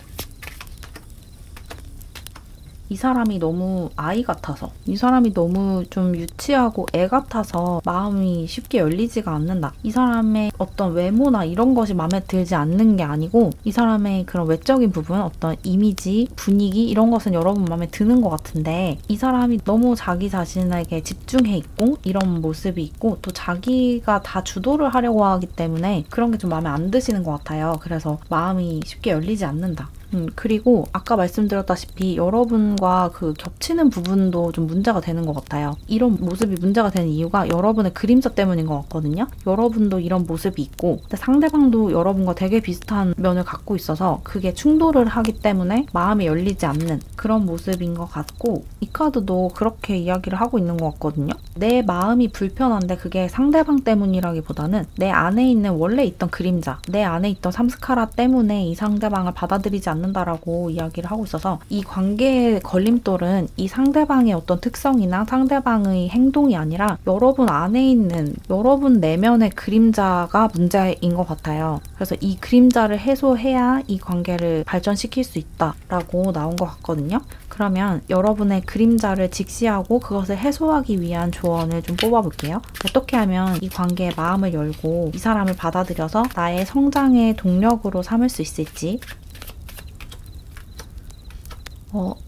이 사람이 너무 아이 같아서 이 사람이 너무 좀 유치하고 애 같아서 마음이 쉽게 열리지가 않는다. 이 사람의 어떤 외모나 이런 것이 마음에 들지 않는 게 아니고 이 사람의 그런 외적인 부분 어떤 이미지, 분위기 이런 것은 여러분 마음에 드는 것 같은데 이 사람이 너무 자기 자신에게 집중해 있고 이런 모습이 있고 또 자기가 다 주도를 하려고 하기 때문에 그런 게 좀 마음에 안 드시는 것 같아요. 그래서 마음이 쉽게 열리지 않는다. 그리고 아까 말씀드렸다시피 여러분과 그 겹치는 부분도 좀 문제가 되는 것 같아요. 이런 모습이 문제가 되는 이유가 여러분의 그림자 때문인 것 같거든요. 여러분도 이런 모습이 있고 근데 상대방도 여러분과 되게 비슷한 면을 갖고 있어서 그게 충돌을 하기 때문에 마음이 열리지 않는 그런 모습인 것 같고 이 카드도 그렇게 이야기를 하고 있는 것 같거든요. 내 마음이 불편한데 그게 상대방 때문이라기보다는 내 안에 있는 원래 있던 그림자, 내 안에 있던 삼스카라 때문에 이 상대방을 받아들이지 않는다라고 이야기를 하고 있어서 이 관계의 걸림돌은 이 상대방의 어떤 특성이나 상대방의 행동이 아니라 여러분 안에 있는 여러분 내면의 그림자가 문제인 것 같아요. 그래서 이 그림자를 해소해야 이 관계를 발전시킬 수 있다라고 나온 것 같거든요. 그러면 여러분의 그림자를 직시하고 그것을 해소하기 위한 조언을 좀 뽑아볼게요. 어떻게 하면 이 관계에 마음을 열고 이 사람을 받아들여서 나의 성장의 동력으로 삼을 수 있을지.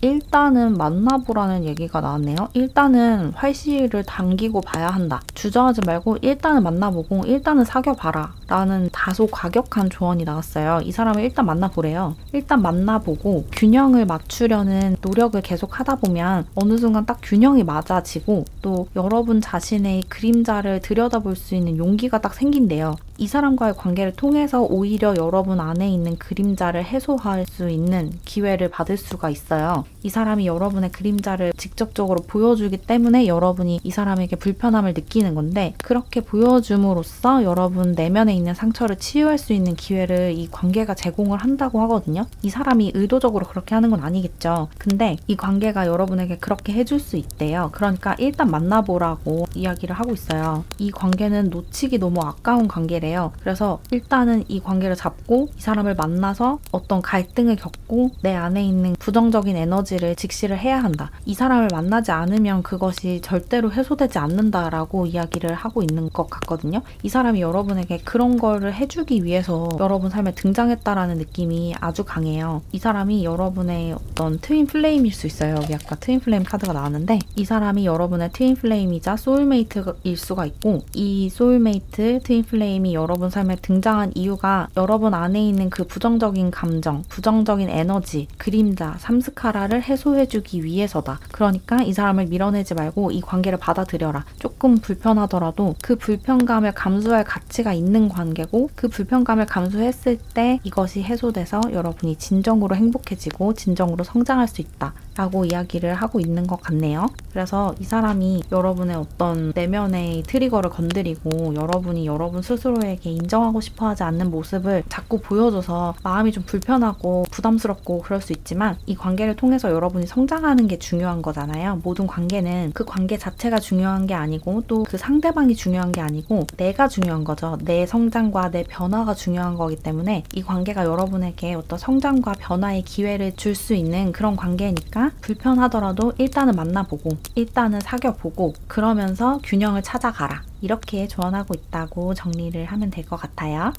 일단은 만나보라는 얘기가 나왔네요. 일단은 활시를 당기고 봐야 한다. 주저하지 말고 일단은 만나보고 일단은 사귀어봐라 라는 다소 과격한 조언이 나왔어요. 이 사람을 일단 만나보래요. 일단 만나보고 균형을 맞추려는 노력을 계속 하다 보면 어느 순간 딱 균형이 맞아지고 또 여러분 자신의 그림자를 들여다볼 수 있는 용기가 딱 생긴대요. 이 사람과의 관계를 통해서 오히려 여러분 안에 있는 그림자를 해소할 수 있는 기회를 받을 수가 있어요. 이 사람이 여러분의 그림자를 직접적으로 보여주기 때문에 여러분이 이 사람에게 불편함을 느끼는 건데 그렇게 보여줌으로써 여러분 내면에 있는 상처를 치유할 수 있는 기회를 이 관계가 제공을 한다고 하거든요. 이 사람이 의도적으로 그렇게 하는 건 아니겠죠. 근데 이 관계가 여러분에게 그렇게 해줄 수 있대요. 그러니까 일단 만나보라고 이야기를 하고 있어요. 이 관계는 놓치기 너무 아까운 관계래요. 그래서 일단은 이 관계를 잡고 이 사람을 만나서 어떤 갈등을 겪고 내 안에 있는 부정적인 에너지를 직시를 해야 한다. 이 사람을 만나지 않으면 그것이 절대로 해소되지 않는다라고 이야기를 하고 있는 것 같거든요. 이 사람이 여러분에게 그런 거를 해주기 위해서 여러분 삶에 등장했다라는 느낌이 아주 강해요. 이 사람이 여러분의 어떤 트윈 플레임일 수 있어요. 여기 아까 트윈 플레임 카드가 나왔는데 이 사람이 여러분의 트윈 플레임이자 소울메이트일 수가 있고 이 소울메이트 트윈 플레임이 여러분 삶에 등장한 이유가 여러분 안에 있는 그 부정적인 감정, 부정적인 에너지, 그림자, 삼스카라를 해소해주기 위해서다. 그러니까 이 사람을 밀어내지 말고 이 관계를 받아들여라. 조금 불편하더라도 그 불편감을 감수할 가치가 있는 관계고 그 불편감을 감수했을 때 이것이 해소돼서 여러분이 진정으로 행복해지고 진정으로 성장할 수 있다. 라고 이야기를 하고 있는 것 같네요. 그래서 이 사람이 여러분의 어떤 내면의 트리거를 건드리고 여러분이 여러분 스스로에게 인정하고 싶어하지 않는 모습을 자꾸 보여줘서 마음이 좀 불편하고 부담스럽고 그럴 수 있지만 이 관계를 통해서 여러분이 성장하는 게 중요한 거잖아요. 모든 관계는 그 관계 자체가 중요한 게 아니고 또 그 상대방이 중요한 게 아니고 내가 중요한 거죠. 내 성장과 내 변화가 중요한 거기 때문에 이 관계가 여러분에게 어떤 성장과 변화의 기회를 줄 수 있는 그런 관계니까 불편하더라도 일단은 만나보고 일단은 사귀어보고 그러면서 균형을 찾아가라. 이렇게 조언하고 있다고 정리를 하면 될 것 같아요.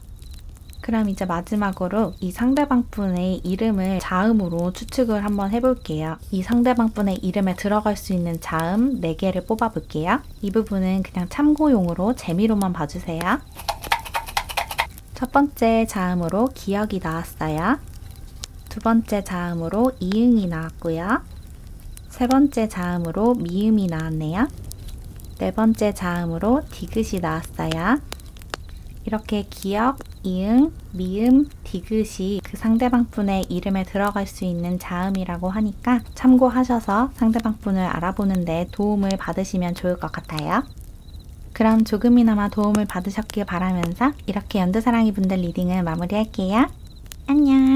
그럼 이제 마지막으로 이 상대방 분의 이름을 자음으로 추측을 한번 해볼게요. 이 상대방 분의 이름에 들어갈 수 있는 자음 4개를 뽑아볼게요. 이 부분은 그냥 참고용으로 재미로만 봐주세요. 첫 번째 자음으로 기억이 나왔어요. 두 번째 자음으로 이응이 나왔고요. 세 번째 자음으로 미음이 나왔네요. 네 번째 자음으로 디귿이 나왔어요. 이렇게 기억, 이응, 미음, 디귿이 그 상대방 분의 이름에 들어갈 수 있는 자음이라고 하니까 참고하셔서 상대방 분을 알아보는 데 도움을 받으시면 좋을 것 같아요. 그럼 조금이나마 도움을 받으셨길 바라면서 이렇게 연두사랑이 분들 리딩을 마무리할게요. 안녕!